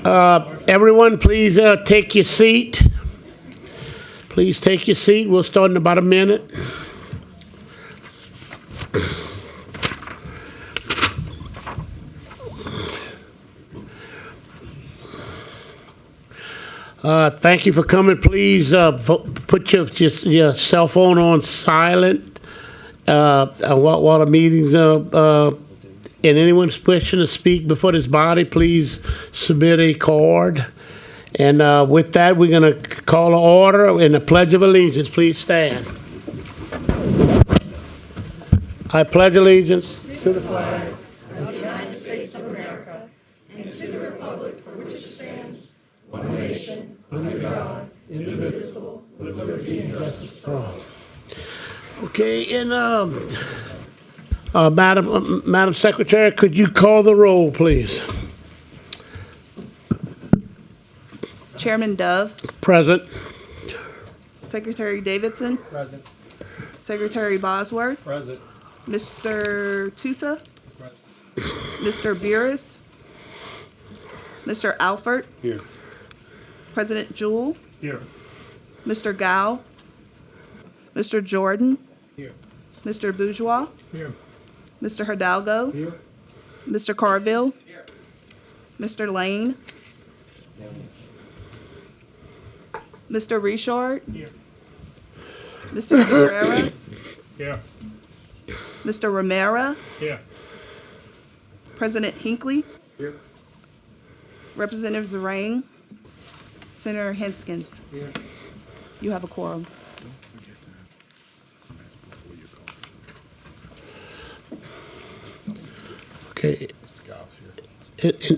Everyone, please take your seat. Please take your seat. We'll start in about a minute. Thank you for coming. Please put your cell phone on silent while the meeting's and anyone's wishing to speak before this body, please submit a card. And with that, we're going to call to order in the Pledge of Allegiance. Please stand. I pledge allegiance to the flag of the United States of America and to the republic for which it stands, one nation, under God, indivisible, with liberty and justice for all. Okay, and Madam Secretary, could you call the roll, please? Chairman Dove. Present. Secretary Davidson. Present. Secretary Bosworth. Present. Mr. Tusa. Present. Mr. Beers. Mr. Alford. Here. President Jewell. Here. Mr. Gao. Mr. Jordan. Here. Mr. Bourgeois. Here. Mr. Hidalgo. Here. Mr. Carville. Here. Mr. Lane. Mr. Richard. Here. Mr. CPRA. Here. Mr. Romero. Here. President Hinckley. Here. Representative Zarang. Senator Henskins. Here. You have a quorum. Okay.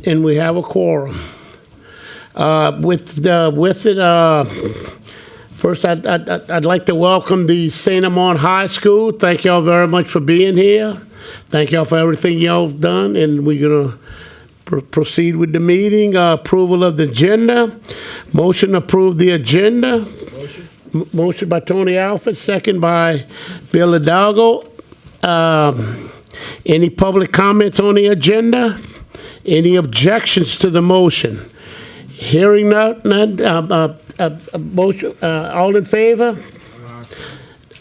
And we have a quorum. First, I'd like to welcome the St. Amant High School. Thank y'all very much for being here. Thank y'all for everything y'all have done, and we're gonna proceed with the meeting. Approval of the agenda. Motion to approve the agenda. Motion by Tony Alford, second by Bill Hidalgo. Any public comments on the agenda? Any objections to the motion? Hearing none, motion, all in favor?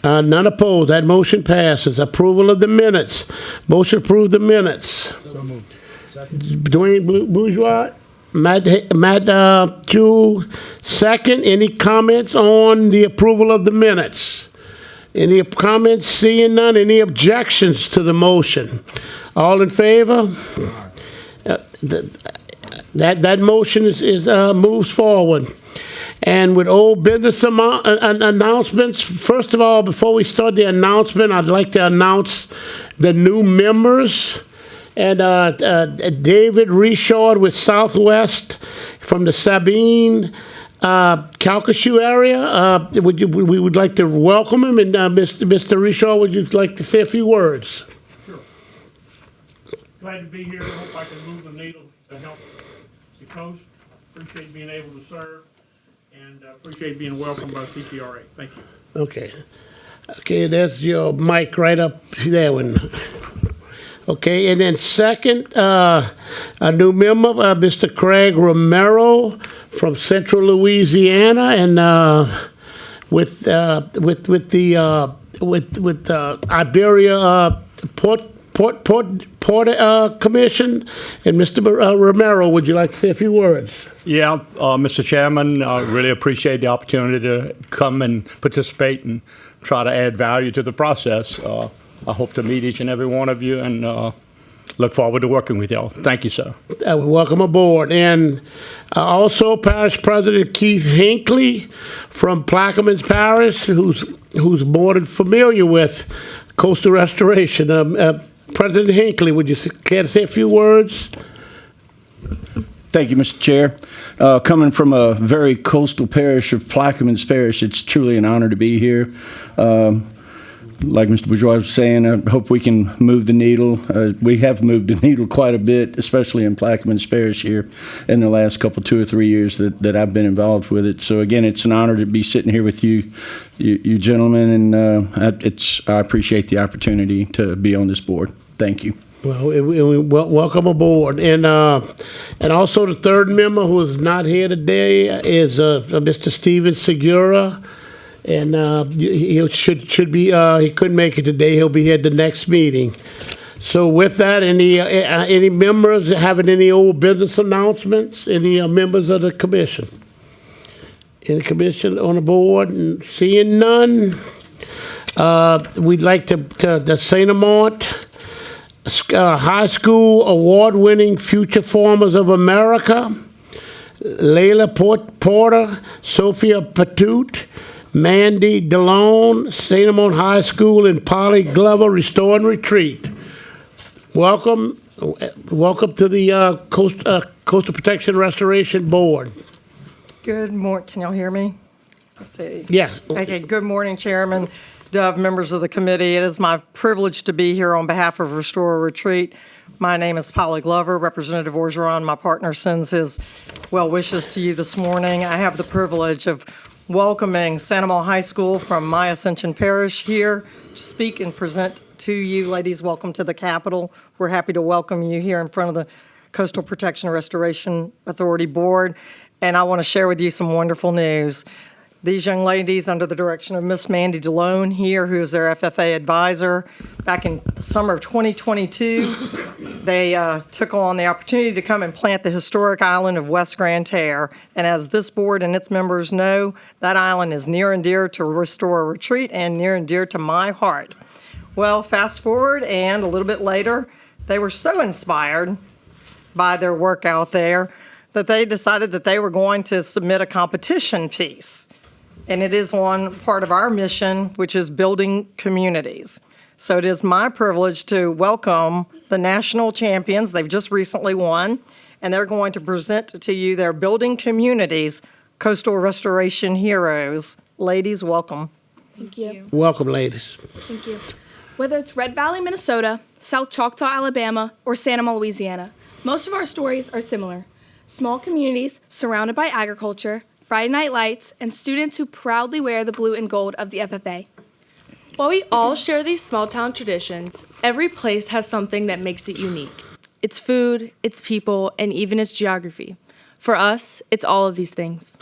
None opposed. That motion passes. Approval of the minutes. Motion to approve the minutes. So moved. Dwayne Bourgeois, Matt Jewell, second. Any comments on the approval of the minutes? Any comments? Seeing none. Any objections to the motion? All in favor? That motion moves forward. And with old business announcements, first of all, before we start the announcement, I'd like to announce the new members. And David Richard with Southwest from the Sabine Calcasieu area. We would like to welcome him. And Mr. Richard, would you like to say a few words? Sure. Glad to be here. Hope I can move the needle to help the coast. Appreciate being able to serve, and appreciate being welcomed by CPRA. Thank you. Okay. Okay, there's your mic right up there. Okay, and then second, a new member, Mr. Craig Romero from Central Louisiana, and with the Iberia Port Commission. And Mr. Romero, would you like to say a few words? Yeah, Mr. Chairman, I really appreciate the opportunity to come and participate and try to add value to the process. I hope to meet each and every one of you, and look forward to working with y'all. Thank you, sir. Welcome aboard. And also Parish President Keith Hinckley from Plaquemines Parish, who's more than familiar with coastal restoration. President Hinckley, would you care to say a few words? Thank you, Mr. Chair. Coming from a very coastal parish of Plaquemines Parish, it's truly an honor to be here. Like Mr. Bourgeois was saying, I hope we can move the needle. We have moved the needle quite a bit, especially in Plaquemines Parish here in the last 2 or 3 years that I've been involved with it. So again, it's an honor to be sitting here with you gentlemen, and I appreciate the opportunity to be on this board. Thank you. Well, welcome aboard. And also the third member who is not here today is Mr. Steven Segura. And he should be, he couldn't make it today. He'll be here at the next meeting. So with that, any members having any old business announcements? Any members of the commission? Any commission on the board? And seeing none, we'd like to the St. Amant High School award-winning Future Farmers of America, Layla Porter, Sophia Patute, Mandy DeLone, St. Amant High School, and Polly Glover Restore and Retreat. Welcome to the Coastal Protection Restoration Board. Good morning. Can y'all hear me? Let's see. Yes. Okay. Good morning, Chairman, Dove, members of the committee. It is my privilege to be here on behalf of Restore Retreat. My name is Polly Glover. Representative Orgeron, my partner, sends his well wishes to you this morning. I have the privilege of welcoming St. Amant High School from my Ascension Parish here to speak and present to you. Ladies, welcome to the Capitol. We're happy to welcome you here in front of the Coastal Protection Restoration Authority Board. And I want to share with you some wonderful news. These young ladies, under the direction of Miss Mandy DeLone here, who is their FFA advisor, back in the summer of 2022, they took on the opportunity to come and plant the historic island of West Grand Terre. And as this board and its members know, that island is near and dear to Restore Retreat and near and dear to my heart. Well, fast forward, and a little bit later, they were so inspired by their work out there that they decided that they were going to submit a competition piece. And it is on part of our mission, which is building communities. So it is my privilege to welcome the national champions. They've just recently won, and they're going to present to you their Building Communities Coastal Restoration Heroes. Ladies, welcome. Thank you. Welcome, ladies. Thank you. Whether it's Red Valley, Minnesota, South Choctaw, Alabama, or St. Amant, Louisiana, most of our stories are similar. Small communities surrounded by agriculture, Friday night lights, and students who proudly wear the blue and gold of the FFA. While we all share these small town traditions, every place has something that makes it unique. Its food, its people, and even its geography. For us, it's all of these things.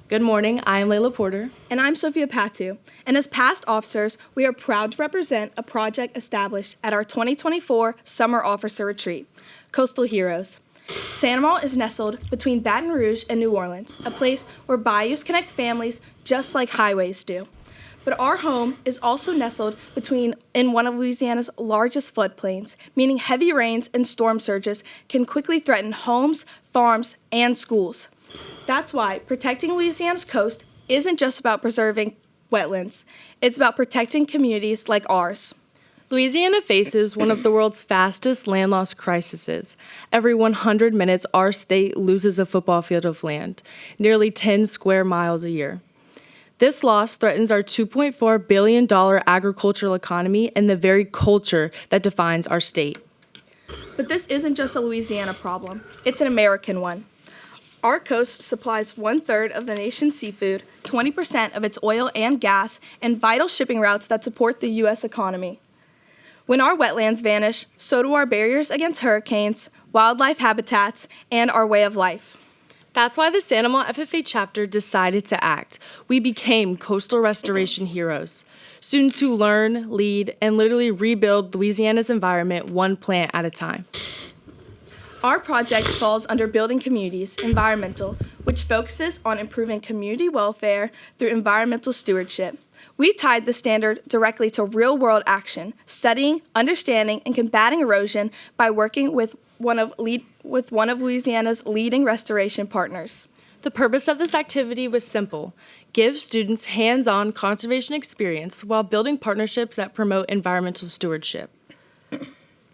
Good morning, I am Layla Porter. And I'm Sophia Patu. And as past officers, we are proud to represent a project established at our 2024 Summer Officer Retreat, Coastal Heroes. St. Amant is nestled between Baton Rouge and New Orleans, a place where bayous connect families just like highways do. But our home is also nestled in one of Louisiana's largest floodplains, meaning heavy rains and storm surges can quickly threaten homes, farms, and schools. That's why protecting Louisiana's coast isn't just about preserving wetlands. It's about protecting communities like ours. Louisiana faces one of the world's fastest land loss crises. Every 100 minutes, our state loses a football field of land, nearly 10 square miles a year. This loss threatens our $2.4 billion agricultural economy and the very culture that defines our state. But this isn't just a Louisiana problem. It's an American one. Our coast supplies 1/3 of the nation's seafood, 20% of its oil and gas, and vital shipping routes that support the U.S. economy. When our wetlands vanish, so do our barriers against hurricanes, wildlife habitats, and our way of life. That's why the St. Amant FFA chapter decided to act. We became Coastal Restoration Heroes, students who learn, lead, and literally rebuild Louisiana's environment one plant at a time. Our project falls under Building Communities, Environmental, which focuses on improving community welfare through environmental stewardship. We tied the standard directly to real-world action, studying, understanding, and combating erosion by working with one of Louisiana's leading restoration partners. The purpose of this activity was simple: give students hands-on conservation experience while building partnerships that promote environmental stewardship.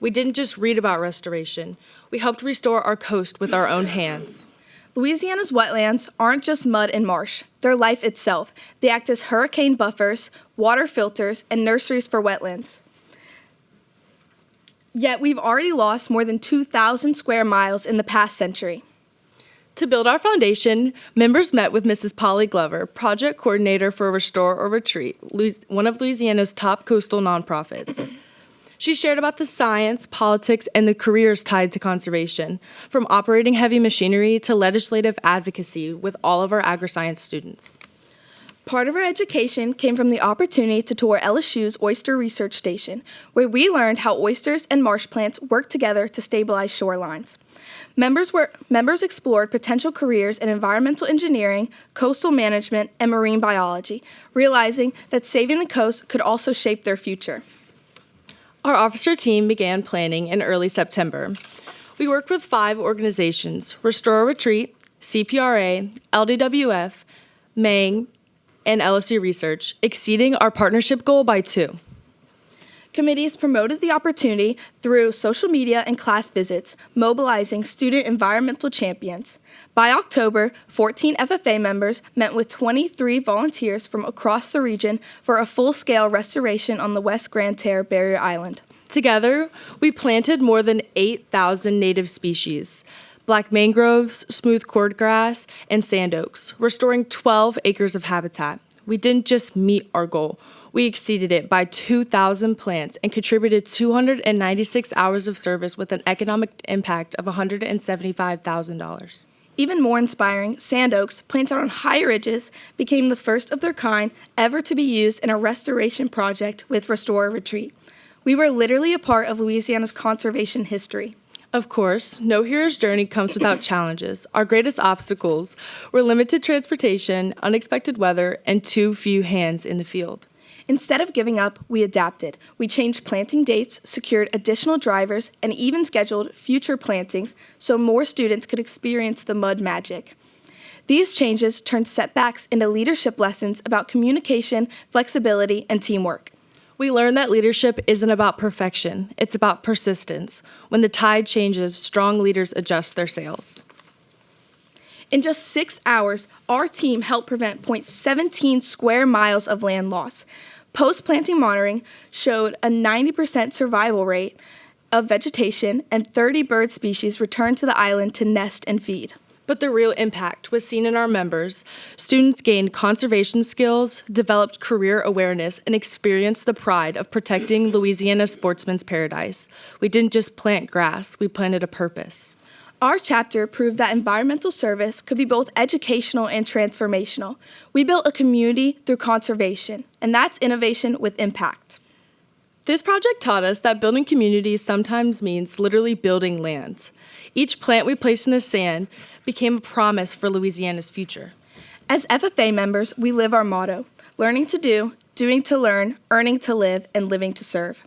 We didn't just read about restoration. We helped restore our coast with our own hands. Louisiana's wetlands aren't just mud and marsh. They're life itself. They act as hurricane buffers, water filters, and nurseries for wetlands. Yet we've already lost more than 2,000 square miles in the past century. To build our foundation, members met with Mrs. Polly Glover, project coordinator for Restore or Retreat, one of Louisiana's top coastal nonprofits. She shared about the science, politics, and the careers tied to conservation, from operating heavy machinery to legislative advocacy with all of our agri-science students. Part of our education came from the opportunity to tour LSU's Oyster Research Station, where we learned how oysters and marsh plants work together to stabilize shorelines. Members explored potential careers in environmental engineering, coastal management, and marine biology, realizing that saving the coast could also shape their future. Our officer team began planning in early September. We worked with 5 organizations: Restore Retreat, CPRA, LDWF, Mang, and LSU Research, exceeding our partnership goal by 2. Committees promoted the opportunity through social media and class visits, mobilizing student environmental champions. By October, 14 FFA members met with 23 volunteers from across the region for a full-scale restoration on the West Grand Terre Barrier Island. Together, we planted more than 8,000 native species: black mangroves, smooth cordgrass, and sand oaks, restoring 12 acres of habitat. We didn't just meet our goal. We exceeded it by 2,000 plants and contributed 296 hours of service with an economic impact of $175,000. Even more inspiring, sand oaks, planted on high ridges, became the first of their kind ever to be used in a restoration project with Restore Retreat. We were literally a part of Louisiana's conservation history. Of course, no hero's journey comes without challenges. Our greatest obstacles were limited transportation, unexpected weather, and too few hands in the field. Instead of giving up, we adapted. We changed planting dates, secured additional drivers, and even scheduled future plantings so more students could experience the mud magic. These changes turned setbacks into leadership lessons about communication, flexibility, and teamwork. We learned that leadership isn't about perfection, it's about persistence. When the tide changes, strong leaders adjust their sails. In just 6 hours, our team helped prevent 0.17 square miles of land loss. Post-planting monitoring showed a 90% survival rate of vegetation, and 30 bird species returned to the island to nest and feed. But the real impact was seen in our members. Students gained conservation skills, developed career awareness, and experienced the pride of protecting Louisiana's sportsman's paradise. We didn't just plant grass, we planted a purpose. Our chapter proved that environmental service could be both educational and transformational. We built a community through conservation, and that's innovation with impact. This project taught us that building communities sometimes means literally building lands. Each plant we placed in the sand became a promise for Louisiana's future. As FFA members, we live our motto: learning to do, doing to learn, earning to live, and living to serve.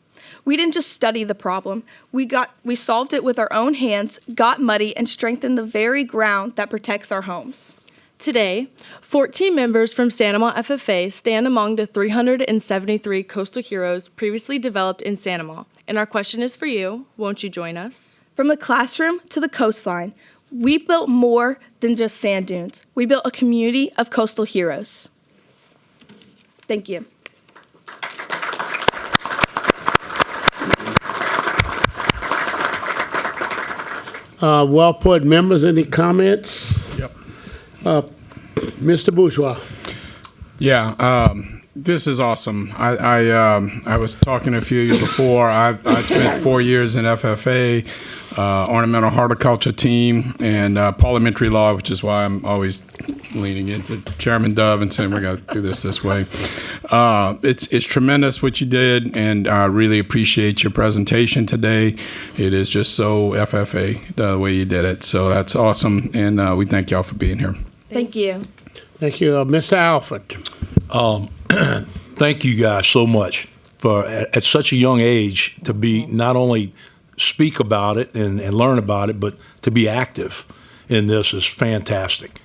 We didn't just study the problem. We solved it with our own hands, got muddy, and strengthened the very ground that protects our homes. Today, 14 members from Sanamon FFA stand among the 373 coastal heroes previously developed in Sanamon. And our question is for you. Won't you join us? From the classroom to the coastline, we built more than just sand dunes. We built a community of coastal heroes. Thank you. Well put. Members, any comments? Yep. Mr. Bourgeois. Yeah, this is awesome. I was talking to a few of you before. I spent 4 years in FFA, ornamental horticulture team, and parliamentary law, which is why I'm always leaning into Chairman Dove and saying we got to do this way. It's tremendous what you did, and I really appreciate your presentation today. It is just so FFA the way you did it. So that's awesome, and we thank y'all for being here. Thank you. Thank you. Mr. Alford. Thank you guys so much for at such a young age to be not only speak about it and learn about it, but to be active in this is fantastic.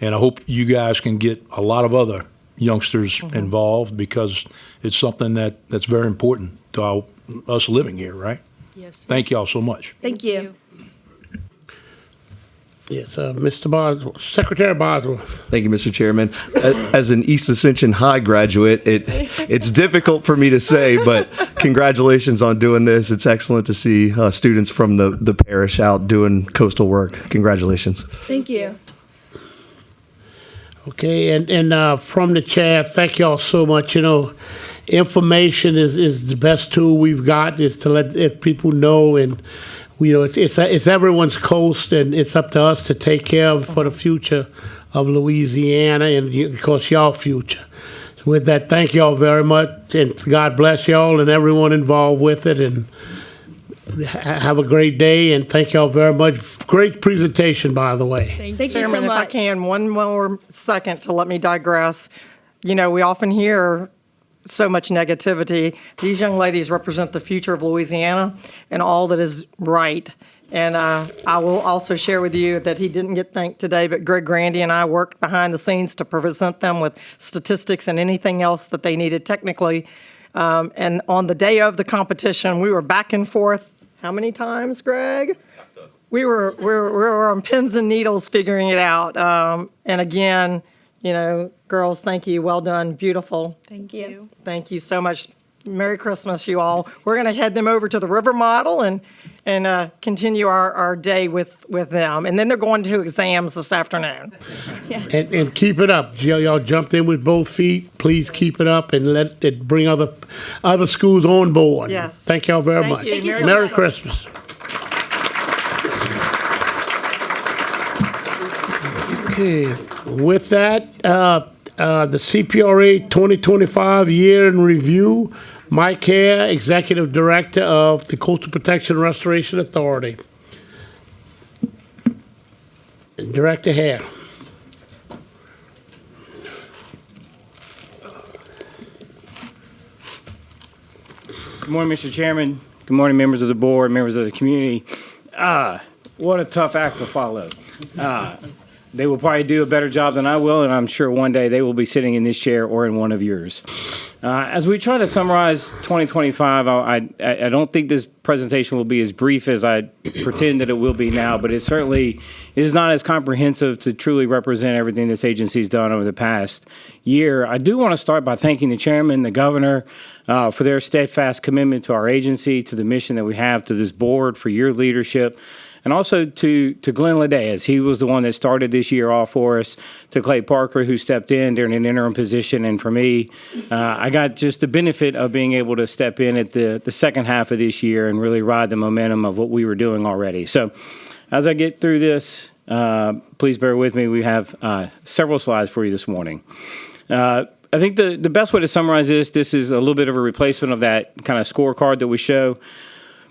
And I hope you guys can get a lot of other youngsters involved, because it's something that's very important to us living here, right? Yes. Thank y'all so much. Thank you. Yes, Mr. Boswell, Secretary Boswell. Thank you, Mr. Chairman. As an East Ascension High graduate, it's difficult for me to say, but congratulations on doing this. It's excellent to see students from the parish out doing coastal work. Congratulations. Thank you. Okay, and from the chair, thank y'all so much. You know, information is the best tool we've got, is to let people know. And it's everyone's coast, and it's up to us to take care of for the future of Louisiana and, of course, y'all future. So with that, thank y'all very much, and God bless y'all and everyone involved with it, and have a great day, and thank y'all very much. Great presentation, by the way. Thank you so Chairman, if I much. can, one more second to let me digress. We often hear so much negativity. These young ladies represent the future of Louisiana and all that is right. And I will also share with you that he didn't get thanked today, but Greg Grandy and I worked behind the scenes to present them with statistics and anything else that they needed technically. And on the day of the competition, we were back and forth. How many times, Greg? We were on pins and needles figuring it out. And again, girls, thank you. Well done. Beautiful. Thank you. Thank you so much. Merry Christmas, you all. We're going to head them over to the River Model and continue our day with them. And then they're going to exams this afternoon. And keep it up. Y'all jumped in with both feet. Please keep it up and let it bring other schools on board. Yes. Thank y'all very Thank much. you. Thank you so Merry much. Christmas. Okay, with that, the CPRA 2025 year in review. Mike Hare, Executive Director of the Coastal Protection Restoration Authority. Director Hare. Good morning, Mr. Chairman. Good morning, members of the board, members of the community. What a tough act to follow. They will probably do a better job than I will, and I'm sure one day they will be sitting in this chair or in one of yours. As we try to summarize 2025, I don't think this presentation will be as brief as I pretend that it will be now, but it certainly is not as comprehensive to truly represent everything this agency's done over the past year. I do want to start by thanking the chairman, the governor, for their steadfast commitment to our agency, to the mission that we have, to this board, for your leadership. And also to Glenn Ledeas. He was the one that started this year off for us, to Clay Parker, who stepped in during an interim position. And for me, I got just the benefit of being able to step in at the second half of this year and really ride the momentum of what we were doing already. So as I get through this, please bear with me. We have several slides for you this morning. I think the best way to summarize this is a little bit of a replacement of that kind of scorecard that we show.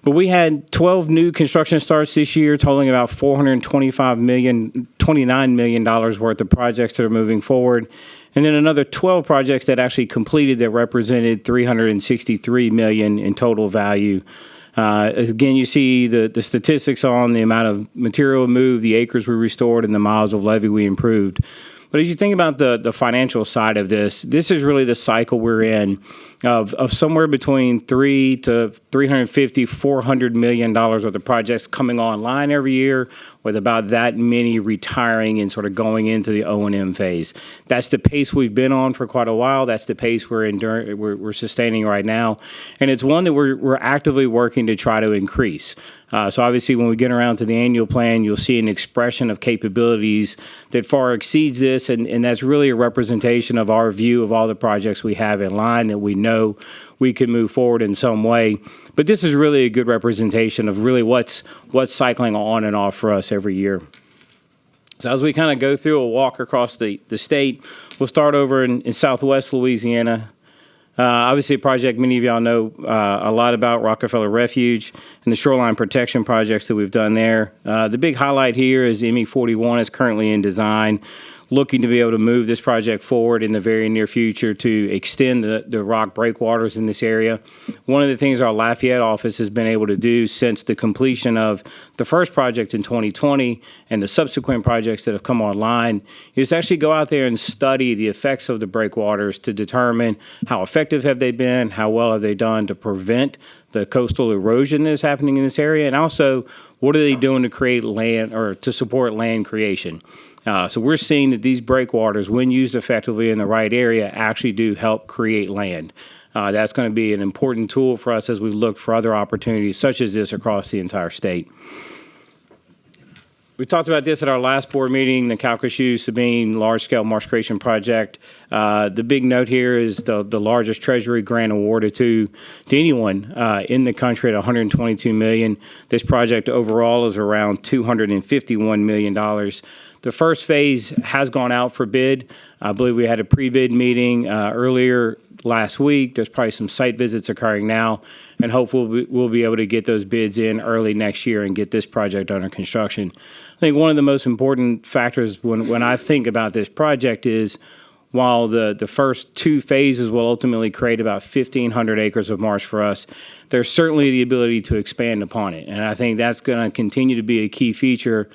But we had 12 new construction starts this year, totaling about $29 million worth of projects that are moving forward. And then another 12 projects that actually completed that represented $363 million in total value. Again, you see the statistics on the amount of material moved, the acres we restored, and the miles of levee we improved. But as you think about the financial side of this is really the cycle we're in of somewhere between $300 to $400 million worth of projects coming online every year, with about that many retiring and sort of going into the O&M phase. That's the pace we've been on for quite a while. That's the pace we're sustaining right now, and it's one that we're actively working to try to increase. So obviously, when we get around to the annual plan, you'll see an expression of capabilities that far exceeds this, and that's really a representation of our view of all the projects we have in line that we know we can move forward in some way. But this is really a good representation of really what's cycling on and off for us every year. So as we kind of go through a walk across the state, we'll start over in Southwest Louisiana. Obviously, a project many of y'all know a lot about, Rockefeller Refuge, and the shoreline protection projects that we've done there. The big highlight here is ME 41 is currently in design, looking to be able to move this project forward in the very near future to extend the rock breakwaters in this area. One of the things our Lafayette office has been able to do since the completion of the first project in 2020 and the subsequent projects that have come online is actually go out there and study the effects of the breakwaters to determine how effective have they been, how well have they done to prevent the coastal erosion that is happening in this area, and also what are they doing to create land or to support land creation. So we're seeing that these breakwaters, when used effectively in the right area, actually do help create land. That's going to be an important tool for us as we look for other opportunities such as this across the entire state. We talked about this at our last board meeting, the Calcasieu Sabine large-scale marsh creation project. The big note here is the largest Treasury grant awarded to anyone in the country at $122 million. This project overall is around $251 million. The first phase has gone out for bid. I believe we had a pre-bid meeting earlier last week. There's probably some site visits occurring now, and hopefully we'll be able to get those bids in early next year and get this project under construction. I think one of the most important factors when I think about this project is while the first two phases will ultimately create about 1,500 acres of marsh for us, there's certainly the ability to expand upon it. And I think that's going to continue to be a key feature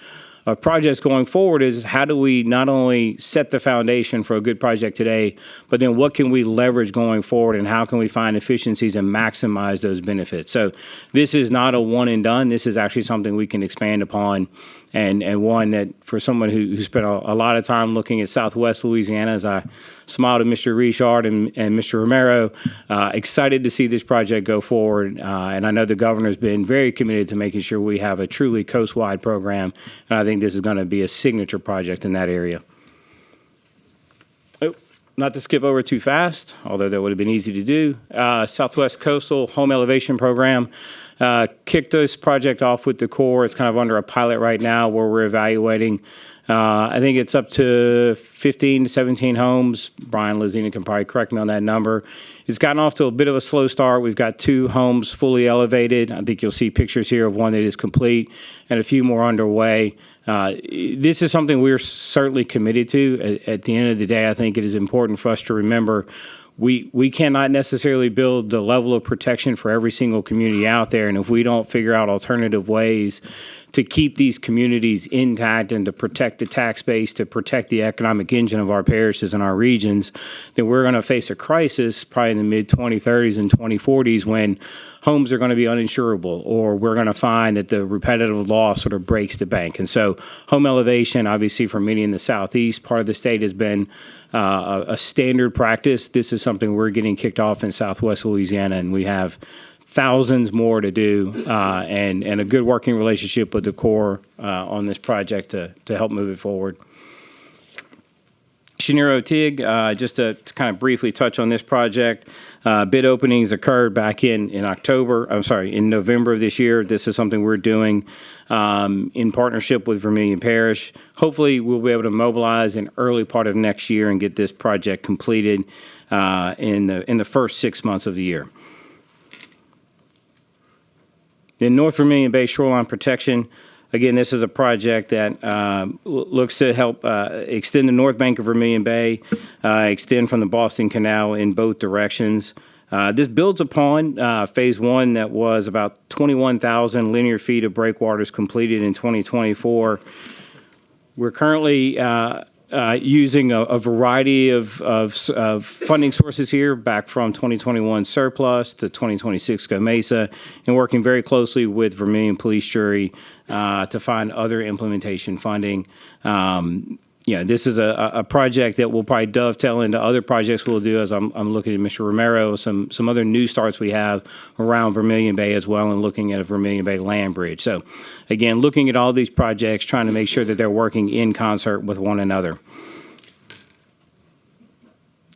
of projects going forward is how do we not only set the foundation for a good project today, but then what can we leverage going forward and how can we find efficiencies and maximize those benefits? So this is not a one and done. This is actually something we can expand upon and one that for someone who spent a lot of time looking at Southwest Louisiana, as I smiled at Mr. Richard and Mr. Romero, excited to see this project go forward. And I know the governor's been very committed to making sure we have a truly coast-wide program. And I think this is going to be a signature project in that area. Oh, not to skip over too fast, although that would have been easy to do. Southwest Coastal Home Elevation Program. Kicked this project off with the Corps. It's kind of under a pilot right now where we're evaluating. I think it's up to 15 to 17 homes. Brian Lazina can probably correct me on that number. It's gotten off to a bit of a slow start. We've got 2 homes fully elevated. I think you'll see pictures here of one that is complete and a few more underway. This is something we're certainly committed to. At the end of the day, I think it is important for us to remember we cannot necessarily build the level of protection for every single community out there. And if we don't figure out alternative ways to keep these communities intact and to protect the tax base, to protect the economic engine of our parishes and our regions, then we're going to face a crisis probably in the mid-2030s and 2040s when homes are going to be uninsurable, or we're going to find that the repetitive loss sort of breaks the bank. And so home elevation, obviously for many in the southeast part of the state, has been a standard practice. This is something we're getting kicked off in Southwest Louisiana, and we have thousands more to do, and a good working relationship with the Corps on this project to help move it forward. Chenier TIG, just to kind of briefly touch on this project. Bid openings occurred back in November of this year. This is something we're doing in partnership with Vermilion Parish. Hopefully, we'll be able to mobilize in early part of next year and get this project completed in the first 6 months of the year. In North Vermilion Bay Shoreline Protection, again, this is a project that looks to help extend the north bank of Vermilion Bay, extend from the Boston Canal in both directions. This builds upon Phase 1 that was about 21,000 linear feet of breakwaters completed in 2024. We're currently using a variety of funding sources here, back from 2021 surplus to 2026 GOMESA, and working very closely with Vermilion Police Jury to find other implementation funding. This is a project that will probably dovetail into other projects we'll do, as I'm looking at Mr. Romero, some other new starts we have around Vermilion Bay as well, and looking at a Vermilion Bay land bridge. So again, looking at all these projects, trying to make sure that they're working in concert with one another.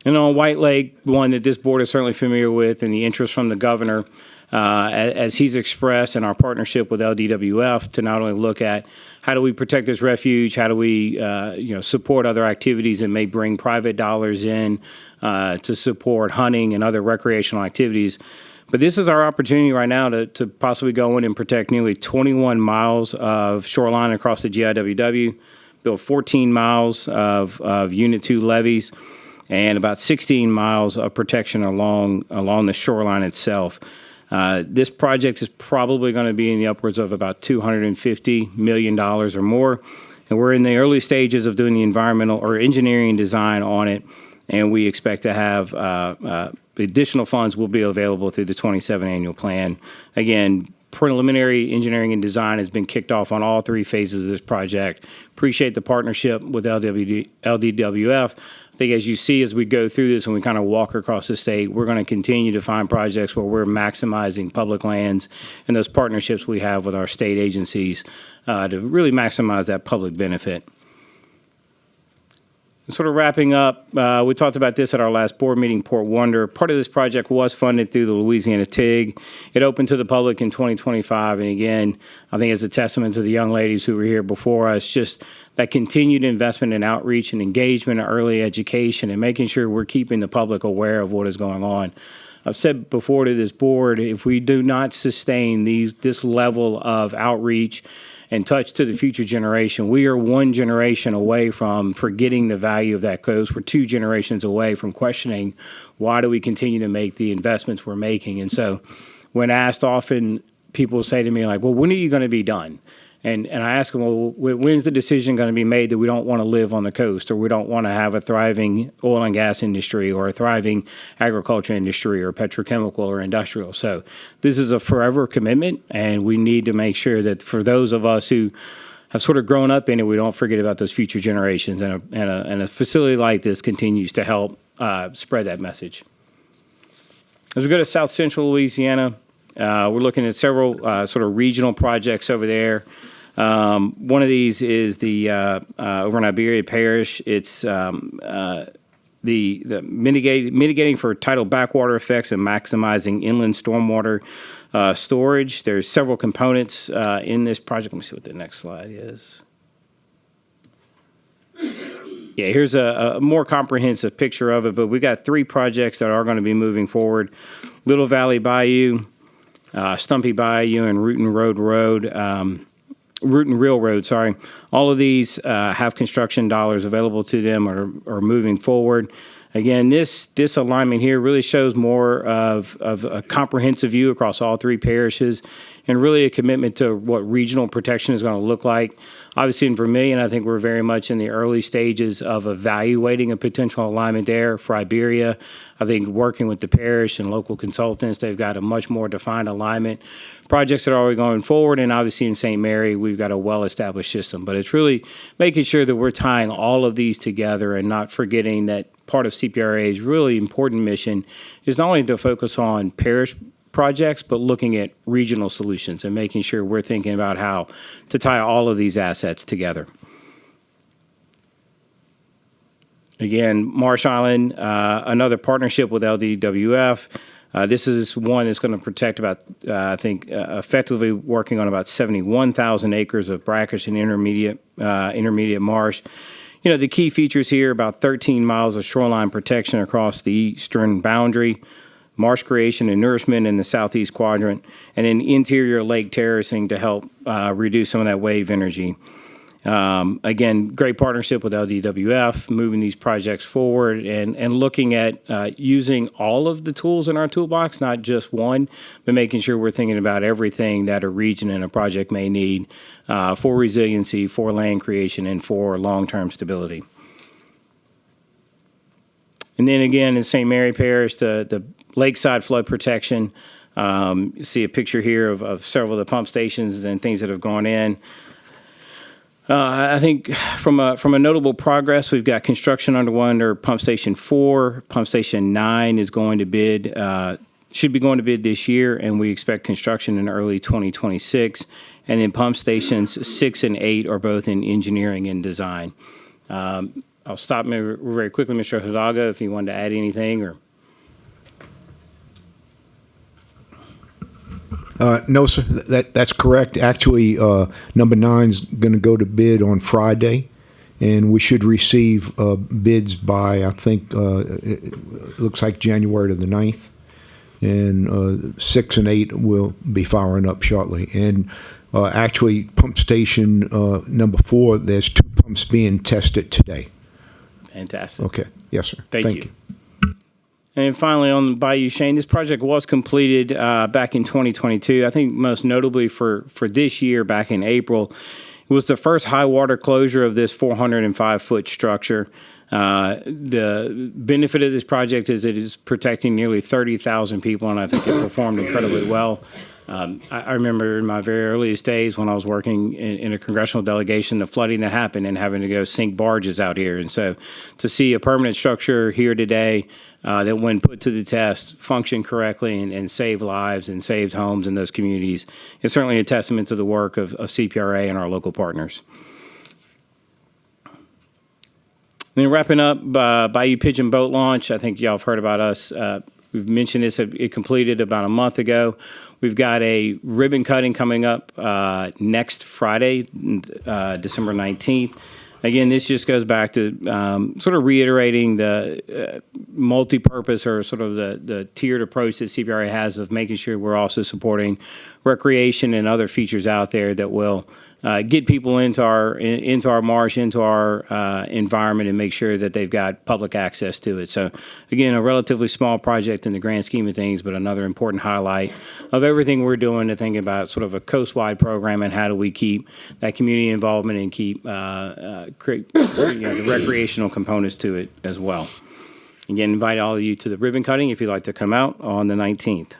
And on White Lake, one that this board is certainly familiar with, and the interest from the governor, as he's expressed in our partnership with LDWF, to not only look at how do we protect this refuge, how do we support other activities that may bring private dollars in to support hunting and other recreational activities. But this is our opportunity right now to possibly go in and protect nearly 21 miles of shoreline across the GIWW, build 14 miles of Unit 2 levees, and about 16 miles of protection along the shoreline itself. This project is probably going to be in the upwards of about $250 million or more. And we're in the early stages of doing the environmental or engineering design on it. And we expect to have additional funds will be available through the 27 annual plan. Again, preliminary engineering and design has been kicked off on all 3 phases of this project. Appreciate the partnership with LDWF. I think as you see, as we go through this and we kind of walk across the state, we're going to continue to find projects where we're maximizing public lands and those partnerships we have with our state agencies to really maximize that public benefit. Sort of wrapping up, we talked about this at our last board meeting, Port Wonder. Part of this project was funded through the Louisiana TIG. It opened to the public in 2025. And again, I think it's a testament to the young ladies who were here before us, just that continued investment in outreach and engagement, early education, and making sure we're keeping the public aware of what is going on. I've said before to this board, if we do not sustain this level of outreach and touch to the future generation, we are 1 generation away from forgetting the value of that coast. We're 2 generations away from questioning why do we continue to make the investments we're making. And so when asked often, people say to me like, well, when are you going to be done? And I ask them, well, when's the decision going to be made that we don't want to live on the coast, or we don't want to have a thriving oil and gas industry, or a thriving agriculture industry, or petrochemical or industrial? So this is a forever commitment, and we need to make sure that for those of us who have sort of grown up in it, we don't forget about those future generations. And a facility like this continues to help spread that message. As we go to South Central Louisiana, we're looking at several sort of regional projects over there. One of these is the over in Iberia Parish. It's the mitigating for tidal backwater effects and maximizing inland stormwater storage. There's several components in this project. Let me see what the next slide is. Yeah, here's a more comprehensive picture of it, but we got 3 projects that are going to be moving forward. Little Valley Bayou, Stumpy Bayou, and Root and Real Road, sorry. All of these have construction dollars available to them or are moving forward. Again, this alignment here really shows more of a comprehensive view across all 3 parishes, and really a commitment to what regional protection is going to look like. Obviously in Vermilion, I think we're very much in the early stages of evaluating a potential alignment there. For Iberia, I think working with the parish and local consultants, they've got a much more defined alignment. Projects that are already going forward, and obviously in St. Mary, we've got a well-established system. But it's really making sure that we're tying all of these together and not forgetting that part of CPRA's really important mission is not only to focus on parish projects, but looking at regional solutions and making sure we're thinking about how to tie all of these assets together. Again, Marsh Island, another partnership with LDWF. This is one that's going to protect about, effectively working on about 71,000 acres of brackish and intermediate marsh. You know, the key features here, about 13 miles of shoreline protection across the eastern boundary, marsh creation and nourishment in the southeast quadrant, and then interior lake terracing to help reduce some of that wave energy. Again, great partnership with LDWF, moving these projects forward and looking at using all of the tools in our toolbox, not just one, but making sure we're thinking about everything that a region and a project may need for resiliency, for land creation, and for long-term stability. And then again, in St. Mary Parish, the lakeside flood protection. You see a picture here of several of the pump stations and things that have gone in. I think from a notable progress, we've got construction underway under Pump Station 4. Pump Station 9 is going to bid, should be going to bid this year, and we expect construction in early 2026. And then Pump Stations 6 and 8 are both in engineering and design. I'll stop very quickly, Mr. Hidalgo, if you wanted to add anything or. No, sir, that's correct. Actually, number 9 is going to go to bid on Friday, and we should receive bids by, I think, it looks like January to the 9th, and 6 and 8 will be firing up shortly. And actually, pump station number 4, there's 2 pumps being tested today. Fantastic. Okay. Yes, sir. Thank you. And finally, on Bayou Chene, this project was completed back in 2022. I think most notably for this year, back in April, it was the first high water closure of this 405-foot structure. The benefit of this project is it is protecting nearly 30,000 people, and I think it performed incredibly well. I remember in my very earliest days when I was working in a congressional delegation, the flooding that happened and having to go sink barges out here. And so to see a permanent structure here today that when put to the test functioned correctly and saved lives and saved homes in those communities is certainly a testament to the work of CPRA and our local partners. And then wrapping up, Bayou Pigeon Boat Launch. I think y'all have heard about us. We've mentioned this. It completed about a month ago. We've got a ribbon cutting coming up next Friday, December 19th. Again, this just goes back to sort of reiterating the multi-purpose or sort of the tiered approach that CPRA has of making sure we're also supporting recreation and other features out there that will get people into our marsh, into our environment, and make sure that they've got public access to it. So, again, a relatively small project in the grand scheme of things, but another important highlight of everything we're doing to think about sort of a coast-wide program and how do we keep that community involvement and keep the recreational components to it as well. Again, invite all of you to the ribbon cutting if you'd like to come out on the 19th.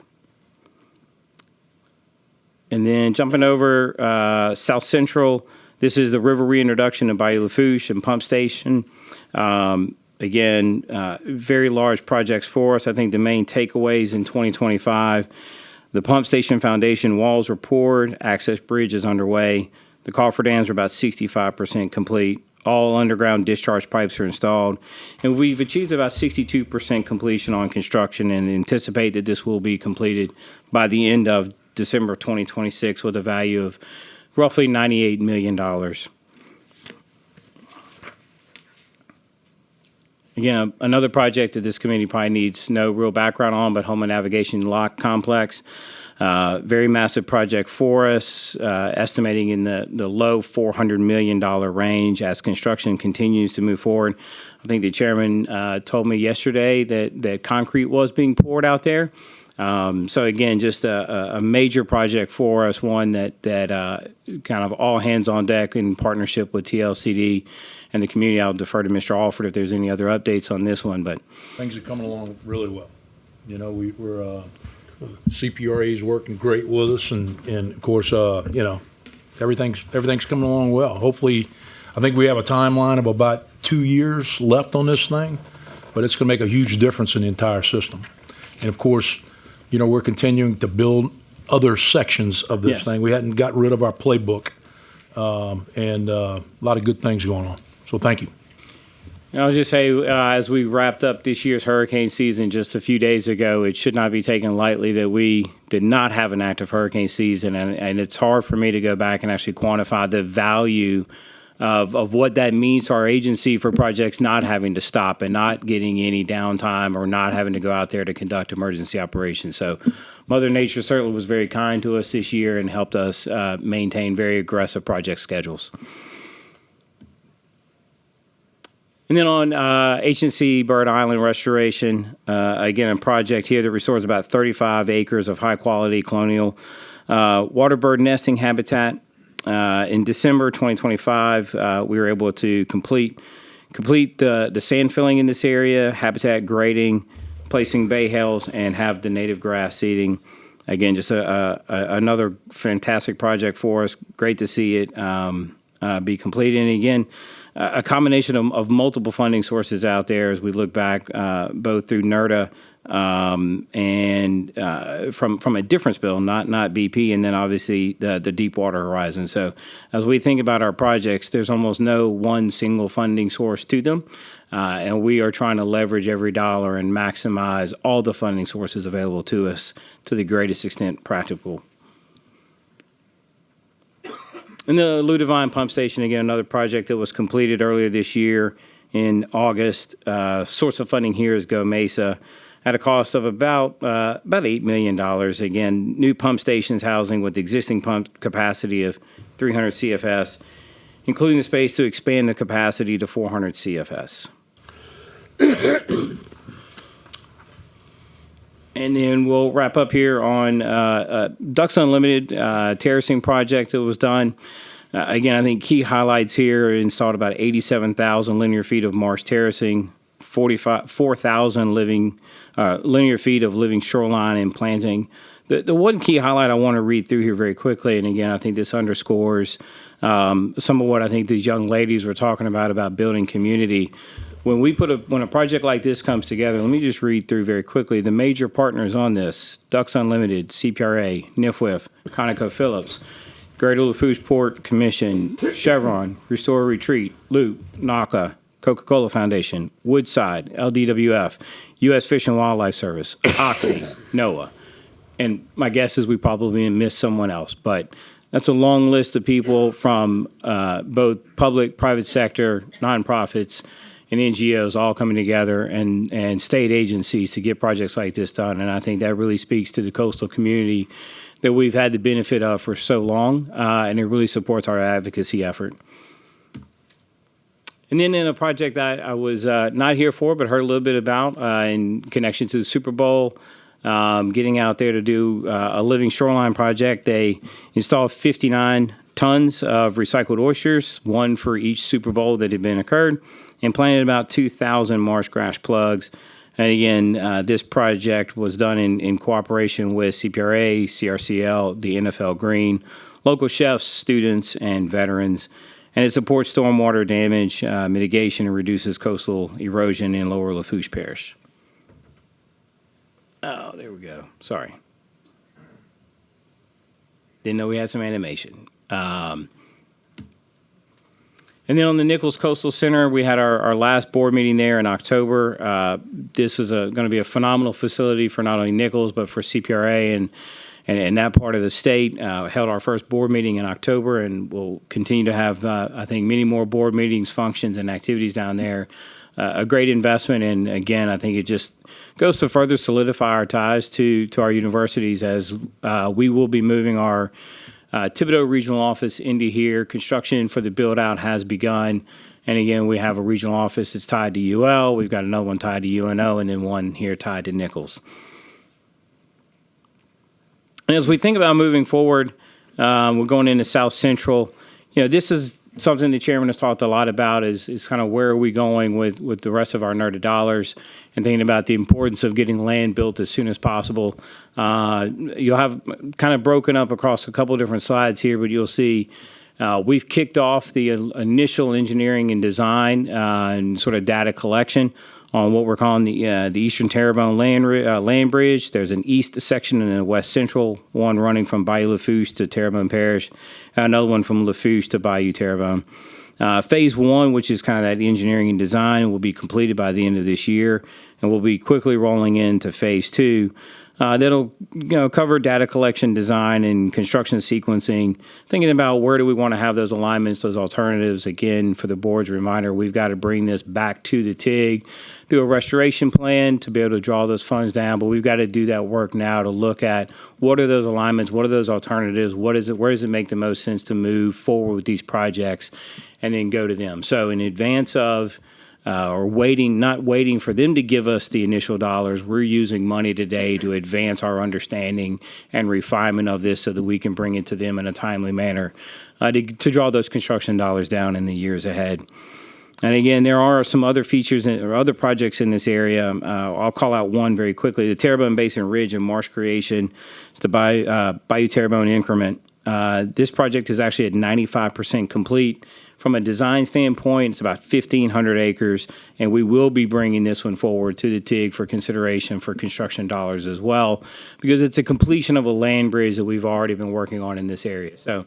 And then jumping over South Central, this is the river reintroduction of Bayou Lafourche and Pump Station. Again, very large projects for us. I think the main takeaways in 2025, the Pump Station foundation walls were poured, access bridge is underway. The cofferdams are about 65% complete. All underground discharge pipes are installed. And we've achieved about 62% completion on construction and anticipate that this will be completed by the end of December 2026 with a value of roughly $98 million. Again, another project that this committee probably needs no real background on, but Homeland Navigation Lock Complex. Very massive project for us, estimating in the low $400 million range as construction continues to move forward. I think the chairman told me yesterday that concrete was being poured out there. So again, just a major project for us, one that kind of all hands on deck in partnership with TLCD and the community. I'll defer to Mr. Alford if there's any other updates on this one, but Things are coming along really well. You know, we're CPRA is working great with us, and of course, everything's coming along well. Hopefully, I think we have a timeline of about 2 years left on this thing, but it's going to make a huge difference in the entire system. And of course, you know, we're continuing to build other sections of this Yes. thing. We hadn't got rid of our playbook, and a lot of good things going on. So thank you. And I'll just say, as we wrapped up this year's hurricane season just a few days ago, it should not be taken lightly that we did not have an active hurricane season. And it's hard for me to go back and actually quantify the value of what that means to our agency for projects not having to stop and not getting any downtime or not having to go out there to conduct emergency operations. So Mother Nature certainly was very kind to us this year and helped us maintain very aggressive project schedules. And then on HNC Bird Island restoration, again, a project here that restores about 35 acres of high-quality colonial water bird nesting habitat. In December 2025, we were able to complete the sand filling in this area, habitat grading, placing bay hails, and have the native grass seeding. Again, just another fantastic project for us. Great to see it be completed. And again, a combination of multiple funding sources out there as we look back, both through NERDA and from a difference bill, not BP, and then obviously the Deepwater Horizon. So as we think about our projects, there's almost no one single funding source to them, and we are trying to leverage every dollar and maximize all the funding sources available to us to the greatest extent practical. And the Ludovine Pump Station, again, another project that was completed earlier this year in August. Source of funding here is Go Mesa at a cost of about $8 million. Again, new pump stations housing with existing pump capacity of 300 CFS, including the space to expand the capacity to 400 CFS. And then we'll wrap up here on Ducks Unlimited terracing project that was done. Again, I think key highlights here: installed about 87,000 linear feet of marsh terracing, 4,000 linear feet of living shoreline and planting, The one key highlight I want to read through here very quickly, and again, I think this underscores some of what I think these young ladies were talking about building community. When a project like this comes together, let me just read through very quickly. The major partners on this: Ducks Unlimited, CPRA, NIFWIF, ConocoPhillips, Greater Lafourche Port Commission, Chevron, Restore Retreat, Loop, NACA, Coca-Cola Foundation, Woodside, LDWF, U.S. Fish and Wildlife Service, Oxy, NOAA. And my guess is we probably missed someone else, but that's a long list of people from both public, private sector, nonprofits, and NGOs all coming together and state agencies to get projects like this done. And I think that really speaks to the coastal community that we've had the benefit of for so long, and it really supports our advocacy effort. And then in a project that I was not here for, but heard a little bit about in connection to the Super Bowl, getting out there to do a living shoreline project. They installed 59 tons of recycled oysters, one for each Super Bowl that had been occurred, and planted about 2,000 marsh grass plugs. And again, this project was done in cooperation with CPRA, CRCL, the NFL Green, local chefs, students, and veterans. And it supports stormwater damage mitigation and reduces coastal erosion in Lower Lafourche Parish. Oh, there we go. Sorry. Didn't know we had some animation. And then on the Nichols Coastal Center, we had our last board meeting there in October. This is going to be a phenomenal facility for not only Nichols, but for CPRA and that part of the state. Held our first board meeting in October, and we'll continue to have, I think, many more board meetings, functions, and activities down there. A great investment, and again, I think it just goes to further solidify our ties to our universities as we will be moving our Thibodeau Regional Office into here. Construction for the build-out has begun. And again, we have a regional office that's tied to UL. We've got another one tied to UNO, and then one here tied to Nichols. And as we think about moving forward, we're going into South Central. This is something the chairman has talked a lot about is kind of where are we going with the rest of our NERDA dollars, and thinking about the importance of getting land built as soon as possible. You'll have kind of broken up across a couple different slides here, but you'll see we've kicked off the initial engineering and design and sort of data collection on what we're calling the Eastern Terrebonne land bridge. There's an east section and a west central one running from Bayou Lafourche to Terrebonne Parish, another one from Lafourche to Bayou Terrebonne. Phase one, which is kind of that engineering and design, will be completed by the end of this year, and we'll be quickly rolling into phase two. That'll cover data collection, design, and construction sequencing, thinking about where do we want to have those alignments, those alternatives. Again, for the board's reminder, we've got to bring this back to the TIG through a restoration plan to be able to draw those funds down, but we've got to do that work now to look at what are those alignments, what are those alternatives, where does it make the most sense to move forward with these projects, and then go to them. So in advance of or not waiting for them to give us the initial dollars, we're using money today to advance our understanding and refinement of this so that we can bring it to them in a timely manner to draw those construction dollars down in the years ahead. And again, there are some other features or other projects in this area. I'll call out one very quickly. The Terrebonne Basin Ridge and Marsh Creation. It's the Bayou Terrebonne increment. This project is actually at 95% complete. From a design standpoint, it's about 1,500 acres, and we will be bringing this one forward to the TIG for consideration for construction dollars as well, because it's a completion of a land bridge that we've already been working on in this area. So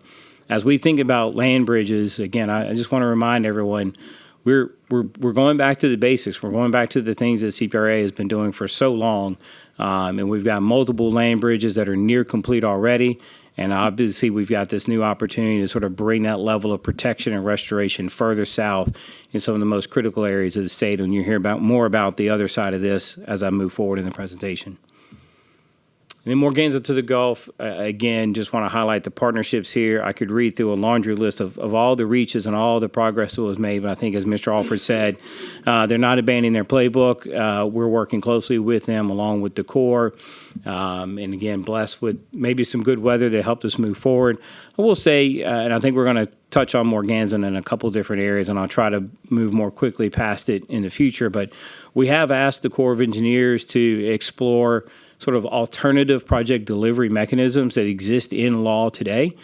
as we think about land bridges, again, I just want to remind everyone, we're going back to the basics. We're going back to the things that CPRA has been doing for so long, and we've got multiple land bridges that are near complete already. And obviously, we've got this new opportunity to sort of bring that level of protection and restoration further south in some of the most critical areas of the state. And you'll hear more about the other side of this as I move forward in the presentation. And then Morganza to the Gulf, again, just want to highlight the partnerships here. I could read through a laundry list of all the reaches and all the progress that was made, but I think as Mr. Alford said, they're not abandoning their playbook. We're working closely with them along with the Corps, and again, blessed with maybe some good weather that helped us move forward. I will say, and I think we're going to touch on Morganza in a couple different areas, and I'll try to move more quickly past it in the future, but we have asked the Corps of Engineers to explore sort of alternative project delivery mechanisms that exist in law today.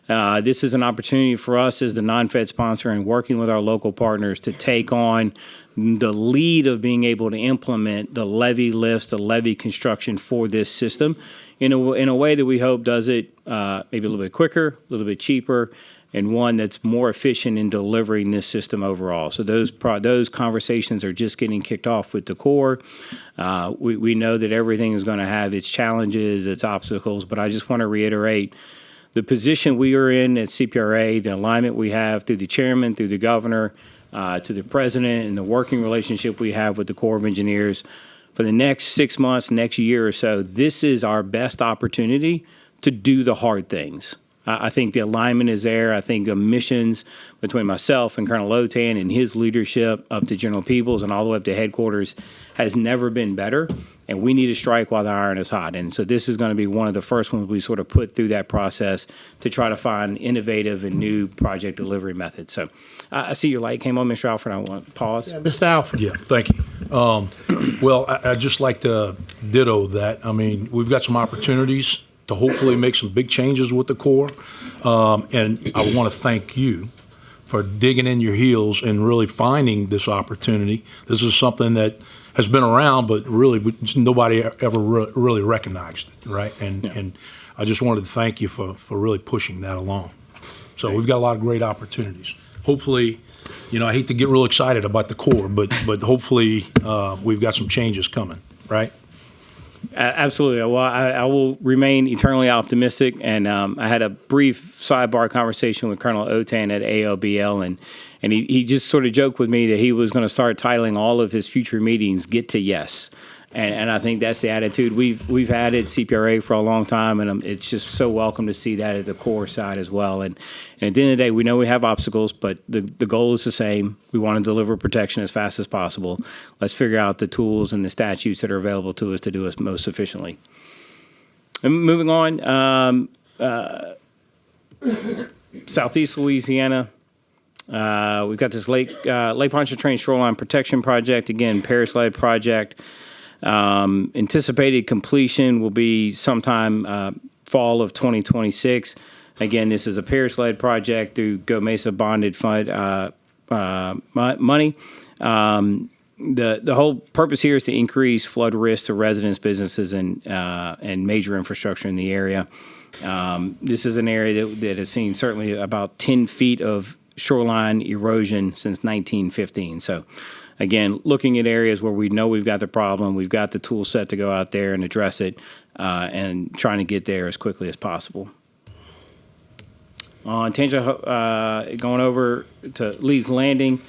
This is an opportunity for us as the non-Fed sponsor and working with our local partners to take on the lead of being able to implement the levee lifts, the levee construction for this system in a way that we hope does it maybe a little bit quicker, a little bit cheaper, and one that's more efficient in delivering this system overall. So those conversations are just getting kicked off with the Corps. We know that everything is going to have its challenges, its obstacles, but I just want to reiterate the position we are in at CPRA, the alignment we have through the chairman, through the governor, to the president, and the working relationship we have with the Corps of Engineers for the next 6 months, next year or so. This is our best opportunity to do the hard things. I think the alignment is there. I think the missions between myself and Colonel Otan and his leadership up to General Peebles and all the way up to headquarters has never been better. And we need to strike while the iron is hot. And so this is going to be one of the first ones we sort of put through that process to try to find innovative and new project delivery methods. So I see your light came on, Mr. Alfred. I want to pause. Yeah, Mr. Alfred. Yeah, thank you. Well, I'd just like to ditto that. I mean, we've got some opportunities to hopefully make some big changes with the Corps. And I want to thank you for digging in your heels and really finding this opportunity. This is something that has been around, but really nobody ever really recognized it, right? And I just wanted to thank you for really pushing that along. So we've got a lot of great opportunities. Hopefully, I hate to get real excited about the Corps, but hopefully we've got some changes coming, right? Absolutely. Well, I will remain eternally optimistic. And I had a brief sidebar conversation with Colonel Otan at ALBL, and he just sort of joked with me that he was going to start titling all of his future meetings "Get to Yes." And I think that's the attitude we've had at CPRA for a long time, and it's just so welcome to see that at the Corps side as well. And at the end of the day, we know we have obstacles, but the goal is the same. We want to deliver protection as fast as possible. Let's figure out the tools and the statutes that are available to us to do us most efficiently. And moving on, Southeast Louisiana. We've got this Lake Pontchartrain Shoreline Protection Project, again, Parish-led project. Anticipated completion will be sometime fall of 2026. Again, this is a parish-led project through Go Mesa bonded fund money. The whole purpose here is to increase flood risk to residents, businesses, and major infrastructure in the area. This is an area that has seen certainly about 10 feet of shoreline erosion since 1915. So again, looking at areas where we know we've got the problem, we've got the tool set to go out there and address it, and trying to get there as quickly as possible. On Tangent, going over to Lee's Landing,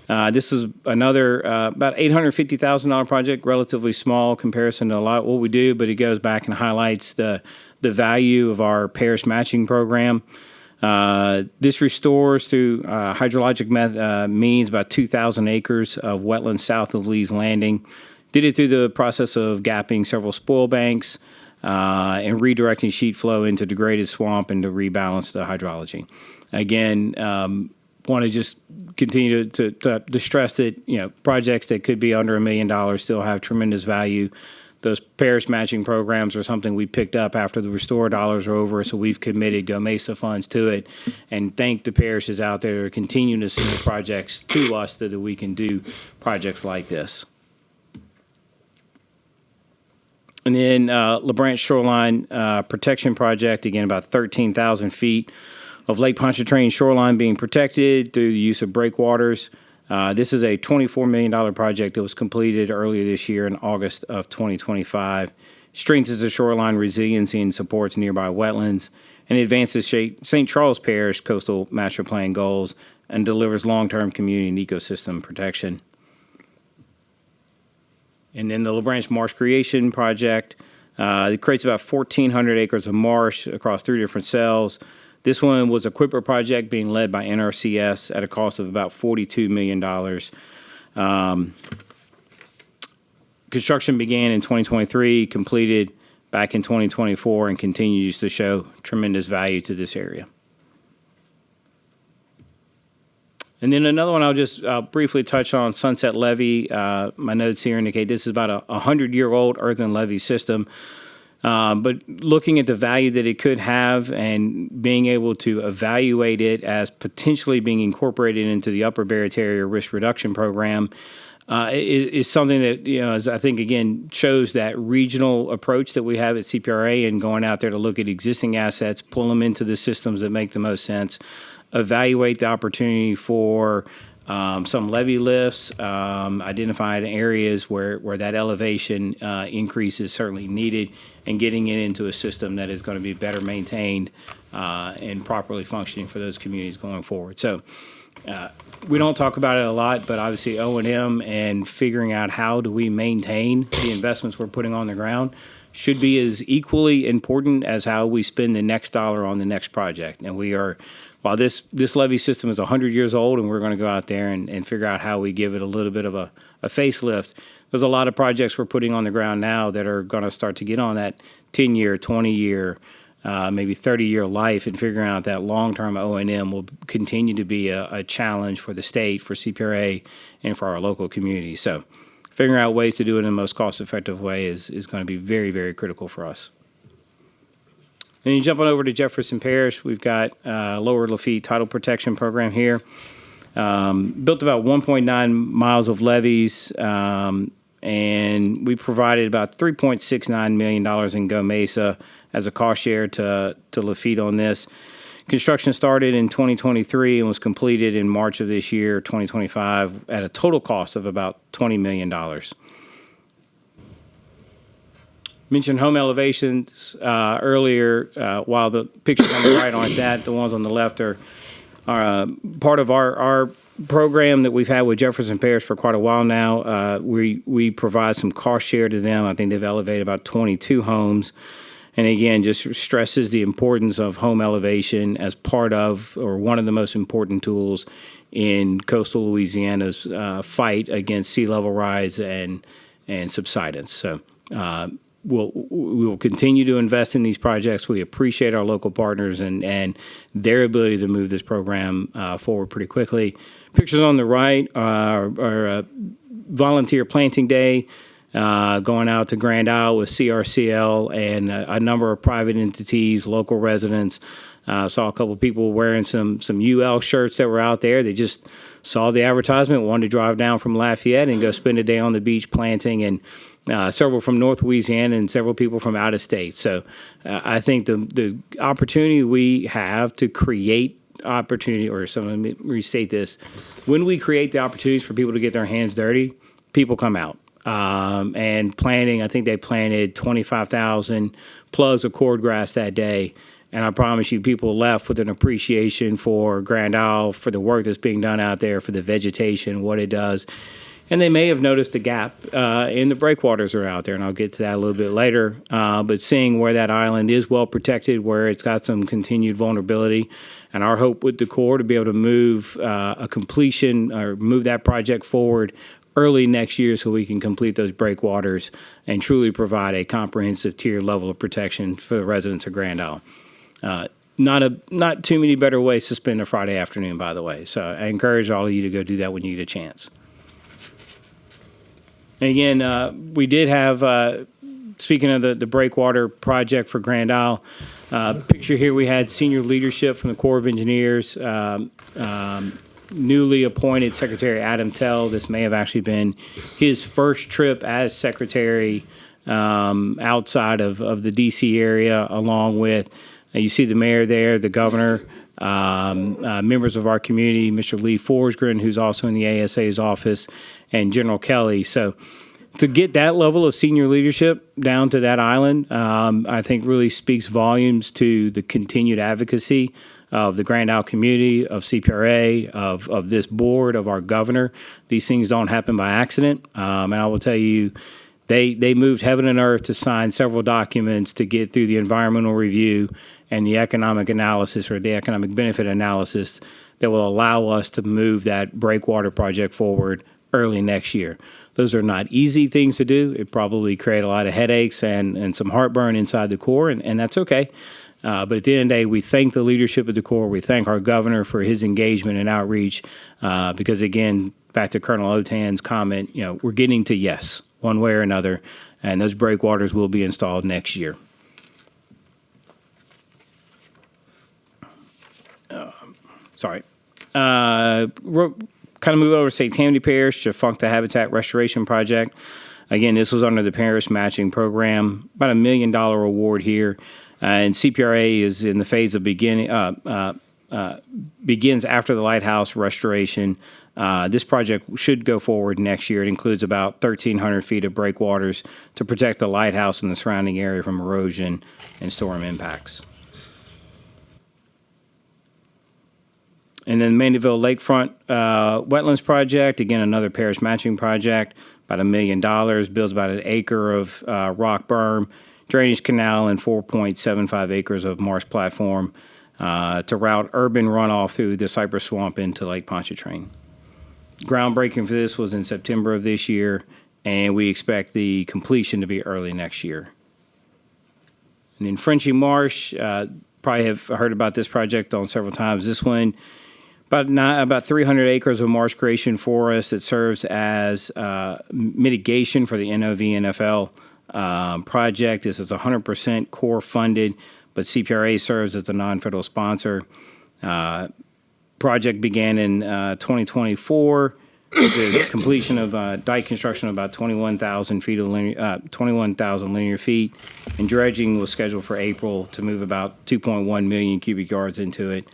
this is another about $850,000 project, relatively small comparison to a lot of what we do, but it goes back and highlights the value of our parish matching program. This restores through hydrologic means about 2,000 acres of wetlands south of Lee's Landing. Did it through the process of gapping several spoil banks and redirecting sheet flow into degraded swamp and to rebalance the hydrology. Again, want to just continue to stress that projects that could be under $1 million still have tremendous value. Those parish matching programs are something we picked up after the restore dollars are over, so we've committed Go Mesa funds to it, and thank the parishes out there who are continuing to send projects to us so that we can do projects like this. And then LaBranch Shoreline Protection Project, again, about 13,000 feet of Lake Pontchartrain shoreline being protected through the use of breakwaters. This is a $24 million project that was completed earlier this year in August of 2025. Strengthens the shoreline resiliency and supports nearby wetlands, and advances St. Charles Parish coastal master plan goals and delivers long-term community and ecosystem protection. And then the LaBranch Marsh Creation Project, it creates about 1,400 acres of marsh across 3 different cells. This one was a QIPRA project being led by NRCS at a cost of about $42 million. Construction began in 2023, completed back in 2024, and continues to show tremendous value to this area. And then another one I'll briefly touch on, Sunset Levee. My notes here indicate this is about a 100-year-old earthen levee system. But looking at the value that it could have and being able to evaluate it as potentially being incorporated into the Upper Barataria Risk Reduction Program is something that, I think, again, shows that regional approach that we have at CPRA and going out there to look at existing assets, pull them into the systems that make the most sense, evaluate the opportunity for some levee lifts, identified areas where that elevation increase is certainly needed, and getting it into a system that is going to be better maintained and properly functioning for those communities going forward. So we don't talk about it a lot, but obviously O&M and figuring out how do we maintain the investments we're putting on the ground should be as equally important as how we spend the next dollar on the next project. And we are, while this levee system is 100 years old and we're going to go out there and figure out how we give it a little bit of a facelift, there's a lot of projects we're putting on the ground now that are going to start to get on that 10-year, 20-year, maybe 30-year life, and figuring out that long-term O&M will continue to be a challenge for the state, for CPRA, and for our local community. So figuring out ways to do it in the most cost-effective way is going to be very, very critical for us. And you jump on over to Jefferson Parish, we've got Lower Lafitte Tidal Protection Program here. Built about 1.9 miles of levees, and we provided about $3.69 million in Go Mesa as a cost share to Lafitte on this. Construction started in 2023 and was completed in March of this year, 2025, at a total cost of about $20 million. Mentioned home elevations earlier. While the pictures on the right aren't that, the ones on the left are part of our program that we've had with Jefferson Parish for quite a while now. We provide some cost share to them. I think they've elevated about 22 homes. And again, just stresses the importance of home elevation as part of, or one of the most important tools in coastal Louisiana's fight against sea level rise and subsidence. So we will continue to invest in these projects. We appreciate our local partners and their ability to move this program forward pretty quickly. Pictures on the right are volunteer planting day. Going out to Grand Isle with CRCL and a number of private entities, local residents. Saw a couple of people wearing some UL shirts that were out there. They just saw the advertisement, wanted to drive down from Lafayette and go spend a day on the beach planting, and several from North Louisiana and several people from out of state. So I think the opportunity we have to create opportunity, or let me restate this, when we create the opportunities for people to get their hands dirty, people come out. And planting, I think they planted 25,000 plugs of cordgrass that day. And I promise you, people left with an appreciation for Grand Isle, for the work that's being done out there, for the vegetation, what it does. And they may have noticed a gap in the breakwaters are out there, and I'll get to that a little bit later. But seeing where that island is well protected, where it's got some continued vulnerability, and our hope with the Corps to be able to move a completion or move that project forward early next year so we can complete those breakwaters and truly provide a comprehensive tier level of protection for the residents of Grand Isle. Not too many better ways to spend a Friday afternoon, by the way. So I encourage all of you to go do that when you get a chance. And again, we did have, speaking of the breakwater project for Grand Isle, picture here we had senior leadership from the Corps of Engineers, newly appointed Secretary Adam Tell. This may have actually been his first trip as secretary outside of the D.C. area, along with, you see the mayor there, the governor, members of our community, Mr. Lee Forsgren, who's also in the ASA's office, and General Kelly. So to get that level of senior leadership down to that island, I think really speaks volumes to the continued advocacy of the Grand Isle community, of CPRA, of this board, of our governor. These things don't happen by accident. And I will tell you, they moved heaven and earth to sign several documents to get through the environmental review and the economic analysis, or the economic benefit analysis, that will allow us to move that breakwater project forward early next year. Those are not easy things to do. It probably create a lot of headaches and some heartburn inside the Corps, and that's okay. But at the end of the day, we thank the leadership of the Corps. We thank our governor for his engagement and outreach because, again, back to Colonel Otan's comment, we're getting to yes, one way or another, and those breakwaters will be installed next year. Sorry. Kind of move over to St. Tammany Parish to Functa Habitat Restoration Project. Again, this was under the parish matching program, about $1 million award here. And CPRA is in the phase of begins after the lighthouse restoration. This project should go forward next year. It includes about 1,300 feet of breakwaters to protect the lighthouse and the surrounding area from erosion and storm impacts. And then Mandeville Lakefront Wetlands Project, again, another parish matching project, about $1 million, builds about an acre of rock berm, drainage canal, and 4.75 acres of marsh platform to route urban runoff through the cypress swamp into Lake Pontchartrain. Groundbreaking for this was in September of this year, and we expect the completion to be early next year. And then Frenchy Marsh, probably have heard about this project on several times. This one, about 300 acres of marsh creation forest that serves as mitigation for the NOV-NFL project. This is 100% Corps funded, but CPRA serves as the non-federal sponsor. Project began in 2024. The completion of dike construction of about 21,000 linear feet, and dredging was scheduled for April to move about 2.1 million cubic yards into it.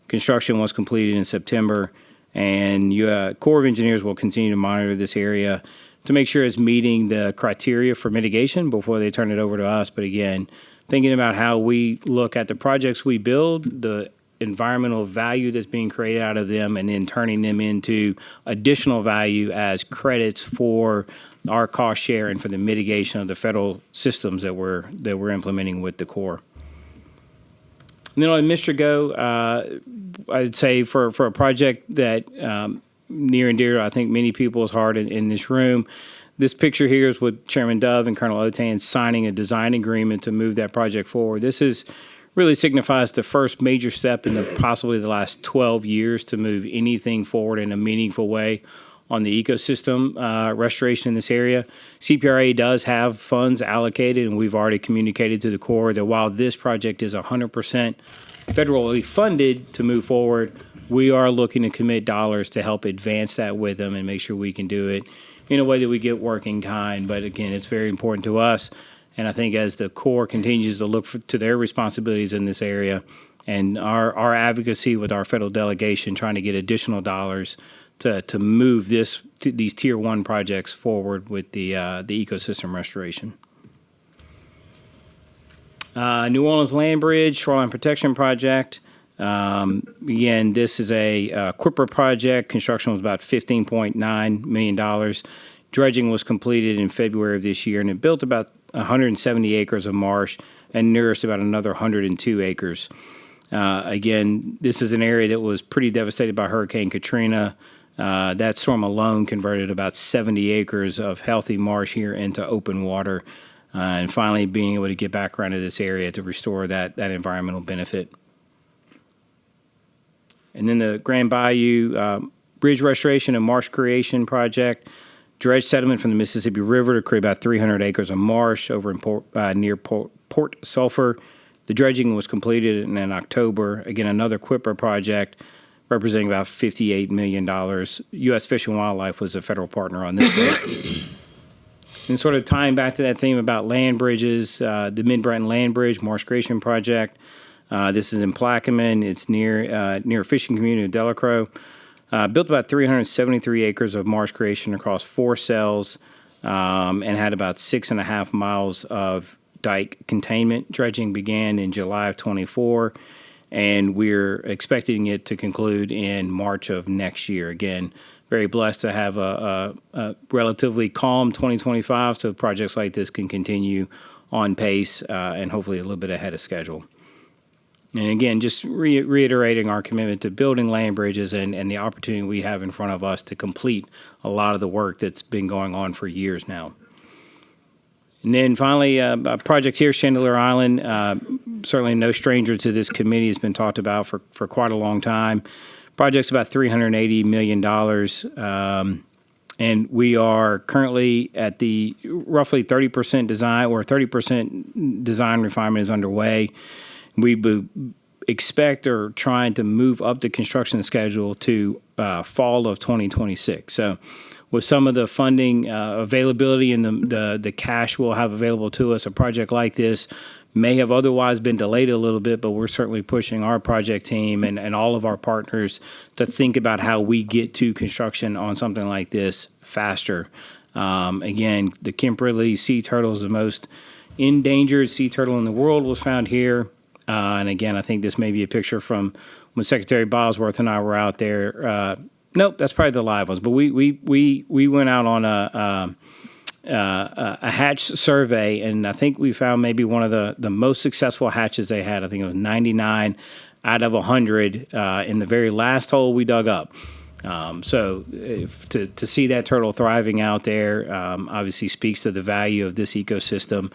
Construction was completed in September, and Corps of Engineers will continue to monitor this area to make sure it's meeting the criteria for mitigation before they turn it over to us. But again, thinking about how we look at the projects we build, the environmental value that's being created out of them, and then turning them into additional value as credits for our cost share and for the mitigation of the federal systems that we're implementing with the Corps. And then on Mr. Go, I'd say for a project that near and dear to, I think, many people's heart in this room, this picture here is with Chairman Dove and Colonel Otan signing a design agreement to move that project forward. This really signifies the first major step in possibly the last 12 years to move anything forward in a meaningful way on the ecosystem restoration in this area. CPRA does have funds allocated, and we've already communicated to the Corps that while this project is 100% federally funded to move forward, we are looking to commit dollars to help advance that with them and make sure we can do it in a way that we get work in kind. But again, it's very important to us. And I think as the Corps continues to look to their responsibilities in this area and our advocacy with our federal delegation trying to get additional dollars to move these Tier 1 projects forward with the ecosystem restoration. New Orleans Land Bridge Shoreline Protection Project. Again, this is a QIPRA project. Construction was about $15.9 million. Dredging was completed in February of this year, and it built about 170 acres of marsh and nourished about another 102 acres. Again, this is an area that was pretty devastated by Hurricane Katrina. That storm alone converted about 70 acres of healthy marsh here into open water, and finally being able to get back around to this area to restore that environmental benefit. And then the Grand Bayou Bridge Restoration and Marsh Creation Project. Dredge sediment from the Mississippi River to create about 300 acres of marsh over in near Port Sulphur. The dredging was completed in October. Again, another QIPRA project representing about $58 million. U.S. Fish and Wildlife was a federal partner on this project. And sort of tying back to that theme about land bridges, the Mid-Breton Land Bridge Marsh Creation Project. This is in Plaquemine. It's near a fishing community of Delacroix. Built about 373 acres of marsh creation across 4 cells and had about 6.5 miles of dike containment. Dredging began in July of 24, and we're expecting it to conclude in March of next year. Again, very blessed to have a relatively calm 2025, so projects like this can continue on pace and hopefully a little bit ahead of schedule. And again, just reiterating our commitment to building land bridges and the opportunity we have in front of us to complete a lot of the work that's been going on for years now. And then finally, a project here, Chandelier Island. Certainly no stranger to this committee. Has been talked about for quite a long time. Project's about $380 million. And we are currently at the roughly 30% design, or 30% design refinement is underway. We expect or trying to move up the construction schedule to fall of 2026. So with some of the funding availability and the cash we'll have available to us, a project like this may have otherwise been delayed a little bit, but we're certainly pushing our project team and all of our partners to think about how we get to construction on something like this faster. Again, the Kimberley sea turtle is the most endangered sea turtle in the world, was found here. And again, I think this may be a picture from when Secretary Bosworth and I were out there. Nope, that's probably the live ones. But we went out on a hatch survey, and I think we found maybe one of the most successful hatches they had. I think it was 99 out of 100 in the very last hole we dug up. So to see that turtle thriving out there obviously speaks to the value of this ecosystem.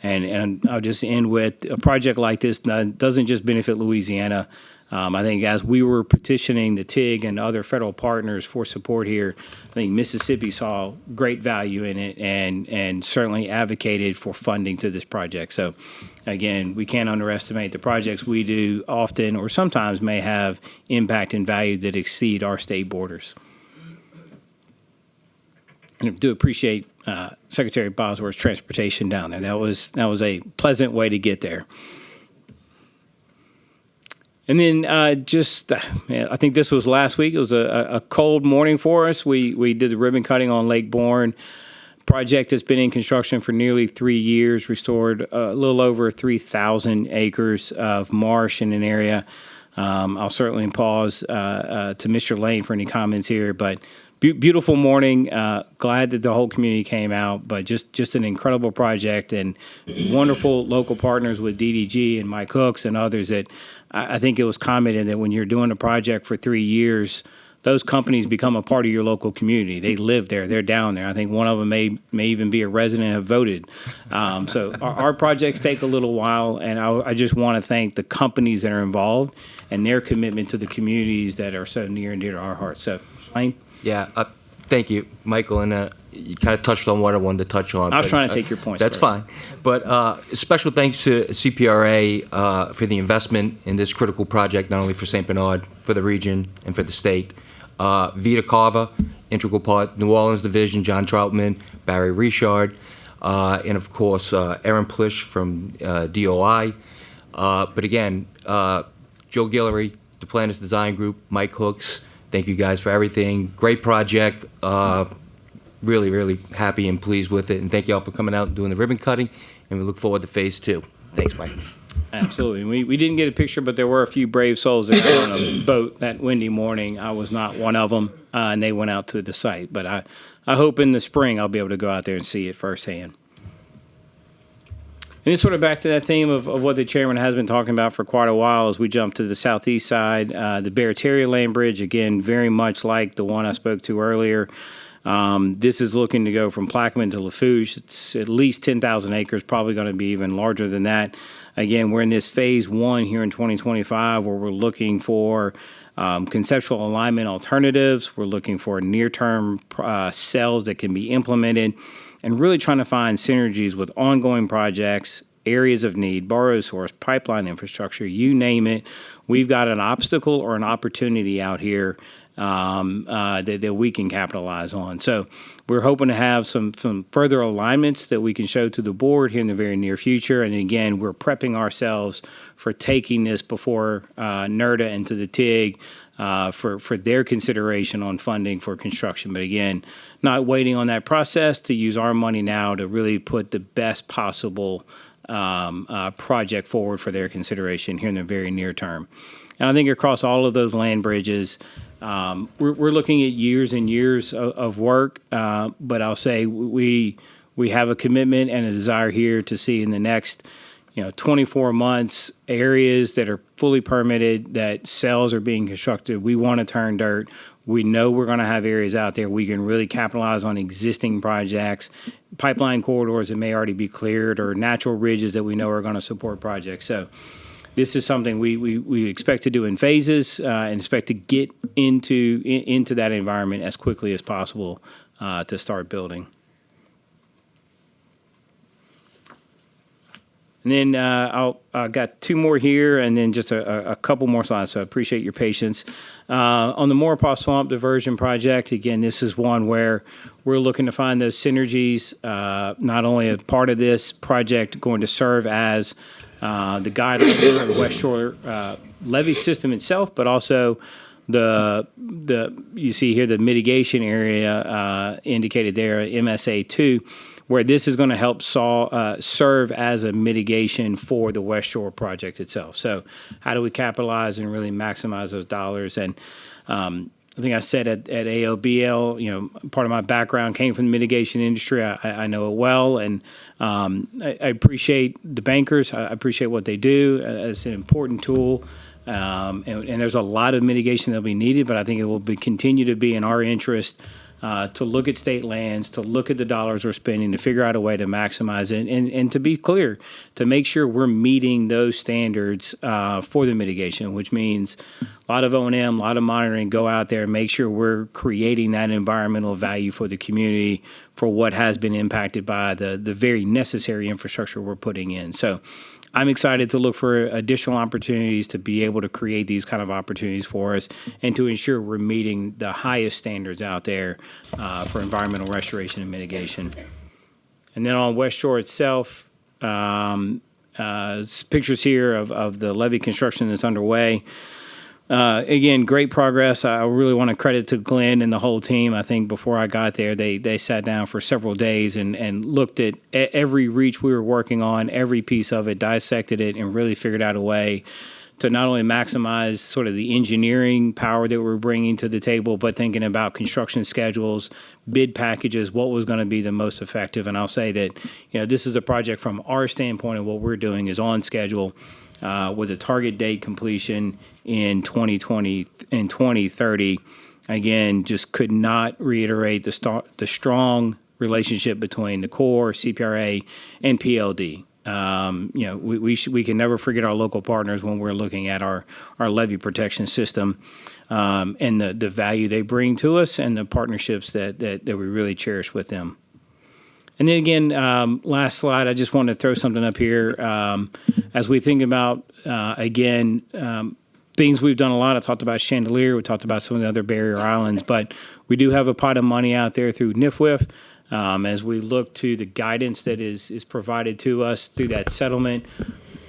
And I'll just end with a project like this doesn't just benefit Louisiana. I think as we were petitioning the TIG and other federal partners for support here, I think Mississippi saw great value in it and certainly advocated for funding to this project. So again, we can't underestimate the projects we do often or sometimes may have impact and value that exceed our state borders. And I do appreciate Secretary Bosworth's transportation down there. That was a pleasant way to get there. And then I think this was last week. It was a cold morning for us. We did the ribbon cutting on Lake Bourne. Project has been in construction for nearly 3 years, restored a little over 3,000 acres of marsh in an area. I'll certainly pause to Mr. Lane for any comments here, but beautiful morning. Glad that the whole community came out, but just an incredible project and wonderful local partners with DDG and Mike Hooks and others that I think it was commented that when you're doing a project for 3 years, those companies become a part of your local community. They live there. They're down there. I think one of them may even be a resident and have voted. So our projects take a little while, and I just want to thank the companies that are involved and their commitment to the communities that are so near and dear to our hearts. So, Lane? Yeah, thank you, Michael. And you kind of touched on what I wanted to touch on. I was trying to take your points. That's fine. But special thanks to CPRA for the investment in this critical project, not only for St. Bernard, for the region, and for the state. Vita Carva, integral part, New Orleans Division, John Troutman, Barry Richard, and of course, Aaron Plish from DOI. But again, Joe Guillory, the Planners Design Group, Mike Hooks, thank you guys for everything. Great project. Really, really happy and pleased with it. And thank you all for coming out and doing the ribbon cutting. And we look forward to phase 2. Thanks, Mike. Absolutely. We didn't get a picture, but there were a few brave souls that were on a boat that windy morning. I was not one of them, and they went out to the site. But I hope in the spring I'll be able to go out there and see it firsthand. And it's sort of back to that theme of what the chairman has been talking about for quite a while as we jump to the southeast side. The Barataria Land Bridge, again, very much like the one I spoke to earlier. This is looking to go from Plaquemine to Lafourche. It's at least 10,000 acres, probably going to be even larger than that. Again, we're in this phase 1 here in 2025 where we're looking for conceptual alignment alternatives. We're looking for near-term cells that can be implemented and really trying to find synergies with ongoing projects, areas of need, borrow source, pipeline infrastructure, you name it. We've got an obstacle or an opportunity out here that we can capitalize on. So we're hoping to have some further alignments that we can show to the board here in the very near future. And again, we're prepping ourselves for taking this before NERDA and to the TIG for their consideration on funding for construction. But again, not waiting on that process to use our money now to really put the best possible project forward for their consideration here in the very near term. And I think across all of those land bridges, we're looking at years and years of work, but I'll say we have a commitment and a desire here to see in the next 24 months areas that are fully permitted, that cells are being constructed. We want to turn dirt. We know we're going to have areas out there we can really capitalize on existing projects, pipeline corridors that may already be cleared, or natural ridges that we know are going to support projects. So this is something we expect to do in phases and expect to get into that environment as quickly as possible to start building. And then I got two more here, and then just a couple more slides. So I appreciate your patience. On the Maurepas Swamp Diversion Project, again, this is one where we're looking to find those synergies. Not only a part of this project going to serve as the guidelines for the West Shore levee system itself, but also the you see here the mitigation area indicated there, MSA2. Where this is going to help serve as a mitigation for the West Shore project itself. So how do we capitalize and really maximize those dollars? And I think I said at AOBL, part of my background came from the mitigation industry. I know it well, and I appreciate the bankers. I appreciate what they do. It's an important tool. And there's a lot of mitigation that will be needed, but I think it will continue to be in our interest to look at state lands, to look at the dollars we're spending, to figure out a way to maximize it, and to be clear, to make sure we're meeting those standards for the mitigation, which means a lot of O&M, a lot of monitoring, go out there and make sure we're creating that environmental value for the community for what has been impacted by the very necessary infrastructure we're putting in. So I'm excited to look for additional opportunities to be able to create these kind of opportunities for us and to ensure we're meeting the highest standards out there for environmental restoration and mitigation. And then on West Shore itself, pictures here of the levee construction that's underway. Again, great progress. I really want to credit to Glenn and the whole team. I think before I got there, they sat down for several days and looked at every reach we were working on, every piece of it, dissected it, and really figured out a way to not only maximize sort of the engineering power that we're bringing to the table, but thinking about construction schedules, bid packages, what was going to be the most effective. And I'll say that, this is a project from our standpoint, and what we're doing is on schedule with a target date completion in 2020 and 2030. Again, just could not reiterate the strong relationship between the Corps, CPRA, and PLD. We can never forget our local partners when we're looking at our levee protection system and the value they bring to us and the partnerships that we really cherish with them. And then again, last slide, I just wanted to throw something up here. As we think about, things we've done a lot, I talked about Chandelier, we talked about some of the other barrier islands, but we do have a pot of money out there through NIFWIF. As we look to the guidance that is provided to us through that settlement,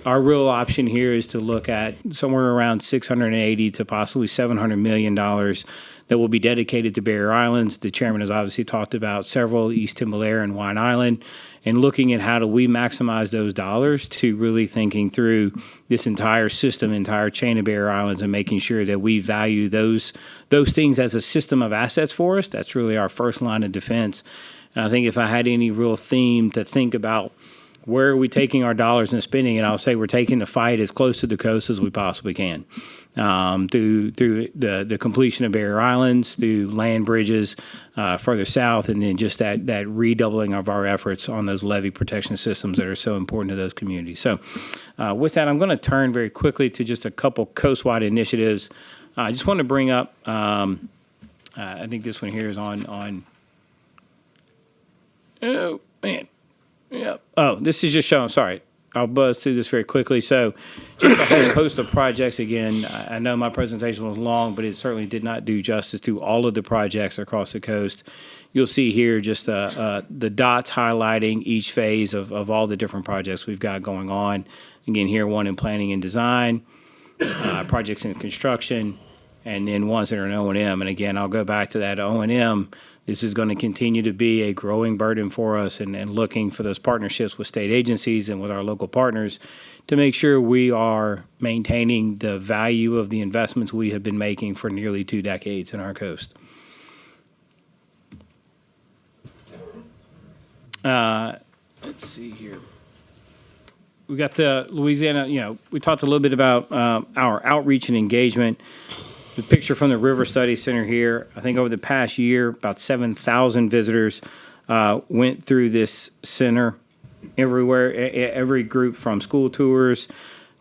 our real option here is to look at somewhere around $680 to possibly $700 million that will be dedicated to barrier islands. The chairman has obviously talked about several, East Timbalare and Wine Island, and looking at how do we maximize those dollars to really thinking through this entire system, entire chain of barrier islands, and making sure that we value those things as a system of assets for us. That's really our first line of defense. And I think if I had any real theme to think about, where are we taking our dollars and spending it? I'll say we're taking the fight as close to the coast as we possibly can, through the completion of barrier islands, through land bridges further south, and then just that redoubling of our efforts on those levee protection systems that are so important to those communities. So with that, I'm going to turn very quickly to just a couple coastwide initiatives. I just want to bring up, I think this one here is on oh, man. Yeah. Oh, this is just showing. Sorry, I'll buzz through this very quickly. So, just a whole host of projects. Again, I know my presentation was long, but it certainly did not do justice to all of the projects across the coast. You'll see here just the dots highlighting each phase of all the different projects we've got going on. Again, here one in planning and design, projects in construction, and then ones that are in O&M. And again, I'll go back to that O&M. This is going to continue to be a growing burden for us, and looking for those partnerships with state agencies and with our local partners to make sure we are maintaining the value of the investments we have been making for nearly 2 decades in our coast. Let's see here. We got the Louisiana, we talked a little bit about our outreach and engagement. The picture from the River Study Center here, I think over the past year, about 7,000 visitors went through this center everywhere, every group from school tours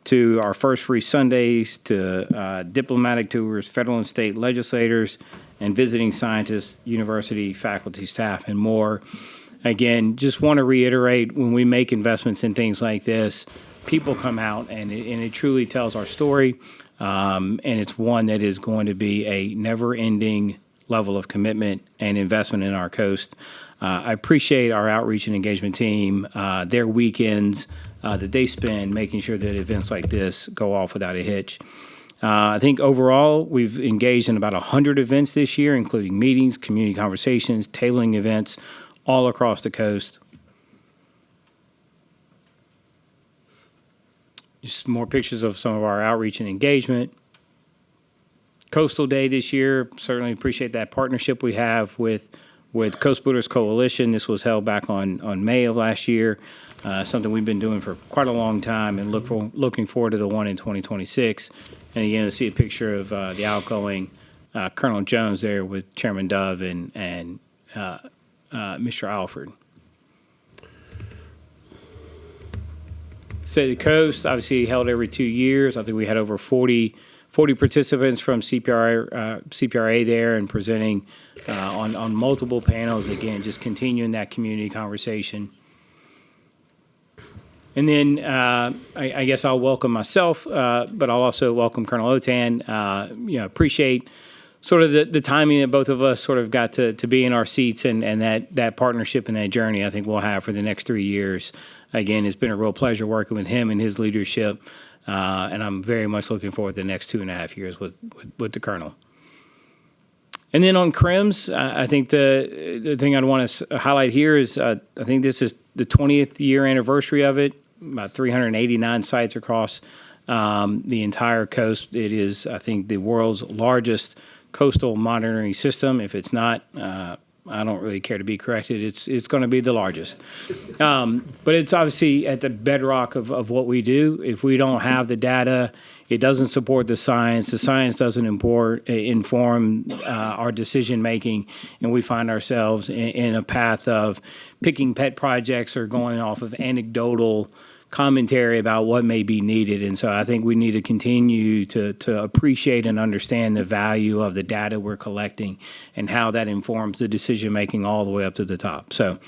to our First Free Sundays to diplomatic tours, federal and state legislators, and visiting scientists, university, faculty, staff, and more. Again, just want to reiterate, when we make investments in things like this, people come out and it truly tells our story. And it's one that is going to be a never-ending level of commitment and investment in our coast. I appreciate our outreach and engagement team, their weekends that they spend making sure that events like this go off without a hitch. I think overall, we've engaged in about 100 events this year, including meetings, community conversations, tailoring events all across the coast. Just more pictures of some of our outreach and engagement. Coastal Day this year, certainly appreciate that partnership we have with Coast Builders Coalition. This was held back on May of last year, something we've been doing for quite a long time, and looking forward to the one in 2026. And again, to see a picture of the outgoing Colonel Jones there with Chairman Dove and Mr. Alford. State of the Coast, obviously held every 2 years. I think we had over 40 participants from CPRA there and presenting on multiple panels. Again, just continuing that community conversation. And then I guess I'll welcome myself, but I'll also welcome Colonel Otan. Appreciate sort of the timing that both of us sort of got to be in our seats and that partnership and that journey I think we'll have for the next 3 years. Again, it's been a real pleasure working with him and his leadership, and I'm very much looking forward to the next 2.5 years with the Colonel. And then on CRIMS, I think the thing I'd want to highlight here is I think this is the 20th year anniversary of it, about 389 sites across the entire coast. It is, I think, the world's largest coastal monitoring system. If it's not, I don't really care to be corrected. It's going to be the largest. But it's obviously at the bedrock of what we do. If we don't have the data, it doesn't support the science. The science doesn't inform our decision making, and we find ourselves in a path of picking pet projects or going off of anecdotal commentary about what may be needed. And so I think we need to continue to appreciate and understand the value of the data we're collecting and how that informs the decision making all the way up to the top. So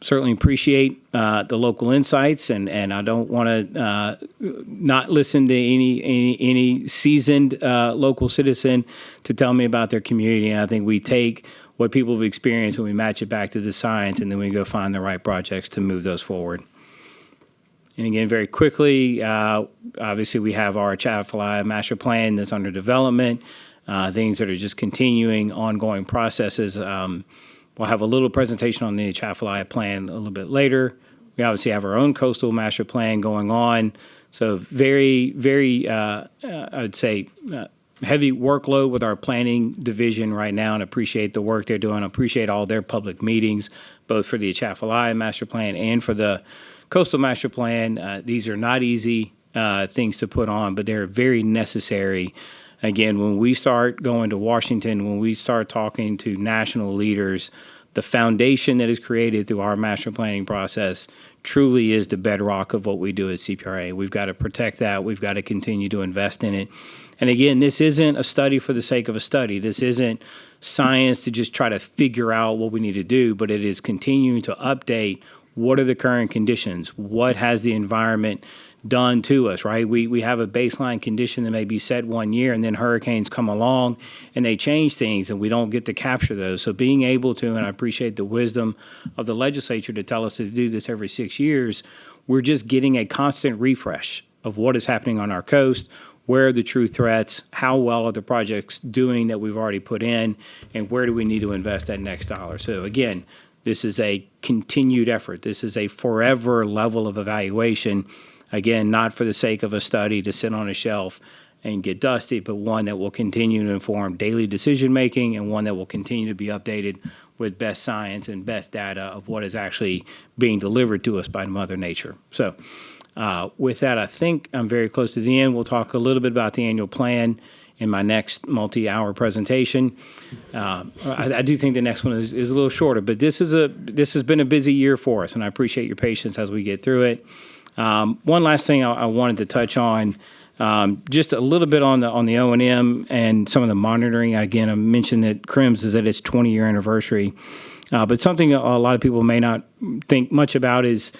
certainly appreciate the local insights, and I don't want to not listen to any seasoned local citizen to tell me about their community. And I think we take what people have experienced and we match it back to the science, and then we go find the right projects to move those forward. And again, very quickly, obviously we have our Atchafalaya master plan that's under development, things that are just continuing, ongoing processes. We'll have a little presentation on the Atchafalaya plan a little bit later. We obviously have our own coastal master plan going on. So very, very, I would say, heavy workload with our planning division right now, and appreciate the work they're doing. I appreciate all their public meetings, both for the Atchafalaya master plan and for the Coastal Master Plan. These are not easy things to put on, but they're very necessary. Again, when we start going to Washington, when we start talking to national leaders, the foundation that is created through our master planning process truly is the bedrock of what we do at CPRA. We've got to protect that. We've got to continue to invest in it. And again, this isn't a study for the sake of a study. This isn't science to just try to figure out what we need to do, but it is continuing to update what are the current conditions? What has the environment done to us, right? We have a baseline condition that may be set 1 year, and then hurricanes come along and they change things, and we don't get to capture those. So being able to, and I appreciate the wisdom of the legislature to tell us to do this every 6 years, we're just getting a constant refresh of what is happening on our coast, where are the true threats, how well are the projects doing that we've already put in, and where do we need to invest that next dollar. So again, this is a continued effort. This is a forever level of evaluation. Again, not for the sake of a study to sit on a shelf and get dusty, but one that will continue to inform daily decision making, and one that will continue to be updated with best science and best data of what is actually being delivered to us by Mother Nature. So with that, I think I'm very close to the end. We'll talk a little bit about the annual plan in my next multi-hour presentation. I do think the next one is a little shorter, but this has been a busy year for us, and I appreciate your patience as we get through it. One last thing I wanted to touch on, just a little bit on the O&M and some of the monitoring. Again, I mentioned that CRIMS is at its 20-year anniversary. But something a lot of people may not think much about is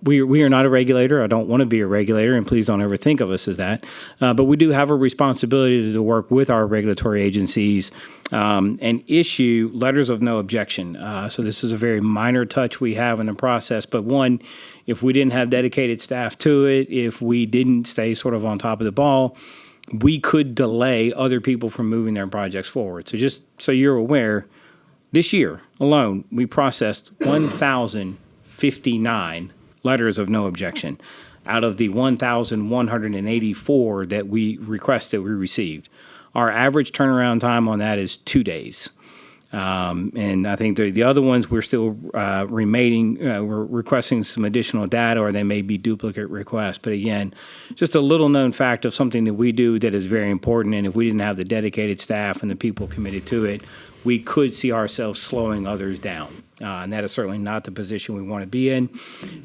we are not a regulator. I don't want to be a regulator, and please don't ever think of us as that. But we do have a responsibility to work with our regulatory agencies and issue letters of no objection. So this is a very minor touch we have in the process. But one, if we didn't have dedicated staff to it, if we didn't stay sort of on top of the ball, we could delay other people from moving their projects forward. So just so you're aware, this year alone, we processed 1,059 letters of no objection out of the 1,184 that we received. Our average turnaround time on that is 2 days. And I think the other ones we're still we're requesting some additional data, or they may be duplicate requests. But again, just a little known fact of something that we do that is very important. And if we didn't have the dedicated staff and the people committed to it, we could see ourselves slowing others down. And that is certainly not the position we want to be in.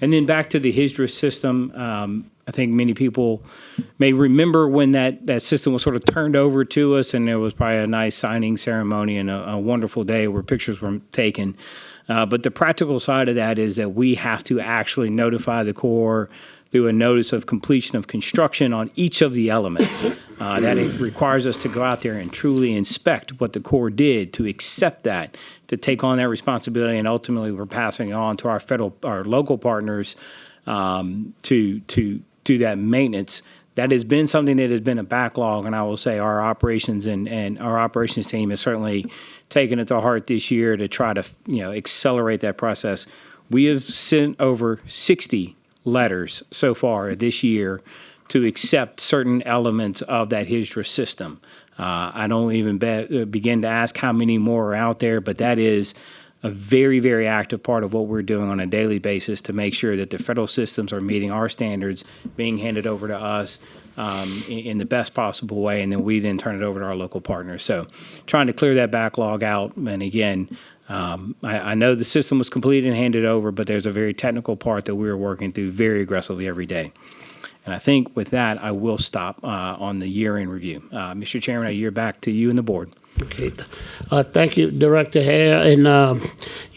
And then back to the HISDRA system, I think many people may remember when that system was sort of turned over to us, and there was probably a nice signing ceremony and a wonderful day where pictures were taken. But the practical side of that is that we have to actually notify the Corps through a notice of completion of construction on each of the elements. That it requires us to go out there and truly inspect what the Corps did, to accept that, to take on that responsibility, and ultimately we're passing it on to our local partners to do that maintenance. That has been something that has been a backlog, and I will say our operations and our operations team has certainly taken it to heart this year to try to accelerate that process. We have sent over 60 letters so far this year to accept certain elements of that HISDRA system. I don't even begin to ask how many more are out there, but that is a very, very active part of what we're doing on a daily basis to make sure that the federal systems are meeting our standards, being handed over to us in the best possible way, and then we then turn it over to our local partners. So trying to clear that backlog out. And again, I know the system was completed and handed over, but there's a very technical part that we're working through very aggressively every day. And I think with that, I will stop on the year-end review. Mr. Chairman, I yield back to you and the board. Okay. Thank you, Director Hare. And, I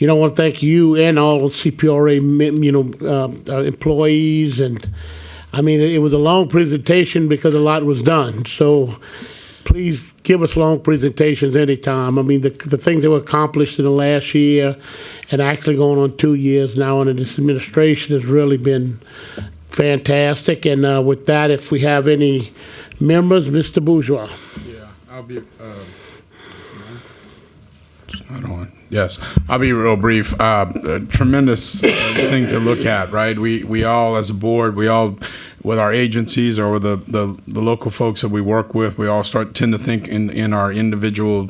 want to thank you and all CPRA, employees. And, it was a long presentation because a lot was done. So please give us long presentations anytime. The things that were accomplished in the last year and actually going on 2 years now under this administration has really been fantastic. And with that, if we have any members, Mr. Bourgeois. Yeah, I'll be... Not on. Yes, I'll be real brief. A tremendous thing to look at, right? We all, as a board, we all, with our agencies or with the local folks that we work with, we all tend to think in our individual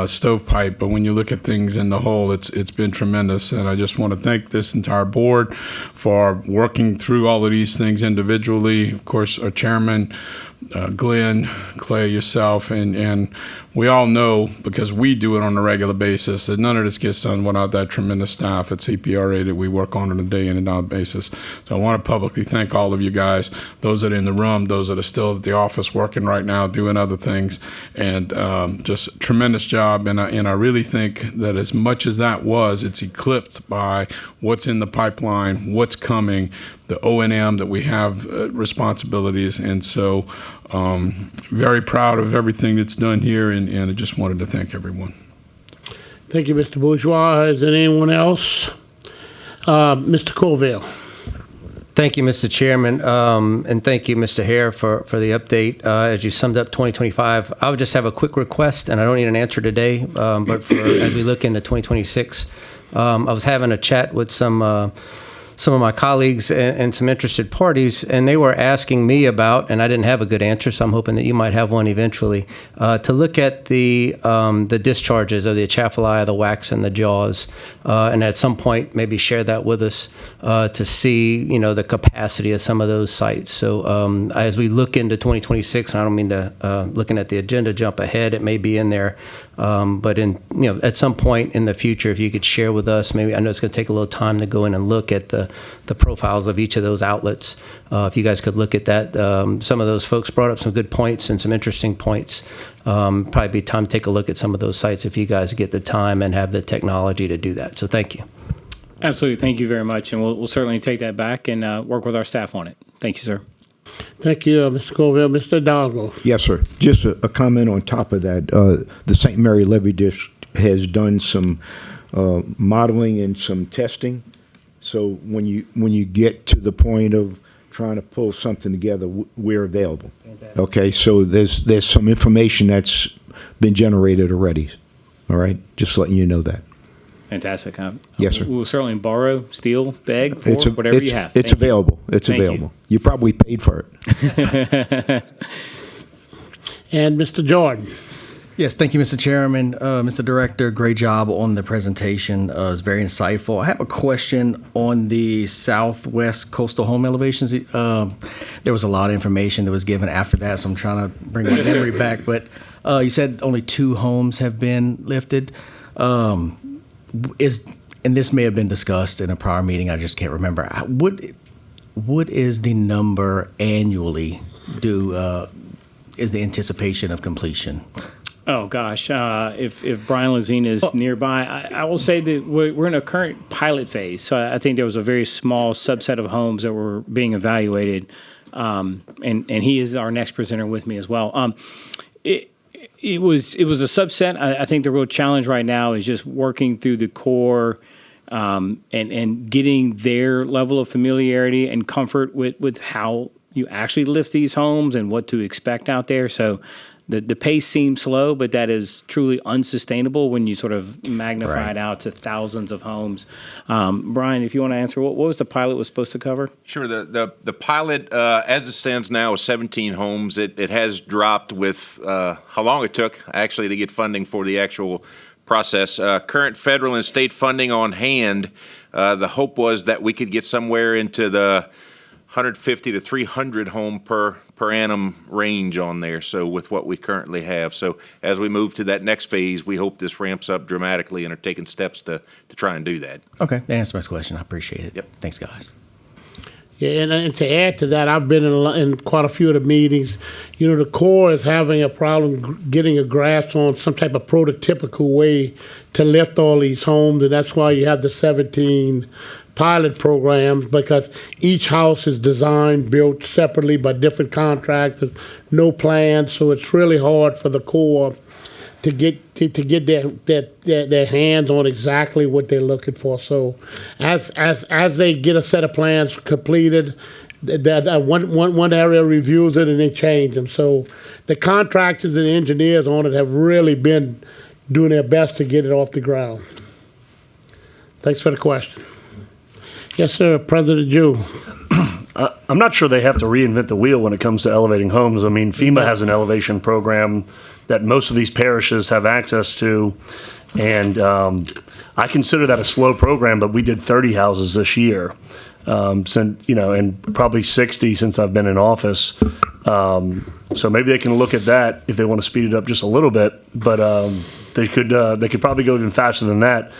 stovepipe. But when you look at things in the whole, it's been tremendous. And I just want to thank this entire board for working through all of these things individually. Of course, our chairman, Glenn, Clay, yourself, and we all know, because we do it on a regular basis, that none of this gets done without that tremendous staff at CPRA that we work on a day in and out basis. So I want to publicly thank all of you guys, those that are in the room, those that are still at the office working right now, doing other things, and just tremendous job. And I really think that as much as that was, it's eclipsed by what's in the pipeline, what's coming, the O&M that we have responsibilities. And so very proud of everything that's done here, and I just wanted to thank everyone. Thank you, Mr. Bourgeois. Is there anyone else? Mr. Colville. Thank you, Mr. Chairman, and thank you, Mr. Hare, for the update. As you summed up 2025, I would just have a quick request, and I don't need an answer today, but as we look into 2026, I was having a chat with some some of my colleagues and some interested parties, and they were asking me about, and I didn't have a good answer, so I'm hoping that you might have one eventually, to look at the discharges of the atchafalaya, the wax, and the jaws, and at some point maybe share that with us to see, the capacity of some of those sites. So as we look into 2026, and I don't mean to, looking at the agenda, jump ahead, it may be in there, but at some point in the future, if you could share with us, maybe, I know it's going to take a little time to go in and look at the profiles of each of those outlets. If you guys could look at that, some of those folks brought up some good points and some interesting points. Probably be time to take a look at some of those sites if you guys get the time and have the technology to do that. So thank you. Absolutely. Thank you very much. And we'll certainly take that back and work with our staff on it. Thank you, sir. Thank you, Mr. Colville. Mr. Hidalgo. Yes, sir. Just a comment on top of that. The St. Mary Levy District has done some modeling and some testing. So when you get to the point of trying to pull something together, we're available. Fantastic. Okay, so there's some information that's been generated already. All right, just letting you know that. Fantastic. Yes, sir. We'll certainly borrow, steal, beg, for whatever you have. It's available. It's Thank available. You probably paid for it. And Mr. Jordan. Yes, thank you, Mr. Chairman. Mr. Director, great job on the presentation. It was very insightful. I have a question on the southwest coastal home elevations. There was a lot of information that was given after that, so I'm trying to bring my memory back. But you said only 2 homes have been lifted. And this may have been discussed in a prior meeting, I just can't remember. What is the number annually is the anticipation of completion? Oh, gosh. If Brian Lazine is nearby, I will say that we're in a current pilot phase. So I think there was a very small subset of homes that were being evaluated. And he is our next presenter with me as well. It was a subset. I think the real challenge right now is just working through the core and getting their level of familiarity and comfort with how you actually lift these homes and what to expect out there. So the pace seems slow, but that is truly unsustainable when you sort of magnify it out to thousands of homes. Brian, if you want to answer, what was the pilot was supposed to cover? Sure. The pilot, as it stands now, is 17 homes. It has dropped with how long it took actually to get funding for the actual process. Current federal and state funding on hand, the hope was that we could get somewhere into the 150 to 300 home per annum range on there, so with what we currently have. So as we move to that next phase, we hope this ramps up dramatically and are taking steps to try and do that. Okay, that answers my question. I appreciate it. Yep. Thanks, guys. Yeah, and to add to that, I've been in quite a few of the meetings. The Corps is having a problem getting a grasp on some type of prototypical way to lift all these homes, and that's why you have the 17 pilot programs, because each house is designed, built separately by different contractors, no plans, so it's really hard for the Corps to get their hands on exactly what they're looking for. So as they get a set of plans completed, that one area reviews it and they change them. So the contractors and engineers on it have really been doing their best to get it off the ground. Thanks for the question. Yes, sir, President Jew. I'm not sure they have to reinvent the wheel when it comes to elevating homes. I mean, FEMA has an elevation program that most of these parishes have access to, and I consider that a slow program, but we did 30 houses this year, and probably 60 since I've been in office. So maybe they can look at that if they want to speed it up just a little bit, but they could probably go even faster than that.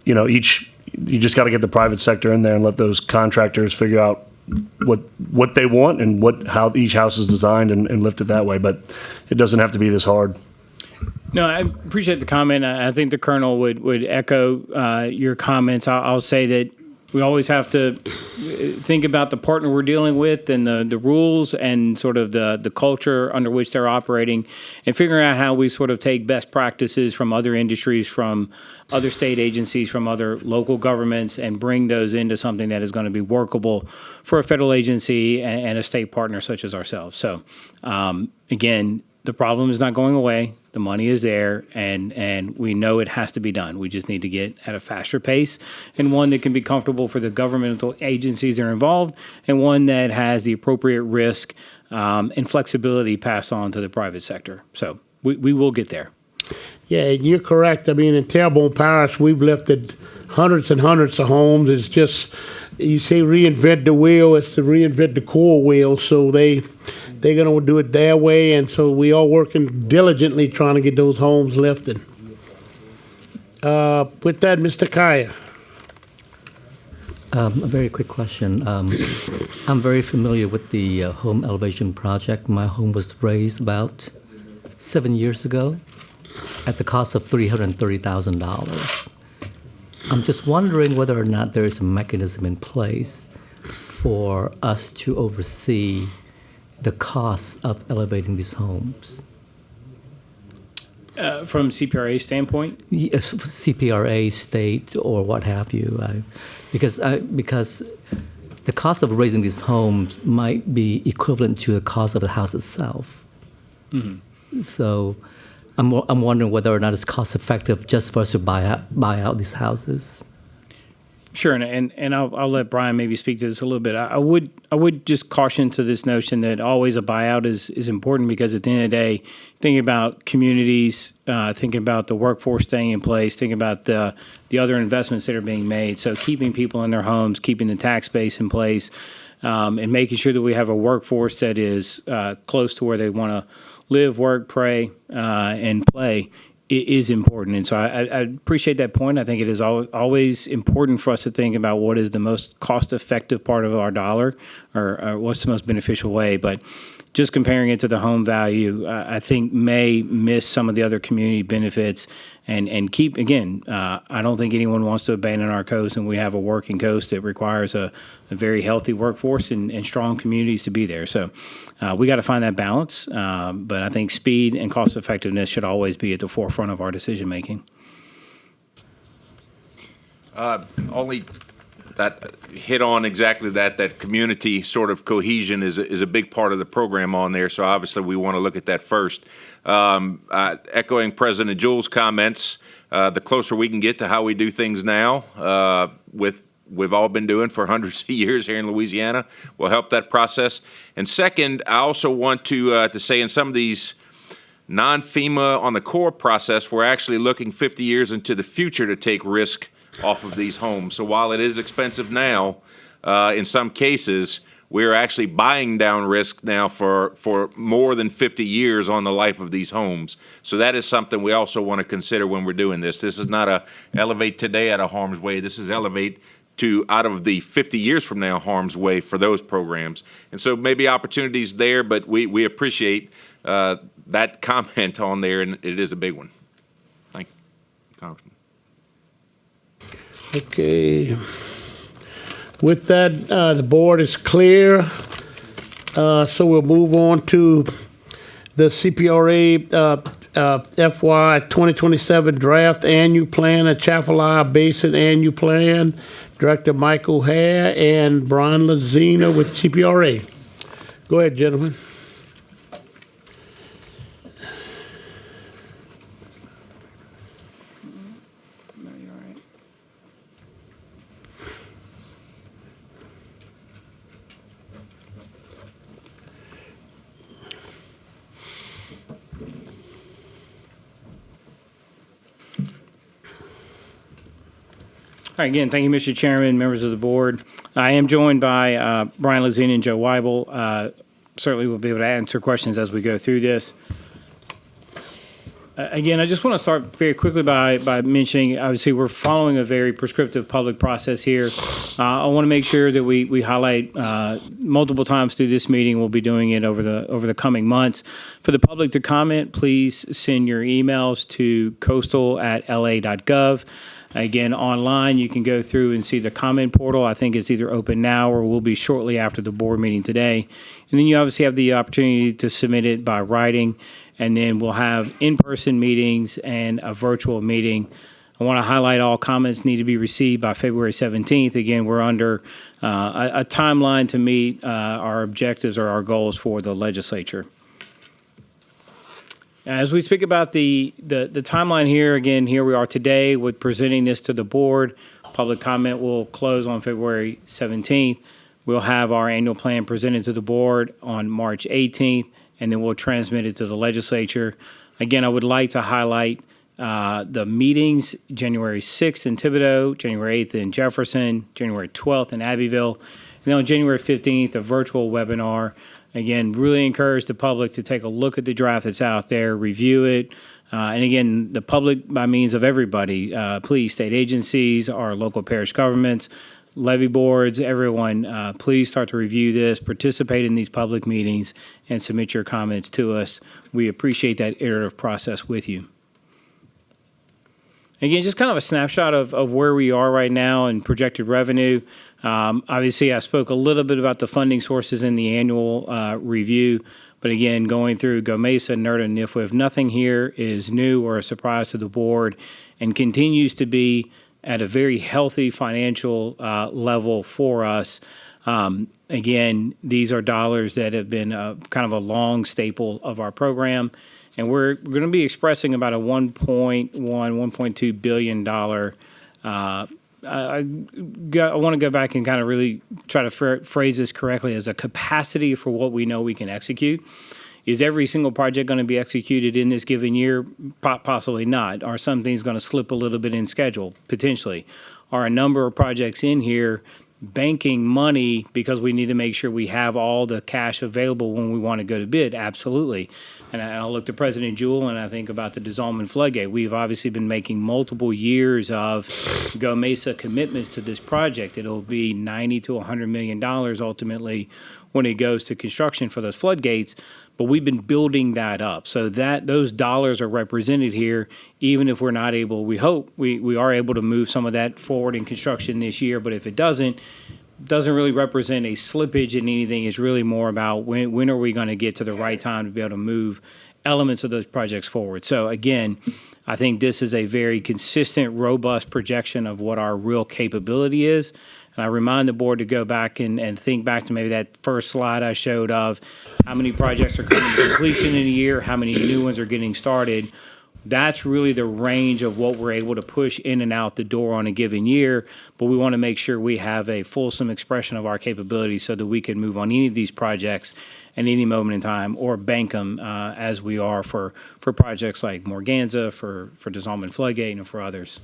You just got to get the private sector in there and let those contractors figure out what they want and how each house is designed and lift it that way. But it doesn't have to be this hard. No, I appreciate the comment. I think the Colonel would echo your comments. I'll say that we always have to think about the partner we're dealing with and the rules and sort of the culture under which they're operating, and figuring out how we sort of take best practices from other industries, from other state agencies, from other local governments, and bring those into something that is going to be workable for a federal agency and a state partner such as ourselves. So again, the problem is not going away. The money is there, and we know it has to be done. We just need to get at a faster pace, and one that can be comfortable for the governmental agencies that are involved, and one that has the appropriate risk and flexibility passed on to the private sector. So we will get there. Yeah, and you're correct. I mean, in Terrebonne Parish, we've lifted hundreds and hundreds of homes. It's just, you say reinvent the wheel, it's to reinvent the core wheel. So they're going to do it their way, and so we are working diligently trying to get those homes lifted. With that, Mr. Kaya. A very quick question. I'm very familiar with the home elevation project. My home was raised about 7 years ago at the cost of $330,000. I'm just wondering whether or not there is a mechanism in place for us to oversee the costs of elevating these homes. From CPRA standpoint? Yes, CPRA, state, or what have you. Because the cost of raising these homes might be equivalent to the cost of the house itself. Mm-hmm. So I'm wondering whether or not it's cost effective just for us to buy out these houses. Sure, and I'll let Brian maybe speak to this a little bit. I would just caution to this notion that always a buyout is important, because at the end of the day, thinking about communities, thinking about the workforce staying in place, thinking about the other investments that are being made. So keeping people in their homes, keeping the tax base in place, and making sure that we have a workforce that is close to where they want to live, work, pray, and play is important. And so I appreciate that point. I think it is always important for us to think about what is the most cost-effective part of our dollar, or what's the most beneficial way. But just comparing it to the home value, I think may miss some of the other community benefits. And keep, again, I don't think anyone wants to abandon our coast, and we have a working coast that requires a very healthy workforce and strong communities to be there. So we got to find that balance. But I think speed and cost effectiveness should always be at the forefront of our decision making. Only that hit on exactly that community sort of cohesion is a big part of the program on there. So obviously we want to look at that first. Echoing President Jules' comments, the closer we can get to how we do things now, we've all been doing for hundreds of years here in Louisiana, will help that process. And second, I also want to say in some of these non-FEMA on the core process, we're actually looking 50 years into the future to take risk off of these homes. So while it is expensive now, in some cases, we're actually buying down risk now for more than 50 years on the life of these homes. So that is something we also want to consider when we're doing this. This is not a elevate today out of harm's way. This is elevate to out of the 50 years from now harm's way for those programs. And so maybe opportunities there, but we appreciate that comment on there, and it is a big one. Thank you, Congressman. Okay. With that, the board is clear. So we'll move on to the CPRA FY 2027 draft annual plan, Atchafalaya Basin annual plan. Director Michael Hare and Brian Lazina with CPRA. Go ahead, gentlemen. All right, again, thank you, Mr. Chairman, members of the board. I am joined by Brian Lazina and Joe Weibel. Certainly we'll be able to answer questions as we go through this. Again, I just want to start very quickly by mentioning, obviously, we're following a very prescriptive public process here. I want to make sure that we highlight multiple times through this meeting. We'll be doing it over the coming months. For the public to comment, please send your emails to coastal@la.gov. Again, online, you can go through and see the comment portal. I think it's either open now or will be shortly after the board meeting today. And then you obviously have the opportunity to submit it by writing. And then we'll have in-person meetings and a virtual meeting. I want to highlight all comments need to be received by February 17th. Again, we're under a timeline to meet our objectives or our goals for the legislature. As we speak about the timeline here, again, here we are today with presenting this to the board. Public comment will close on February 17th. We'll have our annual plan presented to the board on March 18th, and then we'll transmit it to the legislature. Again, I would like to highlight the meetings, January 6th in Thibodaux, January 8th in Jefferson, January 12th in Abbeville, and then on January 15th, a virtual webinar. Again, really encourage the public to take a look at the draft that's out there, review it. And again, the public by means of everybody, police, state agencies, our local parish governments, levy boards, everyone, please start to review this, participate in these public meetings, and submit your comments to us. We appreciate that iterative process with you. Again, just kind of a snapshot of where we are right now and projected revenue. Obviously, I spoke a little bit about the funding sources in the annual review, but again, going through GOMESA, NERDA, and NIFWA, nothing here is new or a surprise to the board and continues to be at a very healthy financial level for us. Again, these are dollars that have been kind of a long staple of our program. And we're going to be expressing about a $1.2 billion. I want to go back and kind of really try to phrase this correctly as a capacity for what we know we can execute. Is every single project going to be executed in this given year? Possibly not. Are some things going to slip a little bit in schedule? Potentially. Are a number of projects in here banking money because we need to make sure we have all the cash available when we want to go to bid? Absolutely. And I'll look to President Jewell and I think about the dissolvent floodgate. We've obviously been making multiple years of GOMESA commitments to this project. It'll be $90 to $100 million ultimately when it goes to construction for those floodgates. But we've been building that up so that those dollars are represented here, even if we're not able, we hope we are able to move some of that forward in construction this year. But if it doesn't really represent a slippage in anything. It's really more about when are we going to get to the right time to be able to move elements of those projects forward. So again, I think this is a very consistent, robust projection of what our real capability is. And I remind the board to go back and think back to maybe that first slide I showed of how many projects are coming to completion in a year, how many new ones are getting started. That's really the range of what we're able to push in and out the door on a given year, but we want to make sure we have a fulsome expression of our capabilities so that we can move on any of these projects at any moment in time or bank them as we are for projects like Morganza, for dissolvent floodgate, and for others.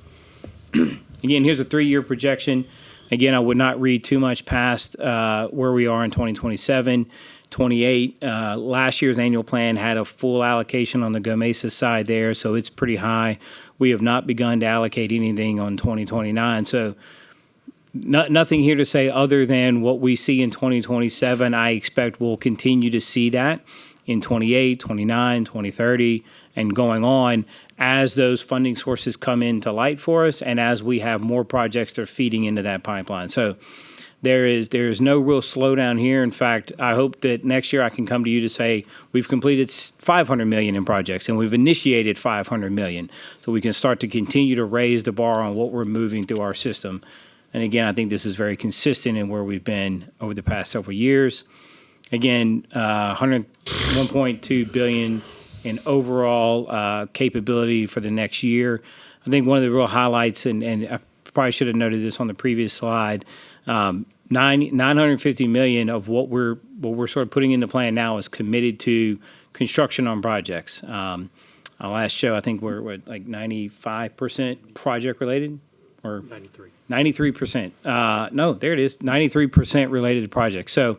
Again, here's a 3-year projection. Again, I would not read too much past where we are in 2027. 28. Last year's annual plan had a full allocation on the GOMESA side there, so it's pretty high. We have not begun to allocate anything on 2029, so nothing here to say other than what we see in 2027. I expect we'll continue to see that in 28, 29, 2030, and going on as those funding sources come into light for us and as we have more projects that are feeding into that pipeline. So there is no real slowdown here. In fact, I hope that next year I can come to you to say we've completed $500 million in projects and we've initiated $500 million, so we can start to continue to raise the bar on what we're moving through our system. And again, I think this is very consistent in where we've been over the past several years. Again, $1.2 billion in overall capability for the next year. I think one of the real highlights, and I probably should have noted this on the previous slide, $950 million of what we're sort of putting in the plan now is committed to construction on projects. Our last show, I think we're at like 95% project related, or 93%. No, there it is, 93% related to projects. So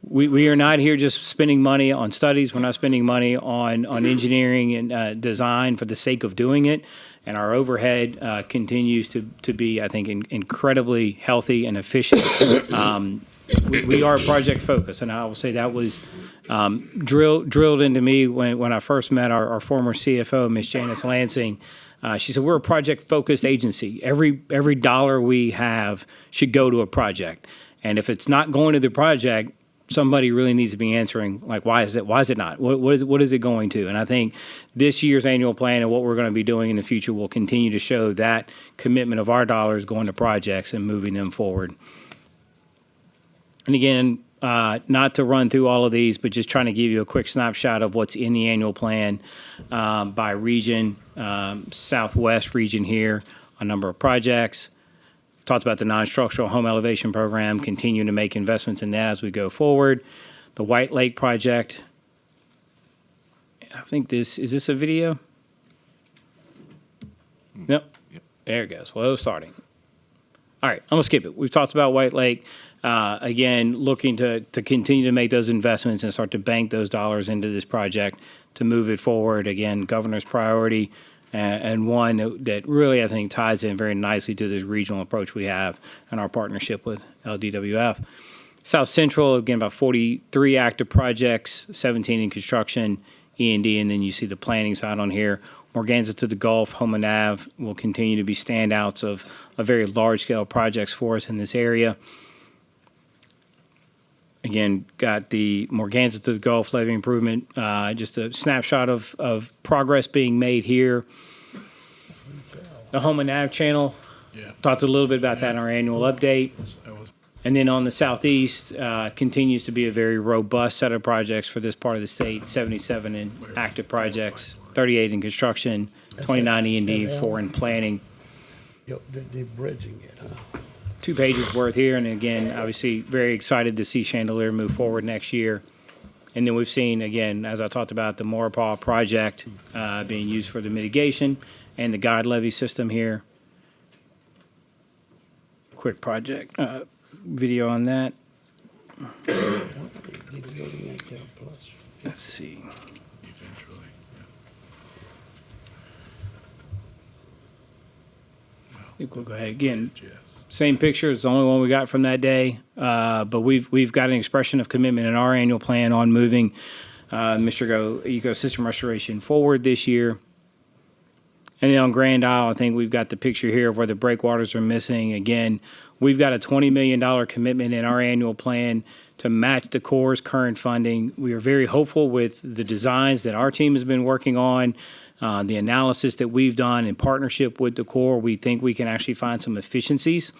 we are not here just spending money on studies. We're not spending money on engineering and design for the sake of doing it. And our overhead continues to be, I think, incredibly healthy and efficient. We are project focused, and I will say that was drilled into me when I first met our former CFO, Ms. Janice Lansing. She said, we're a project focused agency. Every dollar we have should go to a project. And if it's not going to the project, somebody really needs to be answering, like, why is it not? What is it going to? And I think this year's annual plan and what we're going to be doing in the future will continue to show that commitment of our dollars going to projects and moving them forward. And again, not to run through all of these, but just trying to give you a quick snapshot of what's in the annual plan by region, Southwest region here, a number of projects. Talked about the non-structural home elevation program, continuing to make investments in that as we go forward. The White Lake project. I think is this a video? Yep. There it goes. Well, it was starting. All right, I'm going to skip it. We've talked about White Lake. Again, looking to continue to make those investments and start to bank those dollars into this project to move it forward. Again, governor's priority and one that really, I think, ties in very nicely to this regional approach we have and our partnership with LDWF. South Central, again, about 43 active projects, 17 in construction, E&D, and then you see the planning side on here. Morganza to the Gulf, Homa Nav will continue to be standouts of very large-scale projects for us in this area. Again, got the Morganza to the Gulf levee improvement, just a snapshot of progress being made here. The Homa Nav channel, talked a little bit about that in our annual update. And then on the southeast, continues to be a very robust set of projects for this part of the state, 77 in active projects, 38 in construction, 29 E&D, 4 in planning. They're bridging it, huh? 2 pages worth here, and again, obviously very excited to see Chandelier move forward next year. And then we've seen, again, as I talked about, the Maurepas project being used for the mitigation and the guide levee system here. Quick project video on that. Let's see. I think we'll go ahead again. Same picture. It's the only one we got from that day. But we've got an expression of commitment in our annual plan on moving Mr. Ecosystem Restoration forward this year. And then on Grand Isle, I think we've got the picture here of where the breakwaters are missing. Again, we've got a $20 million commitment in our annual plan to match the Corps' current funding. We are very hopeful with the designs that our team has been working on. The analysis that we've done in partnership with the Corps, we think we can actually find some efficiencies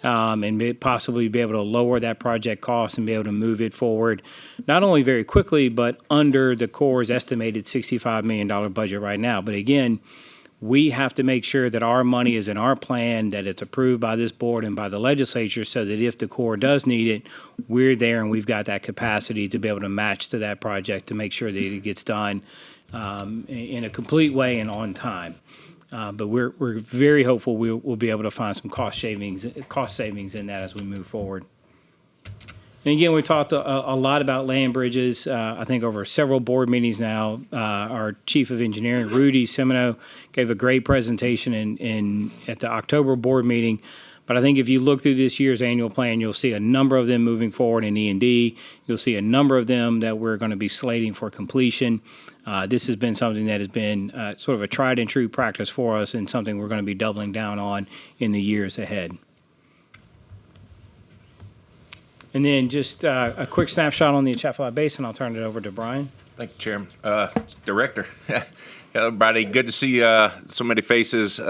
and possibly be able to lower that project cost and be able to move it forward, not only very quickly, but under the Corps' estimated $65 million budget right now. But again, we have to make sure that our money is in our plan, that it's approved by this board and by the legislature so that if the Corps does need it, we're there and we've got that capacity to be able to match to that project to make sure that it gets done in a complete way and on time. But we're very hopeful we'll be able to find some cost savings in that as we move forward. And again, we talked a lot about land bridges, I think over several board meetings now. Our Chief of Engineering, Rudy Semino, gave a great presentation at the October board meeting. But I think if you look through this year's annual plan, you'll see a number of them moving forward in E&D. You'll see a number of them that we're going to be slating for completion. This has been something that has been sort of a tried and true practice for us and something we're going to be doubling down on in the years ahead. And then just a quick snapshot on the Atchafalaya Basin. I'll turn it over to Brian. Thank you, Chairman. Director, everybody, good to see so many faces. We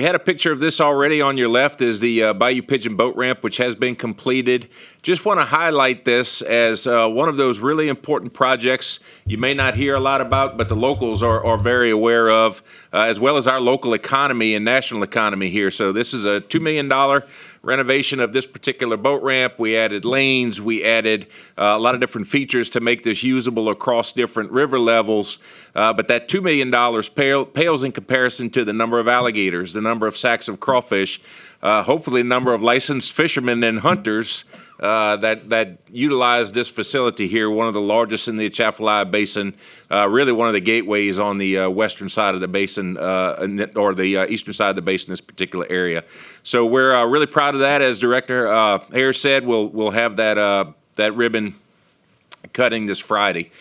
had a picture of this already. On your left is the Bayou Pigeon boat ramp, which has been completed. Just want to highlight this as one of those really important projects you may not hear a lot about, but the locals are very aware of, as well as our local economy and national economy here. So this is a $2 million renovation of this particular boat ramp. We added lanes. We added a lot of different features to make this usable across different river levels. But that $2 million pales in comparison to the number of alligators, the number of sacks of crawfish, hopefully the number of licensed fishermen and hunters that utilize this facility here, one of the largest in the Atchafalaya Basin, really one of the gateways on the western side of the basin, or the eastern side of the basin, this particular area. So we're really proud of that. As Director Harris said, we'll have that ribbon cutting this Friday.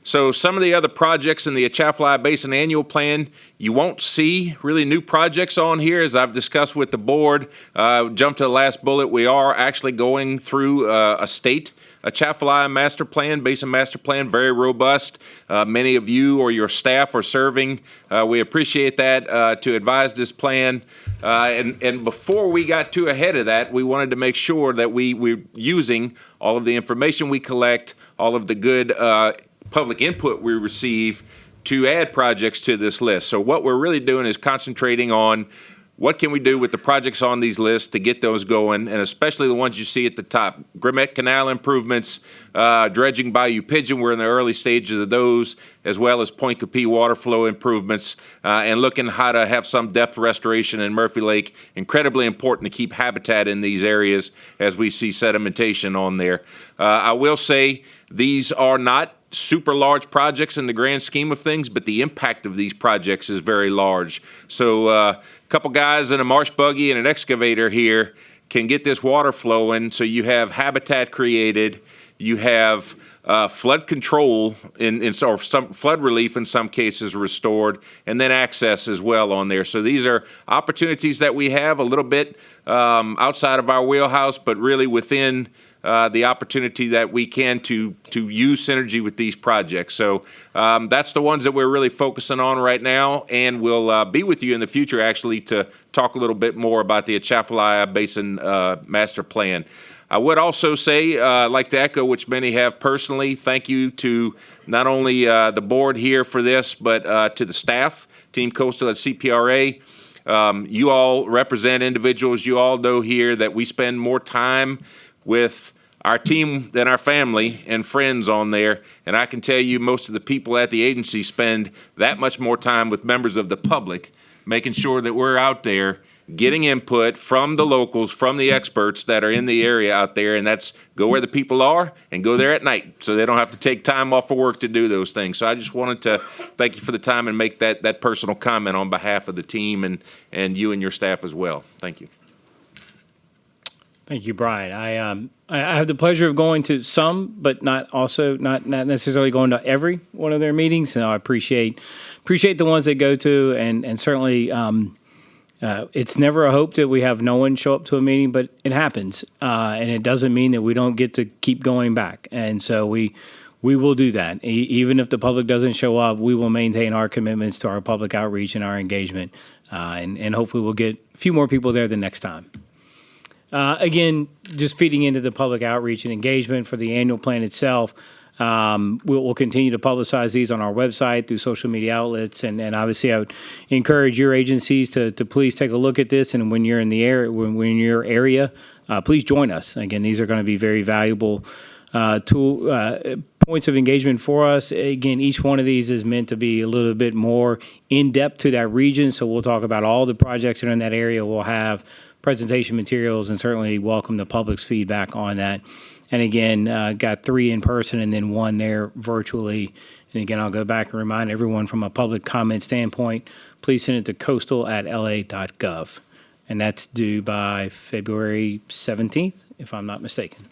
So some of the other projects in the Atchafalaya Basin Annual Plan, you won't see really new projects on here, as I've discussed with the board. Jump to the last bullet. We are actually going through a state Atchafalaya Master Plan, Basin Master Plan, very robust. Many of you or your staff are serving. We appreciate that to advise this plan. And before we got too ahead of that, we wanted to make sure that we're using all of the information we collect, all of the good public input we receive to add projects to this list. So what we're really doing is concentrating on what can we do with the projects on these lists to get those going, and especially the ones you see at the top. Grimmett Canal improvements, dredging Bayou Pigeon, we're in the early stages of those, as well as Point Capee water flow improvements, and looking how to have some depth restoration in Murphy Lake. Incredibly important to keep habitat in these areas as we see sedimentation on there. I will say these are not super large projects in the grand scheme of things, but the impact of these projects is very large. So a couple guys in a marsh buggy and an excavator here can get this water flowing, so you have habitat created, you have flood control or some flood relief in some cases restored, and then access as well on there. So these are opportunities that we have a little bit outside of our wheelhouse, but really within the opportunity that we can to use synergy with these projects. So that's the ones that we're really focusing on right now, and we'll be with you in the future actually to talk a little bit more about the Atchafalaya Basin Master Plan. I would also say, like to echo, which many have personally, thank you to not only the board here for this, but to the staff, Team Coastal at CPRA. You all represent individuals, you all know here that we spend more time with our team than our family and friends on there. And I can tell you most of the people at the agency spend that much more time with members of the public, making sure that we're out there getting input from the locals, from the experts that are in the area out there. And that's go where the people are and go there at night so they don't have to take time off of work to do those things. So I just wanted to thank you for the time and make that personal comment on behalf of the team and you and your staff as well. Thank you. Thank you, Brian. I have the pleasure of going to some, but not necessarily going to every one of their meetings. And I appreciate the ones they go to, and certainly it's never a hope that we have no one show up to a meeting, but it happens, and it doesn't mean that we don't get to keep going back. And so we will do that. Even if the public doesn't show up, we will maintain our commitments to our public outreach and our engagement, and hopefully we'll get a few more people there the next time. Again, just feeding into the public outreach and engagement for the annual plan itself. We'll continue to publicize these on our website through social media outlets, and obviously I would encourage your agencies to please take a look at this, and when you're in the area, when in your area, please join us. Again, these are going to be very valuable points of engagement for us. Again, each one of these is meant to be a little bit more in depth to that region, so we'll talk about all the projects that are in that area. We'll have presentation materials and certainly welcome the public's feedback on that. And again, got 3 in person and then 1 there virtually. And again, I'll go back and remind everyone from a public comment standpoint, please send it to coastal@la.gov. And that's due by February 17th, if I'm not mistaken.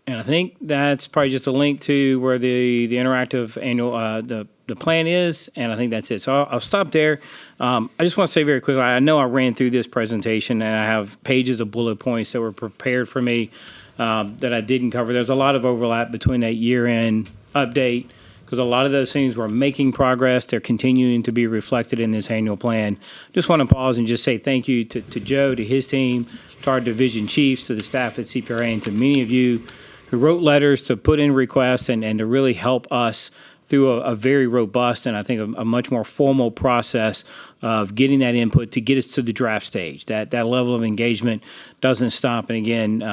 And I think that's probably just a link to where the interactive annual, the plan is, and I think that's it. So I'll stop there. I just want to say very quickly, I know I ran through this presentation, and I have pages of bullet points that were prepared for me that I didn't cover. There's a lot of overlap between that year-end update, because a lot of those things were making progress. They're continuing to be reflected in this annual plan. Just want to pause and just say thank you to Joe, to his team, to our division chiefs, to the staff at CPRA, and to many of you who wrote letters to put in requests and to really help us through a very robust and I think a much more formal process of getting that input to get us to the draft stage. That level of engagement doesn't stop. And again,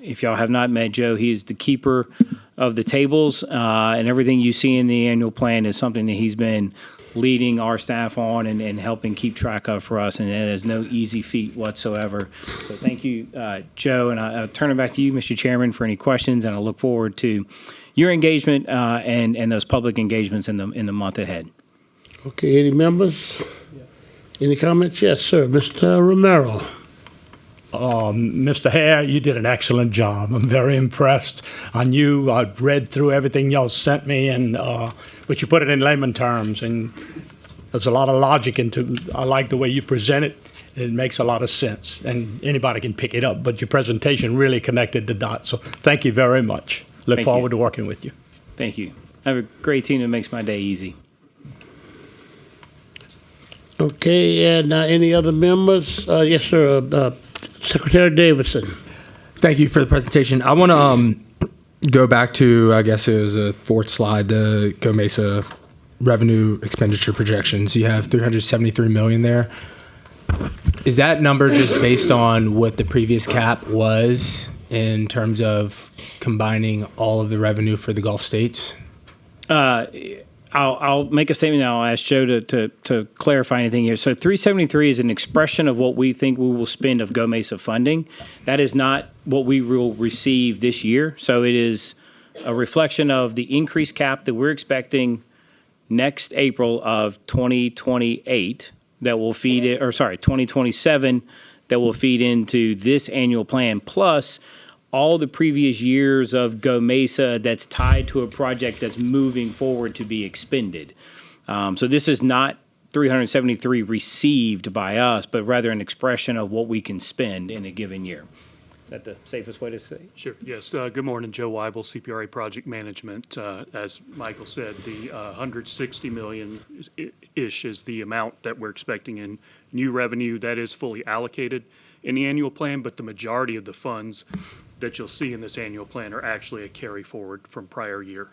if y'all have not met Joe, he is the keeper of the tables, and everything you see in the annual plan is something that he's been leading our staff on and helping keep track of for us, and there's no easy feat whatsoever. So thank you, Joe, and I'll turn it back to you, Mr. Chairman, for any questions, and I look forward to your engagement and those public engagements in the month ahead. Okay, any members? Any comments? Yes, sir. Mr. Romero. Mr. Hare, you did an excellent job. I'm very impressed. I knew I'd read through everything y'all sent me, and but you put it in layman terms, and there's a lot of logic into. I like the way you present it. It makes a lot of sense, and anybody can pick it up. But your presentation really connected the dots. So thank you very much. Look Thank forward you. to working with you. Thank you. I have a great team that makes my day easy. Okay, and any other members? Yes, sir. Secretary Davidson. Thank you for the presentation. I want to go back to, I guess it was a fourth slide, the Go Mesa revenue expenditure projections. You have 373 million there. Is that number just based on what the previous cap was in terms of combining all of the revenue for the Gulf states? I'll make a statement and I'll ask Joe to clarify anything here. So 373 is an expression of what we think we will spend of Go Mesa funding. That is not what we will receive this year. So it is a reflection of the increased cap that we're expecting next April of 2028 that will feed it, or sorry, 2027 that will feed into this annual plan, plus all the previous years of Go Mesa that's tied to a project that's moving forward to be expended. So this is not 373 received by us, but rather an expression of what we can spend in a given year. Is that the safest way to say? Sure, yes. Good morning, Joe Weibel, CPRA Project Management. As Michael said, the 160 million-ish is the amount that we're expecting in new revenue. That is fully allocated in the annual plan, but the majority of the funds that you'll see in this annual plan are actually a carry forward from prior year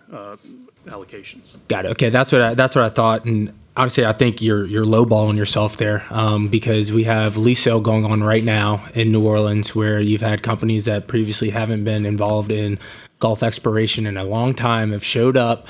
allocations. Got it. Okay, that's what I thought. And honestly, I think you're lowballing yourself there because we have lease sale going on right now in New Orleans, where you've had companies that previously haven't been involved in Gulf exploration in a long time have showed up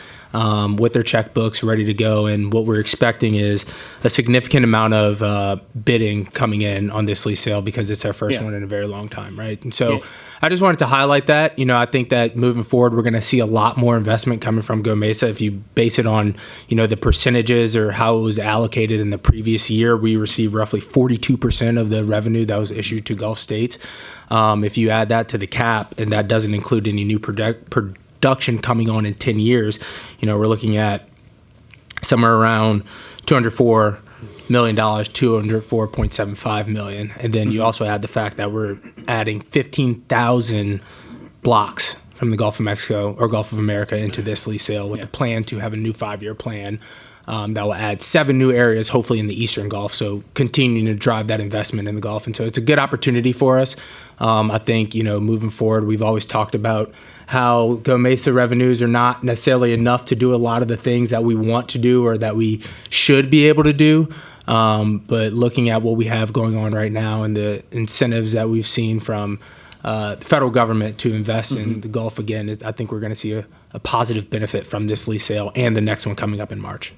with their checkbooks ready to go. And what we're expecting is a significant amount of bidding coming in on this lease sale because it's our first one in a very long time, right? And so I just wanted to highlight that. You know, I think that moving forward, we're going to see a lot more investment coming from Go Mesa. If you base it on, you know, the percentages or how it was allocated in the previous year, we received roughly 42% of the revenue that was issued to Gulf states. If you add that to the cap, and that doesn't include any new production coming on in 10 years, you know, we're looking at somewhere around $204 million, $204.75 million. And then you also add the fact that we're adding 15,000 blocks from the Gulf of Mexico or Gulf of America into this lease sale with the plan to have a new 5-year plan that will add 7 new areas, hopefully in the Eastern Gulf. So continuing to drive that investment in the Gulf. And so it's a good opportunity for us. I think, you know, moving forward, we've always talked about how Go Mesa revenues are not necessarily enough to do a lot of the things that we want to do or that we should be able to do. But looking at what we have going on right now and the incentives that we've seen from the federal government to invest in the Gulf again, I think we're going to see a positive benefit from this lease sale and the next one coming up in March.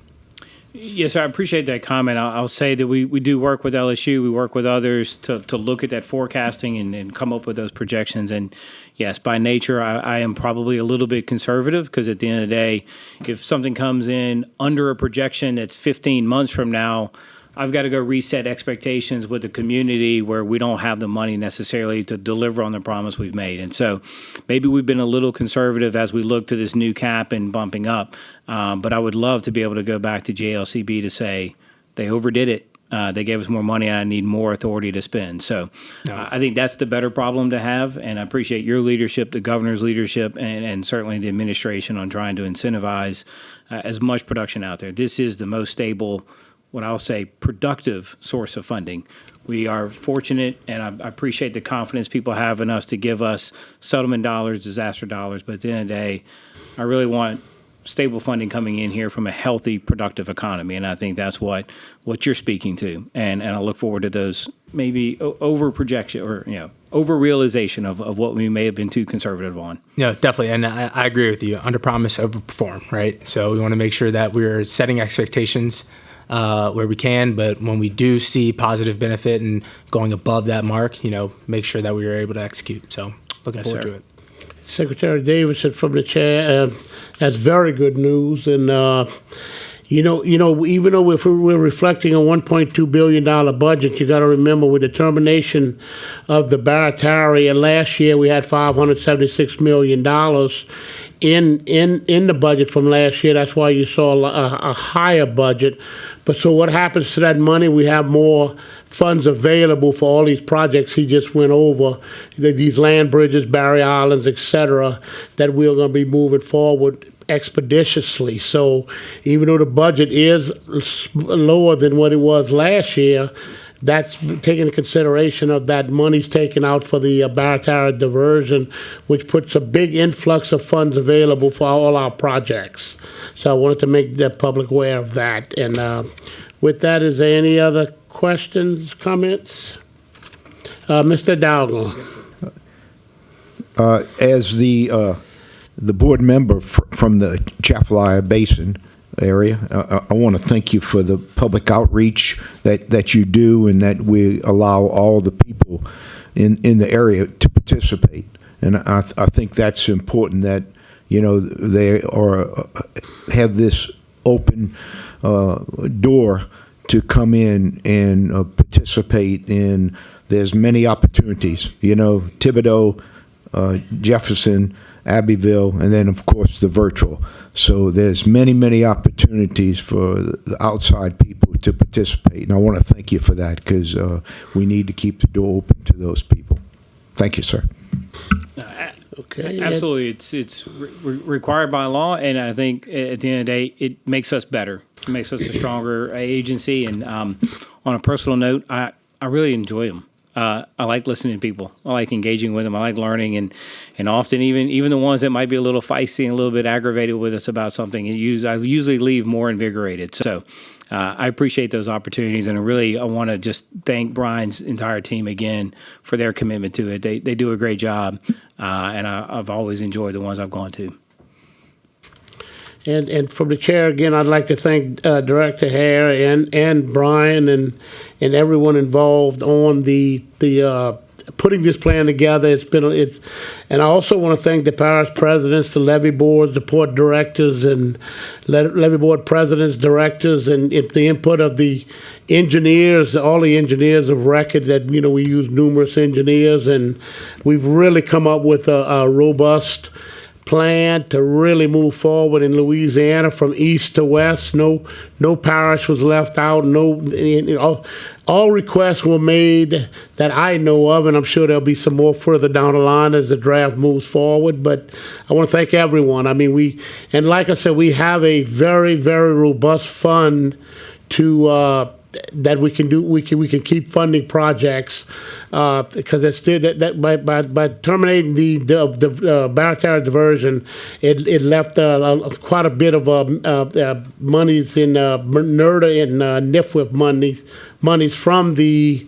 Yes, I appreciate that comment. I'll say that we do work with LSU. We work with others to look at that forecasting and come up with those projections. And yes, by nature, I am probably a little bit conservative because at the end of the day, if something comes in under a projection that's 15 months from now, I've got to go reset expectations with the community where we don't have the money necessarily to deliver on the promise we've made. And so maybe we've been a little conservative as we look to this new cap and bumping up. But I would love to be able to go back to JLCB to say they overdid it. They gave us more money and I need more authority to spend. So I think that's the better problem to have. And I appreciate your leadership, the governor's leadership, and certainly the administration on trying to incentivize as much production out there. This is the most stable, what I'll say, productive source of funding. We are fortunate, and I appreciate the confidence people have in us to give us settlement dollars, disaster dollars. But at the end of the day, I really want stable funding coming in here from a healthy, productive economy. And I think that's what you're speaking to. And I look forward to those maybe over projection or, you know, over realization of what we may have been too conservative on. Yeah, definitely. And I agree with you. Under promise, over perform, right? So we want to make sure that we're setting expectations where we can, but when we do see positive benefit and going above that mark, you know, make sure that we are able to execute. So looking forward to it. Secretary Davidson from the chair, that's very good news. And Even though we're reflecting a $1.2 billion budget, you got to remember with the termination of the Barrett area last year, we had $576 million in the budget from last year. That's why you saw a higher budget. But so what happens to that money? We have more funds available for all these projects he just went over, these land bridges, Barry Islands, et cetera, that we're going to be moving forward expeditiously. So even though the budget is lower than what it was last year, that's taking into consideration of that money's taken out for the Barataria diversion, which puts a big influx of funds available for all our projects. So I wanted to make the public aware of that. And with that, is there any other questions, comments? Mr. Dowgle. As the board member from the Chafalaya Basin area, I want to thank you for the public outreach that you do, and that we allow all the people in the area to participate. And I think that's important, that they have this open door to come in and participate in. There's many opportunities, Thibodeau, Jefferson, Abbeville, and then of course the virtual. So there's many opportunities for the outside people to participate, and I want to thank you for that, because we need to keep the door open to those people. Thank you, sir. Okay. Absolutely, it's required by law, and I think at the end of the day, it makes us better. It makes us a stronger agency. And on a personal note, I really enjoy them. I like listening to people. I like engaging with them. I like learning, and often even the ones that might be a little feisty and a little bit aggravated with us about something, I usually leave more invigorated. So I appreciate those opportunities, and I want to just thank Brian's entire team again for their commitment to it. They do a great job, and I've always enjoyed the ones I've gone to. And from the chair again, I'd like to thank Director Hare and Brian and everyone involved on the putting this plan together. And I also want to thank the parish presidents, the levy boards, the port directors, and levy board presidents, directors, and the input of the engineers, all the engineers of record. That we use numerous engineers, and we've really come up with a robust plan to really move forward in Louisiana from east to west. No parish was left out. All requests were made that I know of, and I'm sure there'll be some more further down the line as the draft moves forward. But I want to thank everyone. I mean, like I said, we have a very, very robust fund to that we can do. We can keep funding projects because it's still that by terminating the Barataria diversion, it left quite a bit of monies in NERDA and NIFWIP monies from the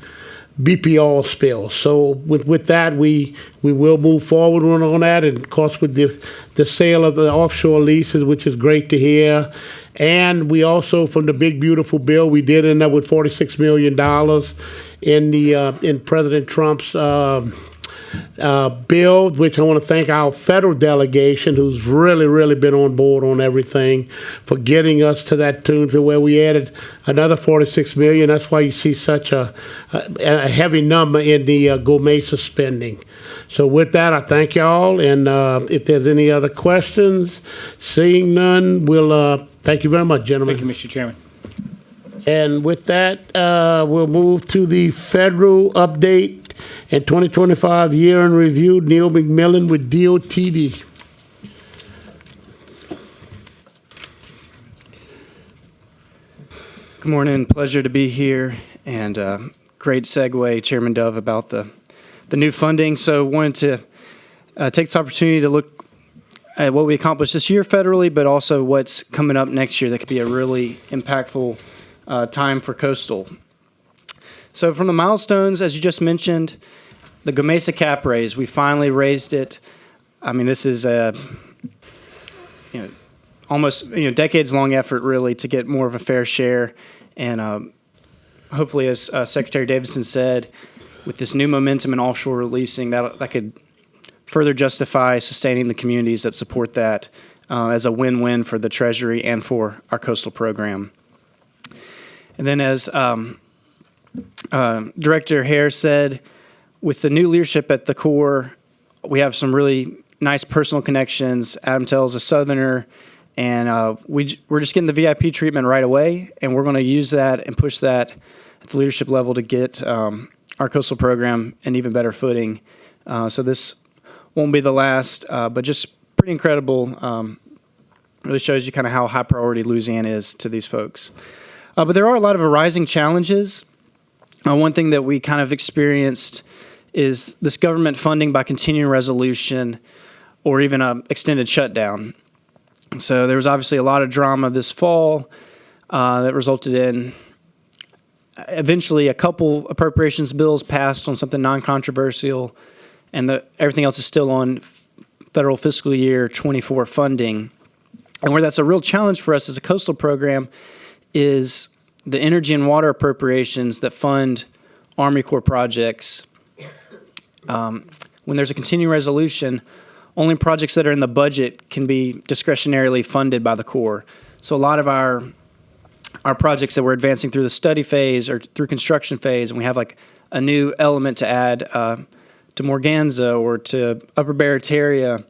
BPO spill. So with that, we will move forward on that, and of course with the sale of the offshore leases, which is great to hear. And we also, from the big beautiful bill, we did end up with $46 million in President Trump's bill, which I want to thank our federal delegation, who's really been on board on everything, for getting us to that tune to where we added another $46 million. That's why you see such a heavy number in the GOMESA spending. So with that, I thank y'all, and if there's any other questions, seeing none, we'll thank you very much, gentlemen. Thank you, Mr. Chairman. And with that, we'll move to the federal update and 2025 year in review. Neil McMillan with DOTD. Good morning. Pleasure to be here, and great segue, Chairman Dove, about the new funding. So wanted to take this opportunity to look at what we accomplished this year federally, but also what's coming up next year that could be a really impactful time for coastal. So from the milestones, as you just mentioned, the GOMESA cap raise, we finally raised it. I mean, this is a almost decades-long effort really to get more of a fair share, and hopefully, as Secretary Davidson said, with this new momentum in offshore leasing, that could further justify sustaining the communities that support that as a win-win for the Treasury and for our coastal program. And then as Director Hare said, with the new leadership at the Corps, we have some really nice personal connections. Adam Tell's a Southerner, and we're just getting the VIP treatment right away, and we're going to use that and push that at the leadership level to get our coastal program an even better footing. So this won't be the last, but just pretty incredible. Really shows you kind of how high priority Louisiana is to these folks. But there are a lot of arising challenges. One thing that we kind of experienced is this government funding by continuing resolution or even an extended shutdown. So there was obviously a lot of drama this fall that resulted in eventually a couple appropriations bills passed on something non-controversial, and everything else is still on federal fiscal year 24 funding. And where that's a real challenge for us as a coastal program is the energy and water appropriations that fund Army Corps projects. When there's a continuing resolution, only projects that are in the budget can be discretionarily funded by the Corps. So a lot of our projects that we're advancing through the study phase or through construction phase, and we have like a new element to add to Morganza or to Upper Barataria,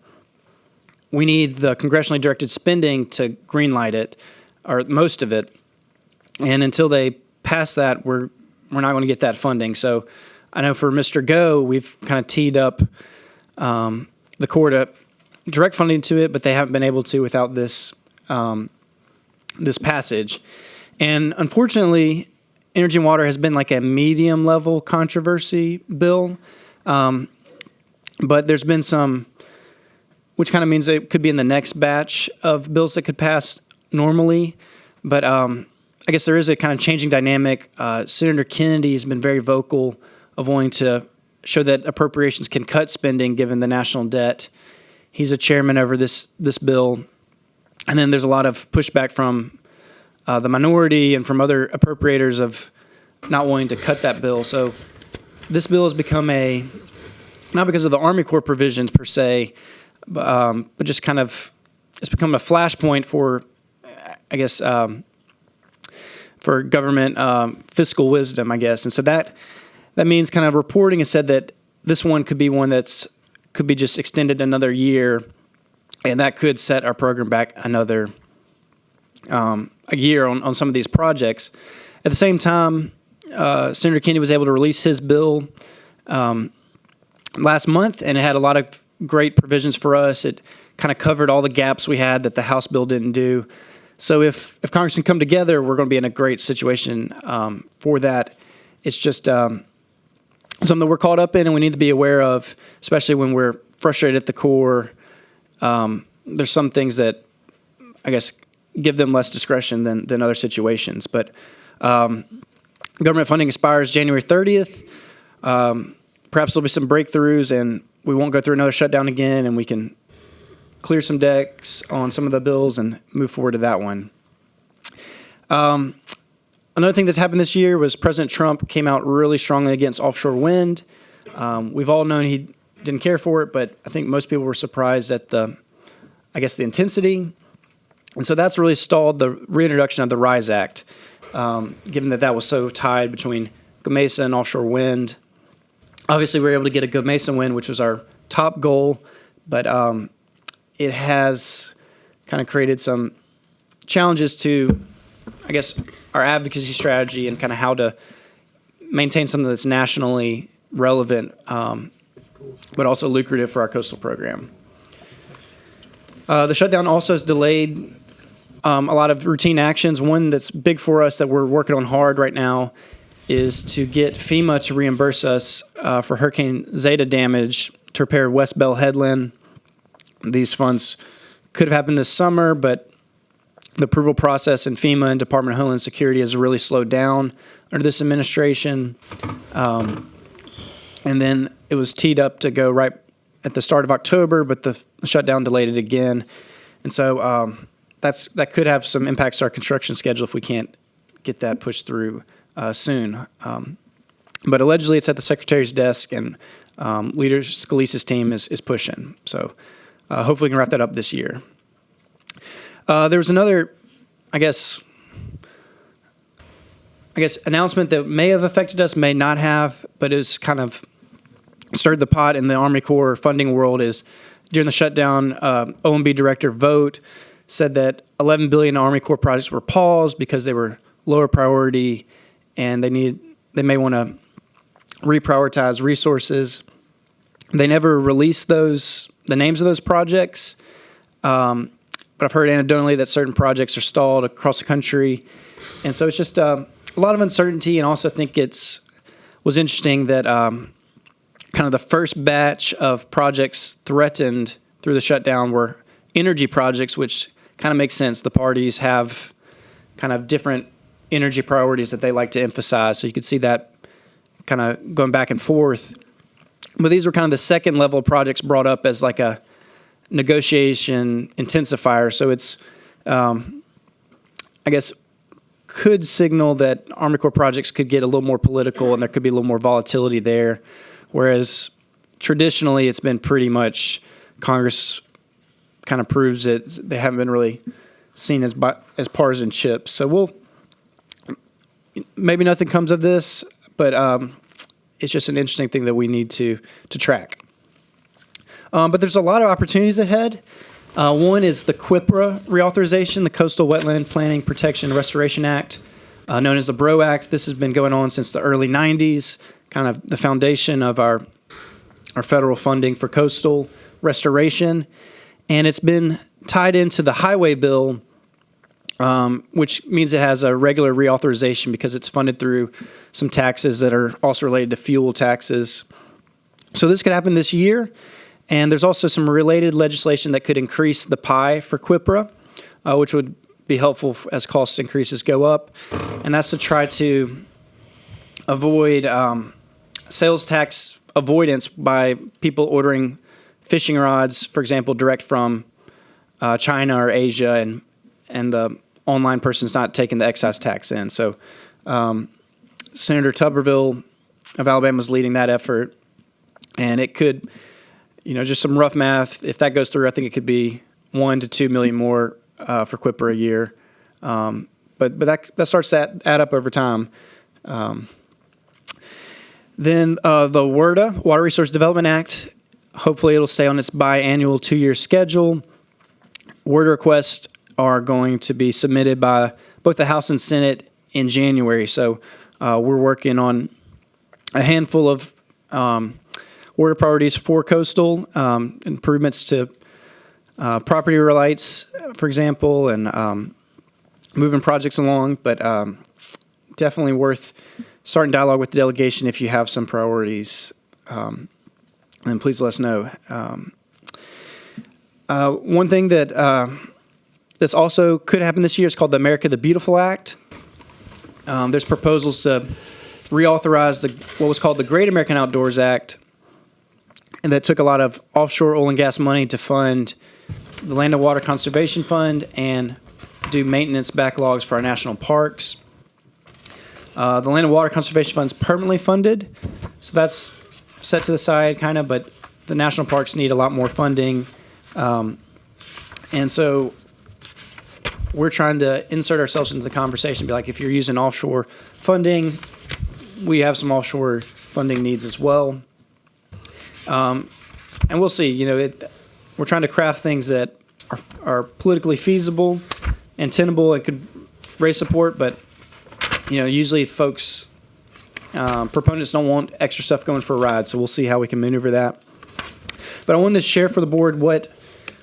we need the congressionally directed spending to greenlight it, or most of it. And until they pass that, we're not going to get that funding. So I know for Mr. Go, we've kind of teed up the Corps to direct funding to it, but they haven't been able to without this this passage. And unfortunately, energy and water has been like a medium level controversy bill, but there's been some, which kind of means it could be in the next batch of bills that could pass normally. But I guess there is a kind of changing dynamic. Senator Kennedy has been very vocal of wanting to show that appropriations can cut spending given the national debt. He's a chairman over this bill. And then there's a lot of pushback from the minority and from other appropriators of not wanting to cut that bill. So this bill has become not because of the Army Corps provisions per se, but just kind of, it's become a flashpoint for, I guess, for government fiscal wisdom, I guess. And so that means kind of reporting has said that this one could be one could be just extended another year, and that could set our program back another a year on some of these projects. At the same time, Senator Kennedy was able to release his bill last month, and it had a lot of great provisions for us. It kind of covered all the gaps we had that the House bill didn't do. So if Congress can come together, we're going to be in a great situation for that. It's just something that we're caught up in and we need to be aware of, especially when we're frustrated at the Corps. There's some things that, I guess, give them less discretion than other situations. But government funding expires January 30th. Perhaps there'll be some breakthroughs and we won't go through another shutdown again, and we can clear some decks on some of the bills and move forward to that one. Another thing that's happened this year was President Trump came out really strongly against offshore wind. We've all known he didn't care for it, but I think most people were surprised at the intensity. And so that's really stalled the reintroduction of the RISE Act, given that was so tied between GOMESA and offshore wind. Obviously, we were able to get a GOMESA win, which was our top goal, but it has kind of created some challenges to, I guess, our advocacy strategy and kind of how to maintain something that's nationally relevant, but also lucrative for our coastal program. The shutdown also has delayed a lot of routine actions. One that's big for us that we're working on hard right now is to get FEMA to reimburse us for Hurricane Zeta damage to repair West Bell Headland. These funds could have happened this summer, but the approval process in FEMA and Department of Homeland Security has really slowed down under this administration. And then it was teed up to go right at the start of October, but the shutdown delayed it again. And so that could have some impacts to our construction schedule if we can't get that pushed through soon. But allegedly it's at the Secretary's desk, and Leader Scalise's team is pushing. So hopefully we can wrap that up this year. There was another, I guess, announcement that may have affected us, may not have, but it was kind of stirred the pot in the Army Corps funding world. Is during the shutdown, OMB Director Vogt said that 11 billion Army Corps projects were paused because they were lower priority, and they may want to reprioritize resources. They never released the names of those projects, but I've heard anecdotally that certain projects are stalled across the country, and so it's just a lot of uncertainty. And also, I think was interesting that kind of the first batch of projects threatened through the shutdown were energy projects, which kind of makes sense. The parties have kind of different energy priorities that they like to emphasize, so you could see that kind of going back and forth. But these were kind of the second level of projects brought up as like a negotiation intensifier. So it's, I guess, could signal that Army Corps projects could get a little more political and there could be a little more volatility there. Whereas traditionally it's been pretty much Congress kind of proves that they haven't been really seen as partisan chips. So maybe nothing comes of this, but it's just an interesting thing that we need to track. But there's a lot of opportunities ahead. One is the CPRA reauthorization, the Coastal Wetland Planning, Protection, and Restoration Act, known as the BRO Act. This has been going on since the early 90s, kind of the foundation of our federal funding for coastal restoration. And it's been tied into the highway bill, which means it has a regular reauthorization because it's funded through some taxes that are also related to fuel taxes. So this could happen this year. And there's also some related legislation that could increase the pie for CPRA, which would be helpful as cost increases go up. And that's to try to avoid sales tax avoidance by people ordering fishing rods, for example, direct from China or Asia, and the online person's not taking the excise tax in. So Senator Tuberville of Alabama is leading that effort, and it could, just some rough math. If that goes through, I think it could be 1 to 2 million more for CPRA a year. But that starts to add up over time. Then the WRDA, Water Resource Development Act, hopefully it'll stay on its biannual 2-year schedule. WRDA requests are going to be submitted by both the House and Senate in January. So we're working on a handful of WRDA priorities for coastal, improvements to property rights, for example, and moving projects along, but definitely worth starting dialogue with the delegation if you have some priorities, and please let us know. One thing that this also could happen this year is called the America the Beautiful Act. There's proposals to reauthorize what was called the Great American Outdoors Act, and that took a lot of offshore oil and gas money to fund the Land and Water Conservation Fund and do maintenance backlogs for our national parks. The Land and Water Conservation Fund is permanently funded, so that's set to the side kind of, but the national parks need a lot more funding. And so we're trying to insert ourselves into the conversation, be like, if you're using offshore funding, we have some offshore funding needs as well. And we'll see, we're trying to craft things that are politically feasible and tenable and could raise support, but usually folks, proponents don't want extra stuff going for a ride, so we'll see how we can maneuver that. But I wanted to share for the board what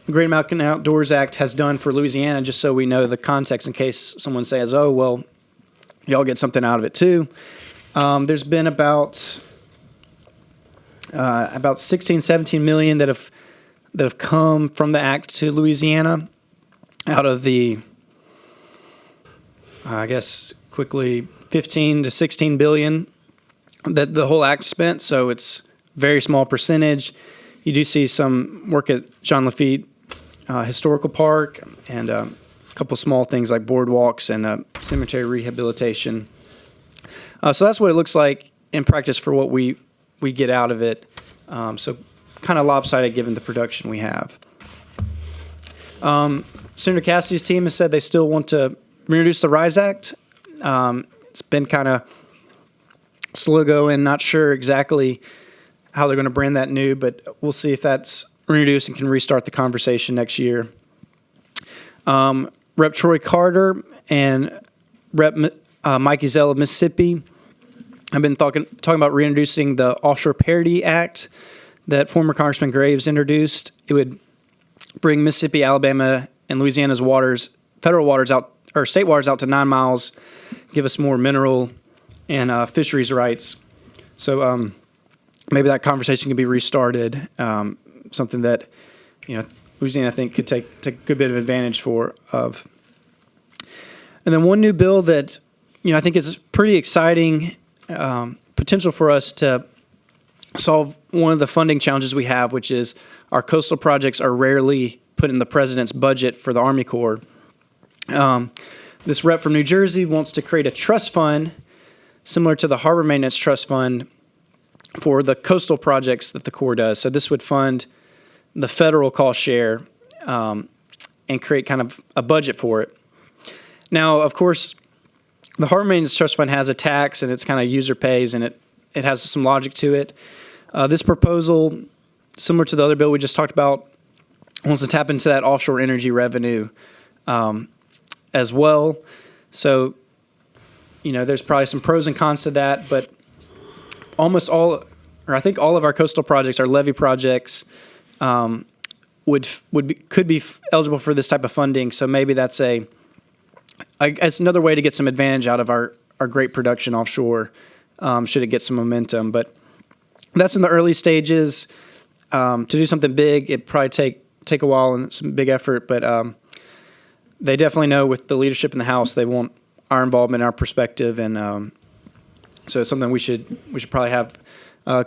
the Great American Outdoors Act has done for Louisiana, just so we know the context in case someone says, oh, well, y'all get something out of it too. There's been about 16, 17 million that have come from the act to Louisiana out of the, quickly 15 to 16 billion that the whole act spent. So it's very small percentage. You do see some work at John Lafitte Historical Park and a couple small things like boardwalks and cemetery rehabilitation. So that's what it looks like in practice for what we get out of it. So kind of lopsided given the production we have. Senator Cassidy's team has said they still want to reintroduce the RISE Act. It's been kind of slow going, not sure exactly how they're going to brand that new, but we'll see if that's reintroduced and can restart the conversation next year. Rep. Troy Carter and Rep. Mike Ezell of Mississippi have been talking about reintroducing the Offshore Parity Act that former Congressman Graves introduced. It would bring Mississippi, Alabama, and Louisiana's waters, federal waters out, or state waters out to 9 miles, give us more mineral and fisheries rights. So maybe that conversation can be restarted. Something that, Louisiana, I think, could take a good bit of advantage of. And then one new bill that, I think is pretty exciting potential for us to solve one of the funding challenges we have, which is our coastal projects are rarely put in the president's budget for the Army Corps. This rep from New Jersey wants to create a trust fund similar to the Harbor Maintenance Trust Fund for the coastal projects that the Corps does. So this would fund the federal cost share and create kind of a budget for it. Now, of course, the Harbor Maintenance Trust Fund has a tax, and it's kind of user pays, and it has some logic to it. This proposal, similar to the other bill we just talked about, wants to tap into that offshore energy revenue as well. So, there's probably some pros and cons to that, but almost all, or I think all of our coastal projects, our levee projects, could be eligible for this type of funding. So maybe that's it's another way to get some advantage out of our great production offshore, should it get some momentum. But that's in the early stages. To do something big, it'd probably take a while and some big effort, but they definitely know with the leadership in the House, they want our involvement, our perspective, and so it's something we should probably have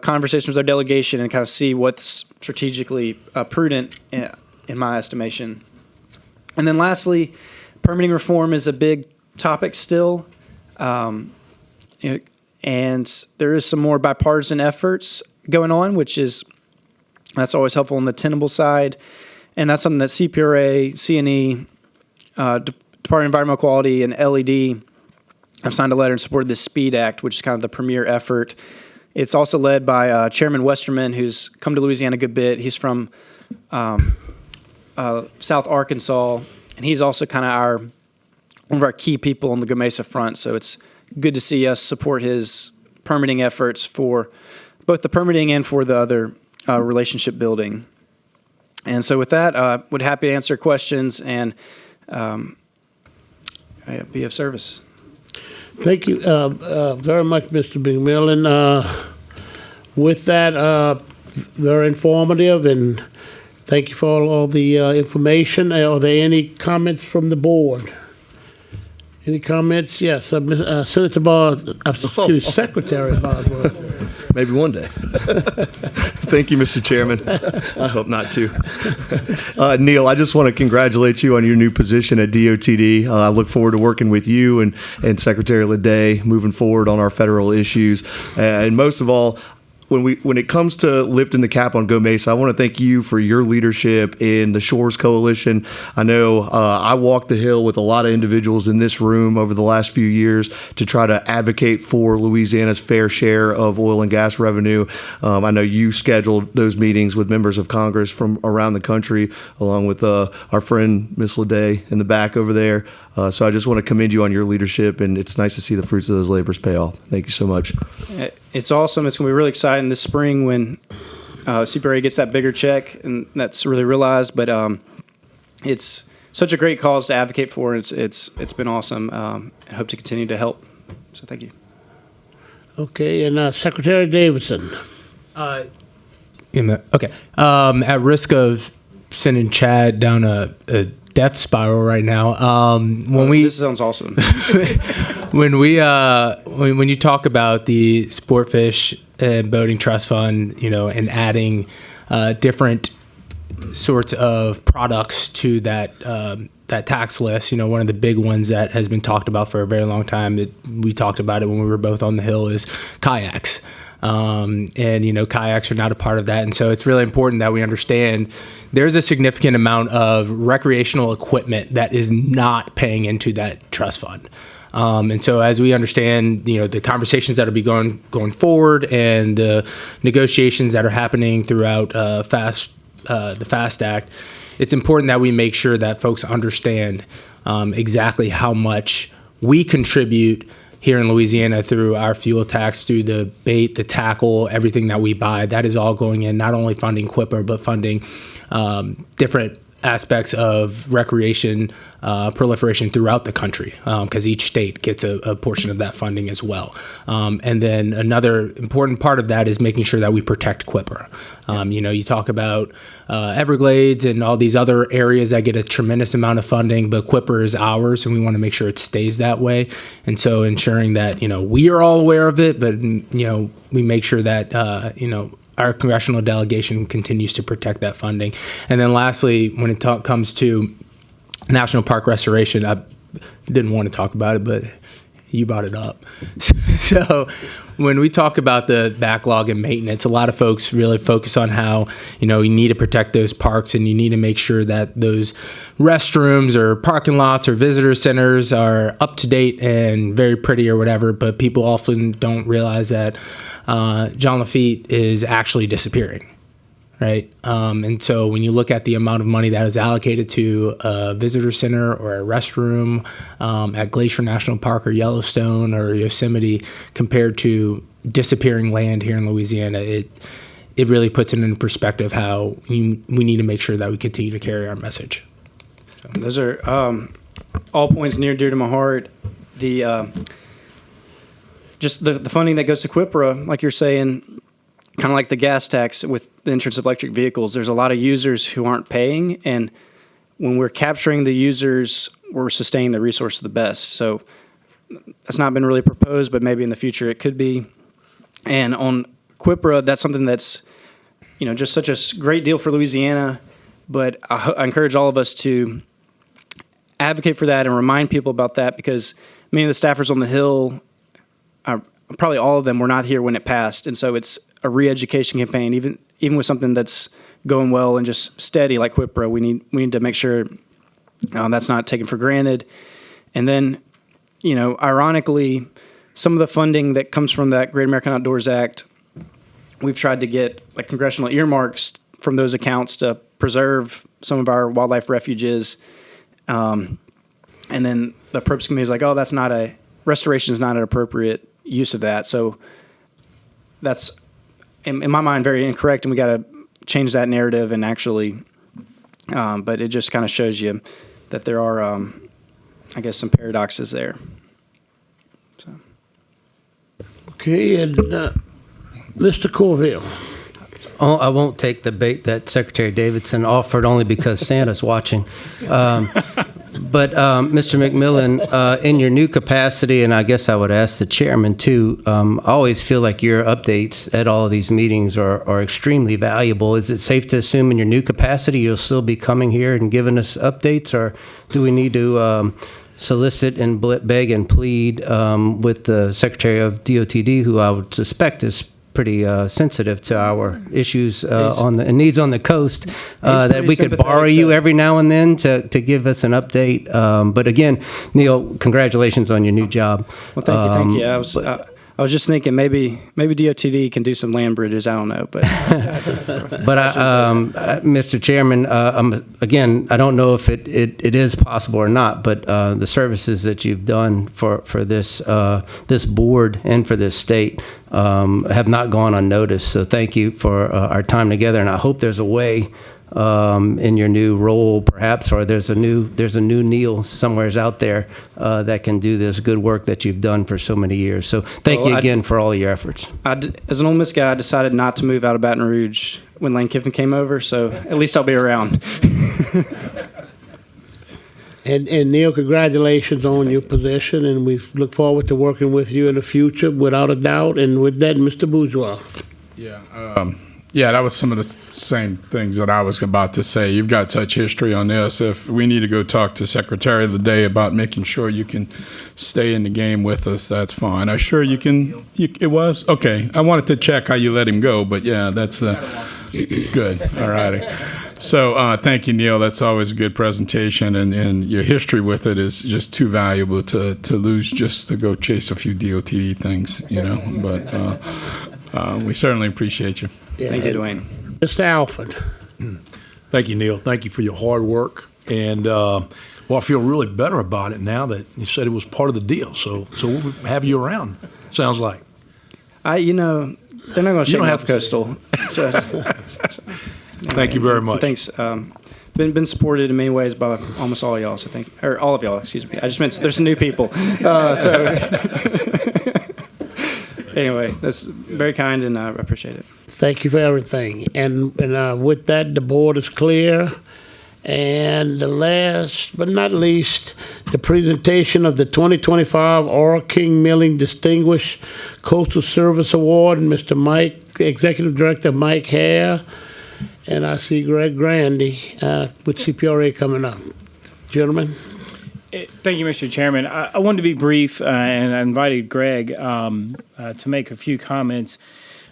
conversations with our delegation and kind of see what's strategically prudent in my estimation. And then lastly, permitting reform is a big topic still, and there is some more bipartisan efforts going on, that's always helpful on the tenable side, and that's something that CPRA, CNE, Department of Environmental Quality, and LED have signed a letter in support of this SPEED Act, which is kind of the premier effort. It's also led by Chairman Westerman, who's come to Louisiana a good bit. He's from South Arkansas, and he's also kind of one of our key people on the Gomesa front. So it's good to see us support his permitting efforts for both the permitting and for the other relationship building. And so with that, would happy to answer questions and be of service. Thank you very much, Mr. McMillan. With that, very informative, and thank you for all the information. Are there any comments from the board? Any comments? Yes, Senator Secretary Bosworth. Maybe one day. Thank you, Mr. Chairman. I hope not to. Neil, I just want to congratulate you on your new position at DOTD. I look forward to working with you and Secretary Leday moving forward on our federal issues. And most of all, when it comes to lifting the cap on Gomesa, I want to thank you for your leadership in the Shores Coalition. I know I walked the Hill with a lot of individuals in this room over the last few years to try to advocate for Louisiana's fair share of oil and gas revenue. I know you scheduled those meetings with members of Congress from around the country, along with our friend Ms. Leday in the back over there. So I just want to commend you on your leadership, and it's nice to see the fruits of those labors pay off. Thank you so much. It's awesome. It's going to be really exciting this spring when CPRA gets that bigger check, and that's really realized. But it's such a great cause to advocate for. It's been awesome. I hope to continue to help. So thank you. Okay, and Secretary Davidson. Okay. At risk of sending Chad down a death spiral right now. This sounds awesome. when you talk about the Sportfish and Boating Trust Fund, and adding different sorts of products to that tax list, one of the big ones that has been talked about for a very long time, we talked about it when we were both on the Hill, is kayaks. and kayaks are not a part of that. And so it's really important that we understand there's a significant amount of recreational equipment that is not paying into that trust fund. And so as we understand, the conversations that will be going forward and the negotiations that are happening throughout the FAST Act, it's important that we make sure that folks understand exactly how much we contribute here in Louisiana through our fuel tax, through the bait, the tackle, everything that we buy. That is all going in, not only funding Quipper, but funding different aspects of recreation proliferation throughout the country, because each state gets a portion of that funding as well. And then another important part of that is making sure that we protect Quipper. You talk about Everglades and all these other areas that get a tremendous amount of funding, but Quipper is ours, and we want to make sure it stays that way. And so ensuring that, we are all aware of it, but, we make sure that, our congressional delegation continues to protect that funding. And then lastly, when it comes to national park restoration, I didn't want to talk about it, but you brought it up. So when we talk about the backlog and maintenance, a lot of folks really focus on how, you need to protect those parks, and you need to make sure that those restrooms or parking lots or visitor centers are up to date and very pretty or whatever. But people often don't realize that John Lafitte is actually disappearing, right? And so when you look at the amount of money that is allocated to a visitor center or a restroom at Glacier National Park or Yellowstone or Yosemite compared to disappearing land here in Louisiana, it really puts it in perspective how we need to make sure that we continue to carry our message. So. Those are all points near and dear to my heart. Just the funding that goes to CPRA, like you're saying, kind of like the gas tax with the insurance of electric vehicles, there's a lot of users who aren't paying. And when we're capturing the users, we're sustaining the resource the best. So that's not been really proposed, but maybe in the future it could be. And on CPRA, that's something that's, just such a great deal for Louisiana. But I encourage all of us to advocate for that and remind people about that, because many of the staffers on the Hill, probably all of them, were not here when it passed. And so it's a re-education campaign, even with something that's going well and just steady like CPRA. We need to make sure that's not taken for granted. And then, ironically, some of the funding that comes from that Great American Outdoors Act, we've tried to get like congressional earmarks from those accounts to preserve some of our wildlife refuges. And then the Purpose Committee is like, oh, restoration is not an appropriate use of that. So that's, in my mind, very incorrect, and we got to change that narrative and actually, but it just kind of shows you that there are, I guess, some paradoxes there. So. Okay, and Mr. Corville. Oh, I won't take the bait that Secretary Davidson offered only because Santa's watching. But Mr. McMillan, in your new capacity, and I guess I would ask the chairman too, I always feel like your updates at all of these meetings are extremely valuable. Is it safe to assume in your new capacity you'll still be coming here and giving us updates, or do we need to solicit and beg and plead with the Secretary of DOTD, who I would suspect is pretty sensitive to our issues on the needs on the coast, that we could borrow you every now and then to give us an update. But again, Neil, congratulations on your new job. Well, thank you. I was just thinking maybe DOTD can do some land bridges. I don't know, but Mr. Chairman, again, I don't know if it is possible or not, but the services that you've done for this this board and for this state have not gone unnoticed. So thank you for our time together, and I hope there's a way in your new role, perhaps, or there's a new Neil somewheres out there that can do this good work that you've done for so many years. So thank you again for all your efforts. As an Ole Miss guy, I decided not to move out of Baton Rouge when Lane Kiffin came over, so at least I'll be around. And Neil, congratulations on your position, and we look forward to working with you in the future, without a doubt. And with that, Mr. Bourgeois. Yeah. Yeah, that was some of the same things that I was about to say. You've got such history on this. If we need to go talk to Secretary of the Day about making sure you can stay in the game with us, that's fine. I'm sure you can. It was? Okay. I wanted to check how you let him go, but yeah, that's good. All righty. So thank you, Neil. That's always a good presentation, and your history with it is just too valuable to lose just to go chase a few DOT things, But we certainly appreciate you. Thank you, Dwayne. Mr. Alford. Thank you, Neil. Thank you for your hard work. And, I feel really better about it now that you said it was part of the deal. So we'll have you around, sounds like. They're not going to shake off Coastal. Thank you very much. Thanks. Been supported in many ways by almost all of y'all, so or all of y'all, excuse me. I just meant there's some new people. Anyway, that's very kind, and I appreciate it. Thank you for everything. And with that, the board is clear. And the last but not least, the presentation of the 2025 R. King Milling Distinguished Coastal Service Award, and Mr. Mike, Executive Director Mike Hare, and I see Greg Grandy with CPRA coming up. Gentlemen. Thank you, Mr. Chairman. I wanted to be brief, and I invited Greg to make a few comments.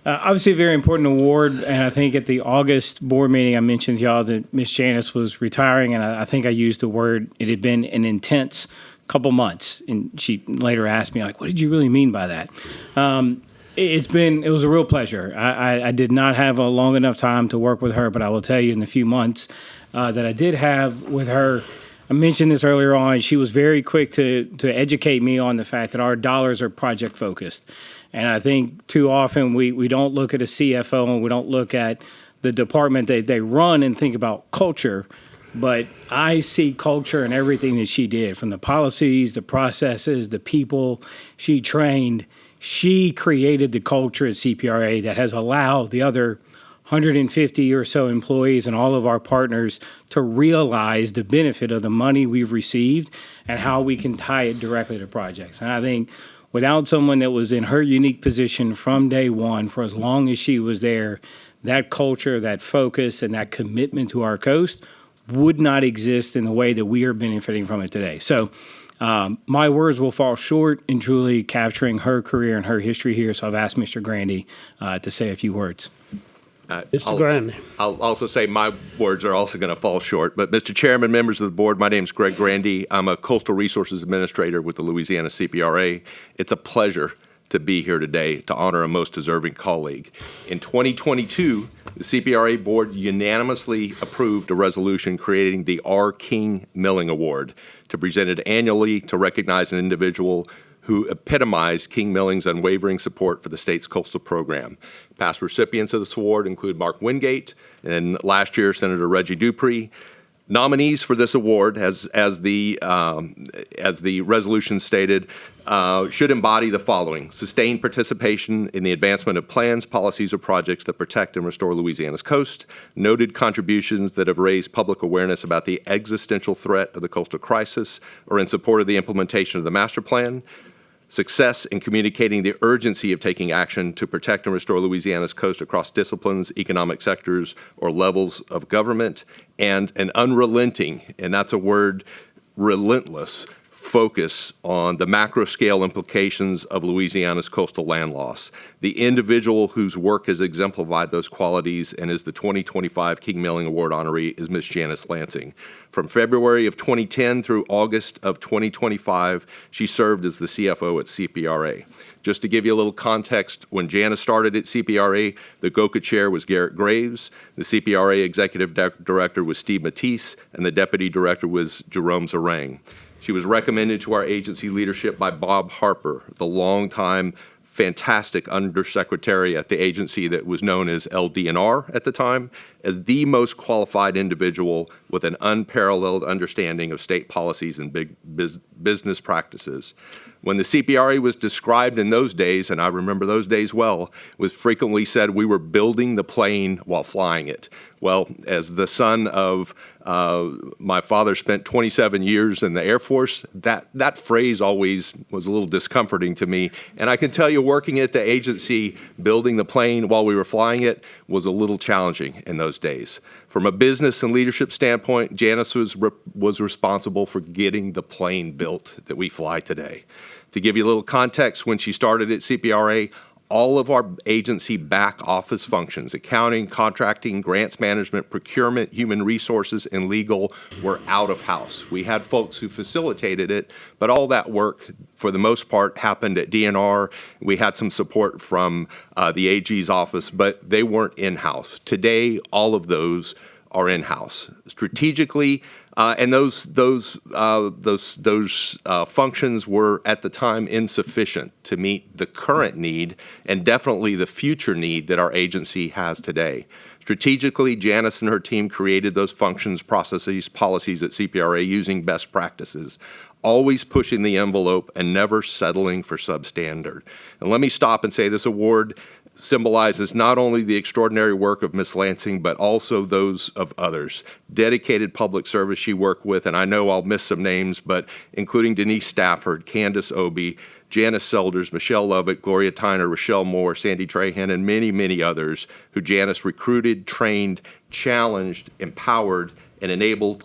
Obviously, a very important award, and I think at the August board meeting, I mentioned to y'all that Miss Janice was retiring, and I think I used the word, it had been an intense couple months, and she later asked me, like, what did you really mean by that? It was a real pleasure. I did not have a long enough time to work with her, but I will tell you in the few months that I did have with her, I mentioned this earlier on, she was very quick to educate me on the fact that our dollars are project focused. And I think too often we don't look at a CFO and we don't look at the department that they run and think about culture. But I see culture in everything that she did, from the policies, the processes, the people she trained. She created the culture at CPRA that has allowed the other 150 or so employees and all of our partners to realize the benefit of the money we've received and how we can tie it directly to projects. And I think without someone that was in her unique position from day one, for as long as she was there, that culture, that focus, and that commitment to our coast would not exist in the way that we are benefiting from it today. So my words will fall short in truly capturing her career and her history here. So I've asked Mr. Grandy to say a few words. Mr. Grandy. I'll also say my words are also going to fall short. But Mr. Chairman, members of the board, my name is Greg Grandy. I'm a Coastal Resources Administrator with the Louisiana CPRA. It's a pleasure to be here today to honor a most deserving colleague. In 2022, the CPRA board unanimously approved a resolution creating the R. King Milling Award to be presented annually to recognize an individual who epitomized King Milling's unwavering support for the state's coastal program. Past recipients of this award include Mark Wingate and last year Senator Reggie Dupree. Nominees for this award, as the resolution stated, should embody the following: sustained participation in the advancement of plans, policies, or projects that protect and restore Louisiana's coast, noted contributions that have raised public awareness about the existential threat of the coastal crisis or in support of the implementation of the master plan, success in communicating the urgency of taking action to protect and restore Louisiana's coast across disciplines, economic sectors, or levels of government, and an unrelenting, and that's a word, relentless, focus on the macro scale implications of Louisiana's coastal land loss. The individual whose work has exemplified those qualities and is the 2025 King Milling Award honoree is Ms. Janice Lansing. From February of 2010 through August of 2025, she served as the CFO at CPRA. Just to give you a little context, when Janice started at CPRA, the GOCA chair was Garrett Graves, the CPRA executive director was Steve Matisse, and the deputy director was Jerome Zarang. She was recommended to our agency leadership by Bob Harper, the longtime fantastic undersecretary at the agency that was known as LDNR at the time, as the most qualified individual with an unparalleled understanding of state policies and big business practices. When the CPRA was described in those days, and I remember those days well, it was frequently said we were building the plane while flying it. Well, as the son of my father spent 27 years in the Air Force, that phrase always was a little discomforting to me. And I can tell you, working at the agency, building the plane while we were flying it was a little challenging in those days. From a business and leadership standpoint, Janice was responsible for getting the plane built that we fly today. To give you a little context, when she started at CPRA, all of our agency back office functions, accounting, contracting, grants management, procurement, human resources, and legal were out of house. We had folks who facilitated it, but all that work, for the most part, happened at DNR. We had some support from the AG's office, but they weren't in-house. Today, all of those are in-house. Strategically, and those functions were at the time insufficient to meet the current need and definitely the future need that our agency has today. Strategically, Janice and her team created those functions, processes, policies at CPRA using best practices, always pushing the envelope and never settling for substandard. And let me stop and say this award symbolizes not only the extraordinary work of Ms. Lansing, but also those of others. Dedicated public service she worked with, and I know I'll miss some names, but including Denise Stafford, Candace Obie, Janice Selders, Michelle Lovick, Gloria Tyner, Rochelle Moore, Sandy Trahan, and many, many others who Janice recruited, trained, challenged, empowered, and enabled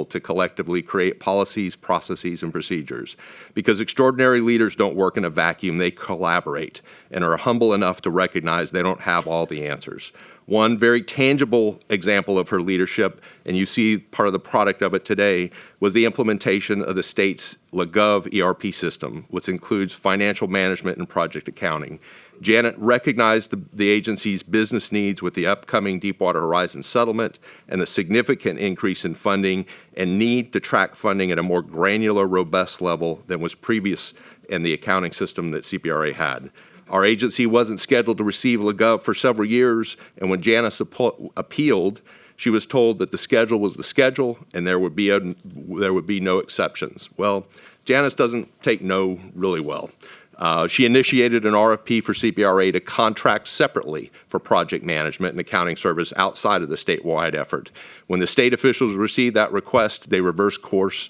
to collectively create policies, processes, and procedures. Because extraordinary leaders don't work in a vacuum, they collaborate and are humble enough to recognize they don't have all the answers. One very tangible example of her leadership, and you see part of the product of it today, was the implementation of the state's LaGov ERP system, which includes financial management and project accounting. Janet recognized the agency's business needs with the upcoming Deepwater Horizon settlement and the significant increase in funding and need to track funding at a more granular, robust level than was previous in the accounting system that CPRA had. Our agency wasn't scheduled to receive LaGov for several years, and when Janice appealed, she was told that the schedule was the schedule and there would be no exceptions. Well, Janice doesn't take no really well. She initiated an RFP for CPRA to contract separately for project management and accounting service outside of the statewide effort. When the state officials received that request, they reversed course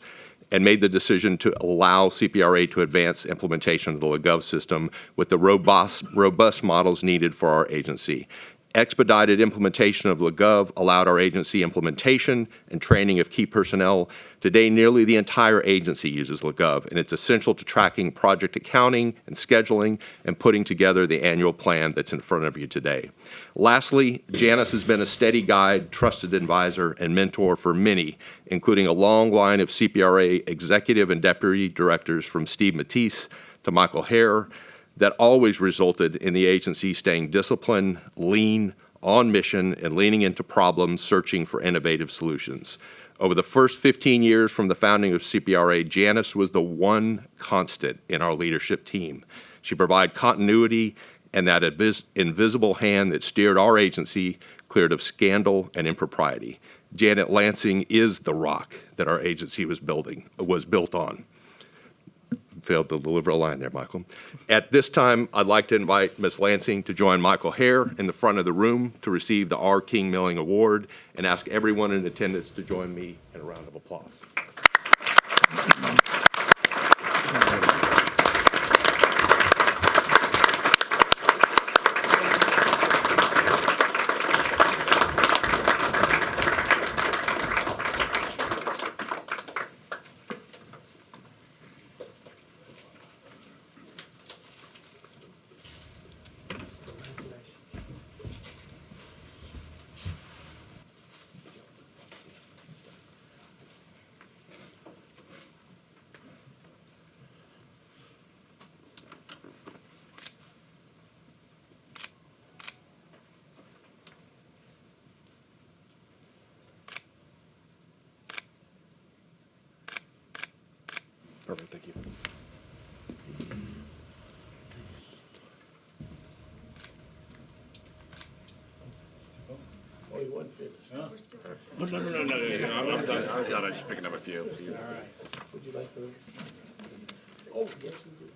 and made the decision to allow CPRA to advance implementation of the LaGov system with the robust models needed for our agency. Expedited implementation of LaGov allowed our agency implementation and training of key personnel. Today, nearly the entire agency uses LaGov, and it's essential to tracking project accounting and scheduling and putting together the annual plan that's in front of you today. Lastly, Janice has been a steady guide, trusted advisor, and mentor for many, including a long line of CPRA executive and deputy directors from Steve Matisse to Michael Hare, that always resulted in the agency staying disciplined, lean, on mission, and leaning into problems, searching for innovative solutions. Over the first 15 years from the founding of CPRA, Janice was the one constant in our leadership team. She provided continuity and that invisible hand that steered our agency cleared of scandal and impropriety. Janet Lansing is the rock that our agency was built on. Failed to deliver a line there, Michael. At this time, I'd like to invite Ms. Lansing to join Michael Hare in the front of the room to receive the R. King Milling Award and ask everyone in attendance to join me in a round of applause. Perfect, thank you. Oh, you wasn't finished. No. I was done. I was just picking up a few. All right. Would you like those? Oh, yes, we do.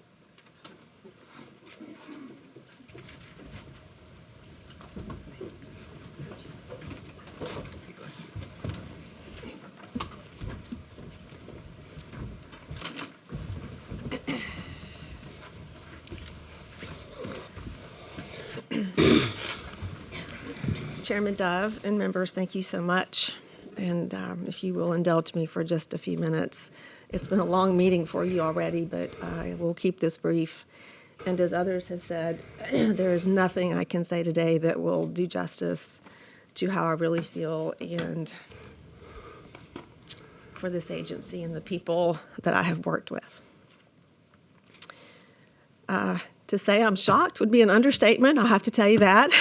Chairman Dove and members, thank you so much. And if you will indulge me for just a few minutes, it's been a long meeting for you already, but I will keep this brief. And as others have said, there is nothing I can say today that will do justice to how I really feel and for this agency and the people that I have worked with. To say I'm shocked would be an understatement. I'll have to tell you that.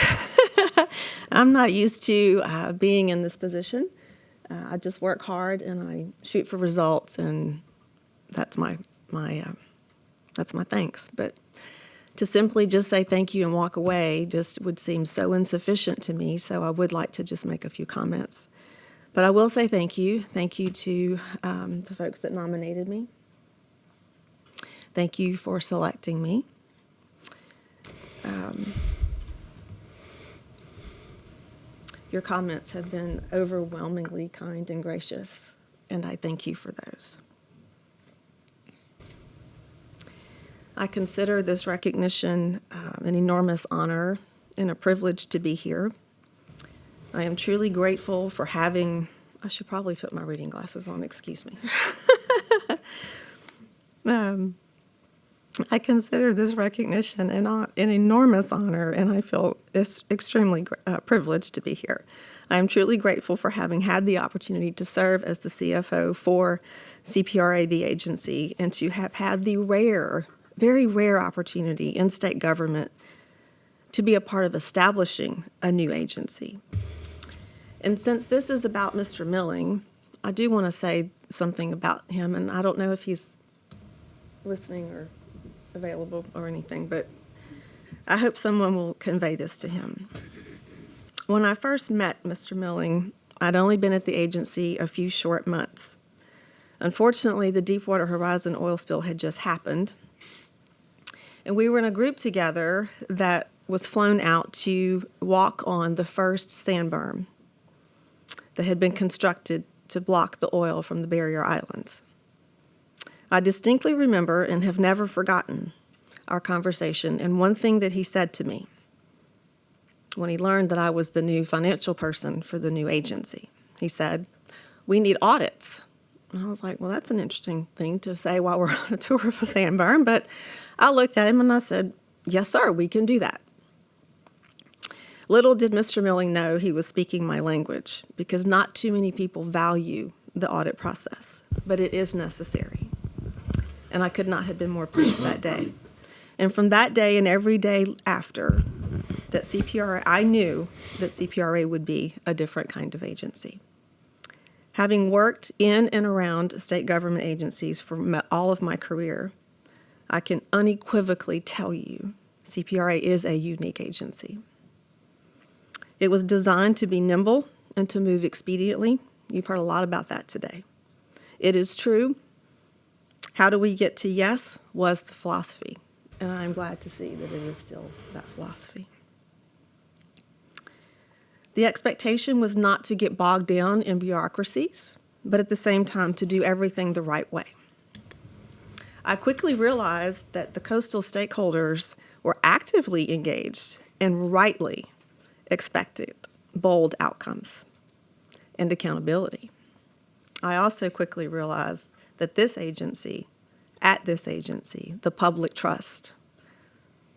I'm not used to being in this position. I just work hard and I shoot for results, and that's my thanks. But to simply just say thank you and walk away just would seem so insufficient to me. So I would like to just make a few comments. But I will say thank you. Thank you to the folks that nominated me. Thank you for selecting me. Your comments have been overwhelmingly kind and gracious, and I thank you for those. I consider this recognition an enormous honor and a privilege to be here. I am truly grateful for having, I should probably put my reading glasses on, excuse me. I consider this recognition an enormous honor, and I feel extremely privileged to be here. I am truly grateful for having had the opportunity to serve as the CFO for CPRA, the agency, and to have had the very rare opportunity in state government to be a part of establishing a new agency. And since this is about Mr. Milling, I do want to say something about him, and I don't know if he's listening or available or anything, but I hope someone will convey this to him. When I first met Mr. Milling, I'd only been at the agency a few short months. Unfortunately, the Deepwater Horizon oil spill had just happened, and we were in a group together that was flown out to walk on the first sand berm that had been constructed to block the oil from the barrier islands. I distinctly remember and have never forgotten our conversation, and one thing that he said to me when he learned that I was the new financial person for the new agency. He said, "We need audits." And I was like, well, that's an interesting thing to say while we're on a tour of a sand berm, but I looked at him and I said, "Yes, sir, we can do that." Little did Mr. Milling know he was speaking my language, because not too many people value the audit process, but it is necessary. And I could not have been more pleased that day. And from that day and every day after, that CPRA, I knew that CPRA would be a different kind of agency. Having worked in and around state government agencies for all of my career, I can unequivocally tell you CPRA is a unique agency. It was designed to be nimble and to move expediently. You've heard a lot about that today. It is true. How do we get to yes was the philosophy, and I'm glad to see that it is still that philosophy. The expectation was not to get bogged down in bureaucracies, but at the same time to do everything the right way. I quickly realized that the coastal stakeholders were actively engaged and rightly expected bold outcomes and accountability. I also quickly realized that at this agency, the public trust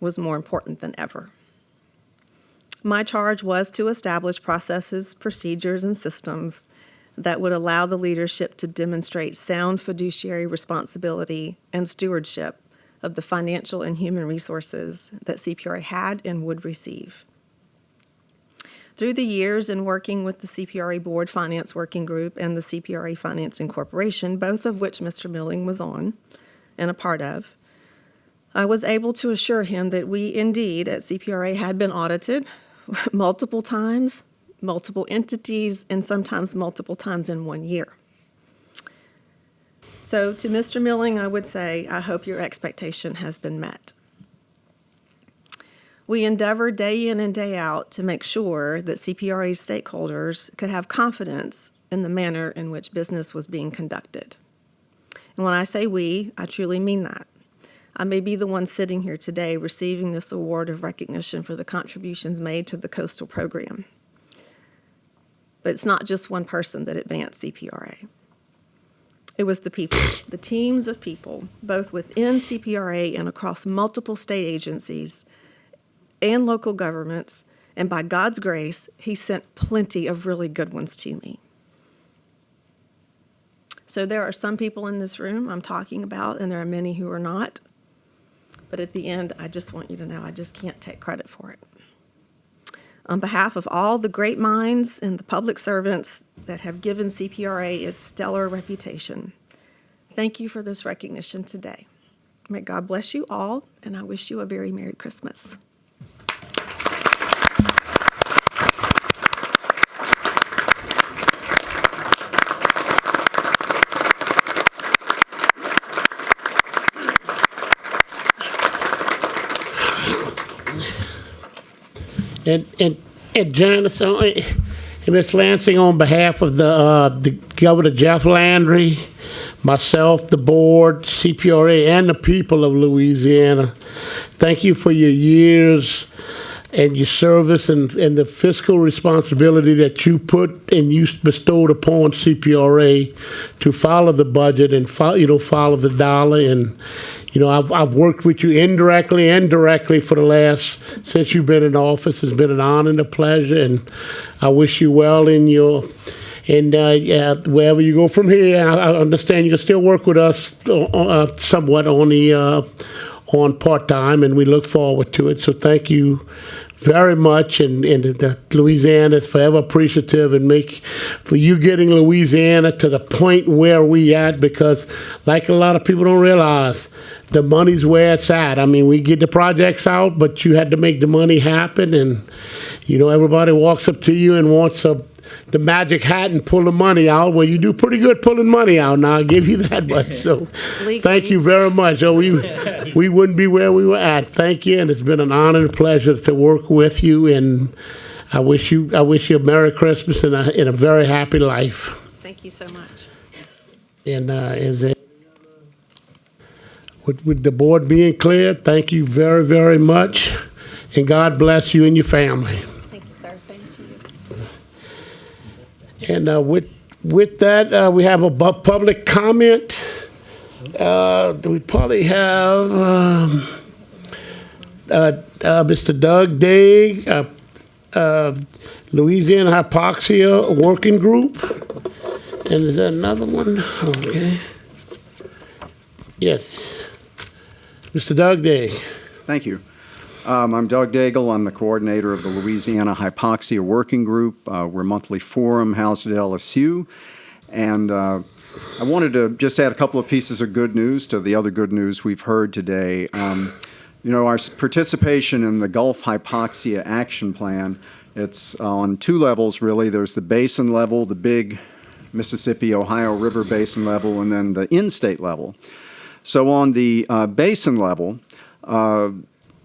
was more important than ever. My charge was to establish processes, procedures, and systems that would allow the leadership to demonstrate sound fiduciary responsibility and stewardship of the financial and human resources that CPRA had and would receive. Through the years in working with the CPRA Board Finance Working Group and the CPRA Finance Incorporation, both of which Mr. Milling was on and a part of, I was able to assure him that we indeed at CPRA had been audited multiple times, multiple entities, and sometimes multiple times in 1 year. So to Mr. Milling, I would say, I hope your expectation has been met. We endeavor day in and day out to make sure that CPRA stakeholders could have confidence in the manner in which business was being conducted. And when I say we, I truly mean that. I may be the one sitting here today receiving this award of recognition for the contributions made to the coastal program. But it's not just one person that advanced CPRA. It was the people, the teams of people, both within CPRA and across multiple state agencies and local governments, and by God's grace, He sent plenty of really good ones to me. So there are some people in this room I'm talking about, and there are many who are not. But at the end, I just want you to know I just can't take credit for it. On behalf of all the great minds and the public servants that have given CPRA its stellar reputation, thank you for this recognition today. May God bless you all, and I wish you a very Merry Christmas. And Janice, and Ms. Lansing, on behalf of the Governor Jeff Landry, myself, the board, CPRA, and the people of Louisiana, thank you for your years and your service and the fiscal responsibility that you put and you bestowed upon CPRA to follow the budget and follow the dollar. And I've worked with you indirectly and directly since you've been in office. It's been an honor and a pleasure, and I wish you well in wherever you go from here. I understand you can still work with us somewhat on part-time, and we look forward to it. So thank you very much, and Louisiana is forever appreciative for you getting Louisiana to the point where we at, because like a lot of people don't realize, the money's where it's at. I mean, we get the projects out, but you had to make the money happen, and everybody walks up to you and wants the magic hat and pull the money out. Well, you do pretty good pulling money out now, I'll give you that much. So thank you very much. We wouldn't be where we were at. Thank you, and it's been an honor and a pleasure to work with you, and I wish you a Merry Christmas and a very happy life. Thank you so much. And with the board being clear, thank you very, very much, and God bless you and your family. Thank you, sir. Same to you. And with that, we have a public comment. We probably have Mr. Doug Daig, Louisiana Hypoxia Working Group. And is there another one? Okay. Yes. Mr. Doug Daig. Thank you. I'm Doug Daigle. I'm the coordinator of the Louisiana Hypoxia Working Group. We're a monthly forum housed at LSU. And I wanted to just add a couple of pieces of good news to the other good news we've heard today. Our participation in the Gulf Hypoxia Action Plan, it's on two levels, really. There's the basin level, the big Mississippi-Ohio River basin level, and then the in-state level. So on the basin level,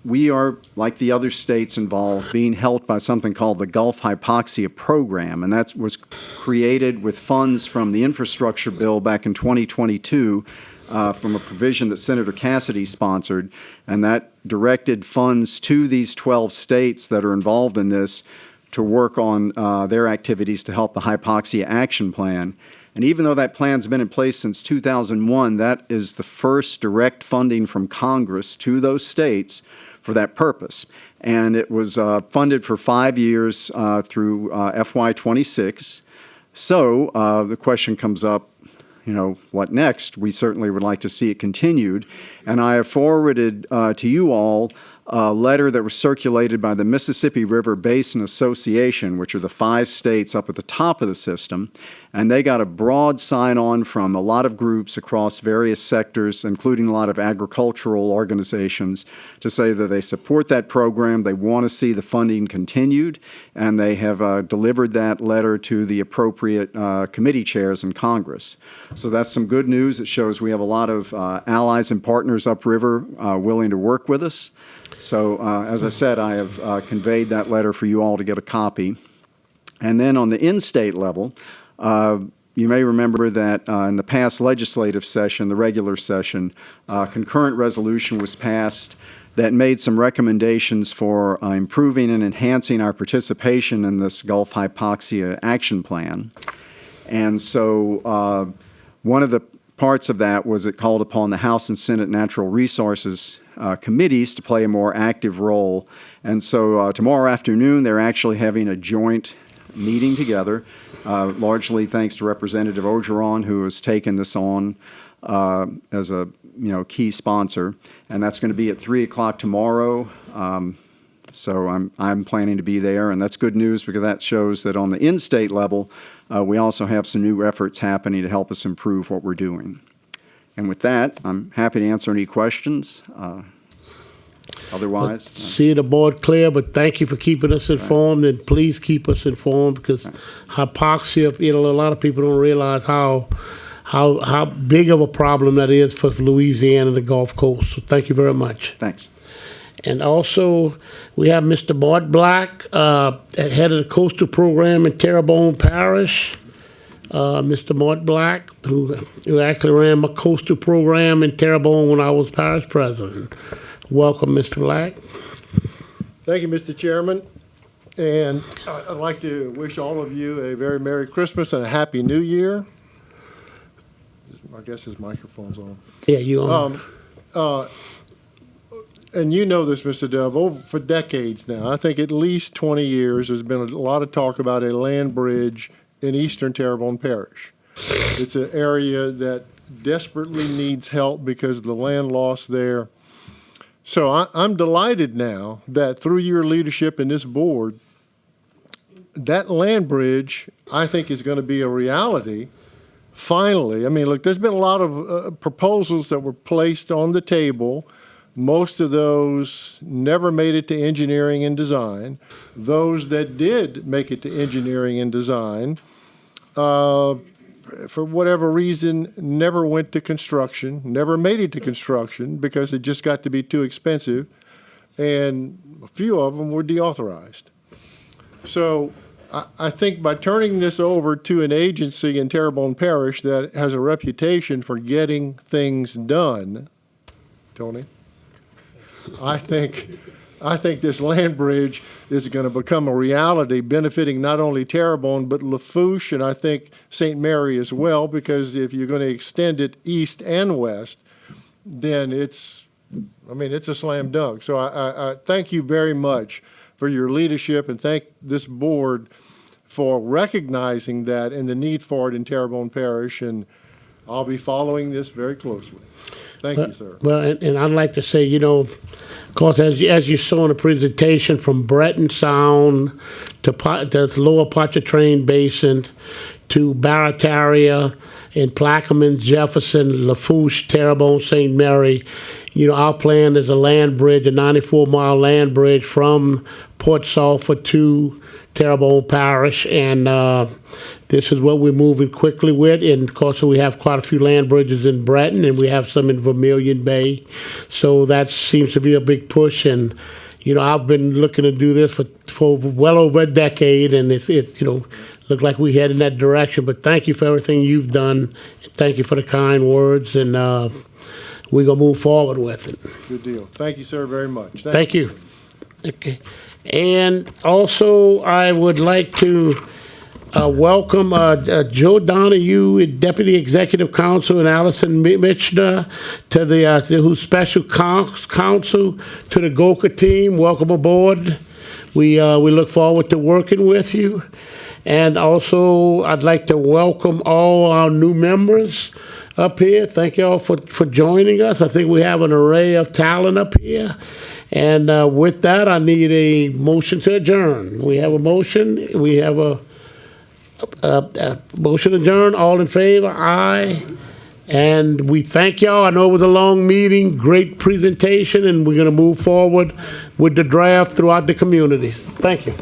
we are, like the other states involved, being helped by something called the Gulf Hypoxia Program, and that was created with funds from the infrastructure bill back in 2022 from a provision that Senator Cassidy sponsored, and that directed funds to these 12 states that are involved in this to work on their activities to help the Hypoxia Action Plan. And even though that plan's been in place since 2001, that is the first direct funding from Congress to those states for that purpose. And it was funded for 5 years through FY26. So the question comes up, what next? We certainly would like to see it continued. And I have forwarded to you all letter that was circulated by the Mississippi River Basin Association, which are the 5 states up at the top of the system, and they got a broad sign-on from a lot of groups across various sectors, including a lot of agricultural organizations, to say that they support that program, they want to see the funding continued, and they have delivered that letter to the appropriate committee chairs in Congress. So that's some good news. It shows we have a lot of allies and partners upriver willing to work with us. So, as I said, I have conveyed that letter for you all to get a copy. And then on the in-state level, you may remember that in the past legislative session, the regular session, concurrent resolution was passed that made some recommendations for improving and enhancing our participation in this Gulf Hypoxia Action Plan. And so one of the parts of that was it called upon the House and Senate Natural Resources committees to play a more active role. And so tomorrow afternoon, they're actually having a joint meeting together, largely thanks to Representative Orgeron, who has taken this on as a key sponsor. And that's going to be at 3 o'clock tomorrow. So I'm planning to be there, and that's good news because that shows that on the in-state level, we also have some new efforts happening to help us improve what we're doing. And with that, I'm happy to answer any questions. Otherwise, see the board clear, but thank you for keeping us informed, and please keep us informed because hypoxia, a lot of people don't realize how big of a problem that is for Louisiana and the Gulf Coast. So thank you very much. Thanks. And also, we have Mr. Bart Black, head of the coastal program in Terrebonne Parish. Mr. Mort Black, who actually ran my coastal program in Terrebonne when I was parish president. Welcome, Mr. Black. Thank you, Mr. Chairman. And I'd like to wish all of you a very Merry Christmas and a Happy New Year. I guess his microphone's on. Yeah, you on. And you know this, Mr. Dove, for decades now, I think at least 20 years, there's been a lot of talk about a land bridge in eastern Terrebonne Parish. It's an area that desperately needs help because of the land loss there. So I'm delighted now that through your leadership in this board, that land bridge, I think, is going to be a reality. Finally, I mean, look, there's been a lot of proposals that were placed on the table. Most of those never made it to engineering and design. Those that did make it to engineering and design, for whatever reason, never went to construction, never made it to construction because it just got to be too expensive, and a few of them were deauthorized. So I think by turning this over to an agency in Terrebonne Parish that has a reputation for getting things done, Tony, I think this land bridge is going to become a reality, benefiting not only Terrebonne, but Lafourche, and I think St. Mary as well, because if you're going to extend it east and west, then it's a slam dunk. So I thank you very much for your leadership, and thank this board for recognizing that and the need for it in Terrebonne Parish, and I'll be following this very closely. Thank you, sir. Well, and I'd like to say, of course, as you saw in the presentation, from Breton Sound to the Lower Pontchartrain Basin to Barataria and Plaquemines, Jefferson, Lafourche, Terrebonne, St. Mary, our plan is a land bridge, a 94-mile land bridge from Port Sulphur to Terrebonne Parish, and this is what we're moving quickly with. And of course, we have quite a few land bridges in Breton, and we have some in Vermilion Bay. So that seems to be a big push. And I've been looking to do this for well over a decade, and it's look like we head in that direction. But thank you for everything you've done. Thank you for the kind words, and we're gonna move forward with it. Good deal. Thank you, sir, very much. Thank you. Okay. And also, I would like to welcome Joe Donahue, Deputy Executive Counsel, and Allison Michener to the who's Special Counsel to the GOCA team. Welcome aboard. We look forward to working with you. And also, I'd like to welcome all our new members up here. Thank you all for joining us. I think we have an array of talent up here. And with that, I need a motion to adjourn. We have a motion. We have a motion to adjourn. All in favor? Aye. And we thank y'all. I know it was a long meeting, great presentation, and we're going to move forward with the draft throughout the communities. Thank you.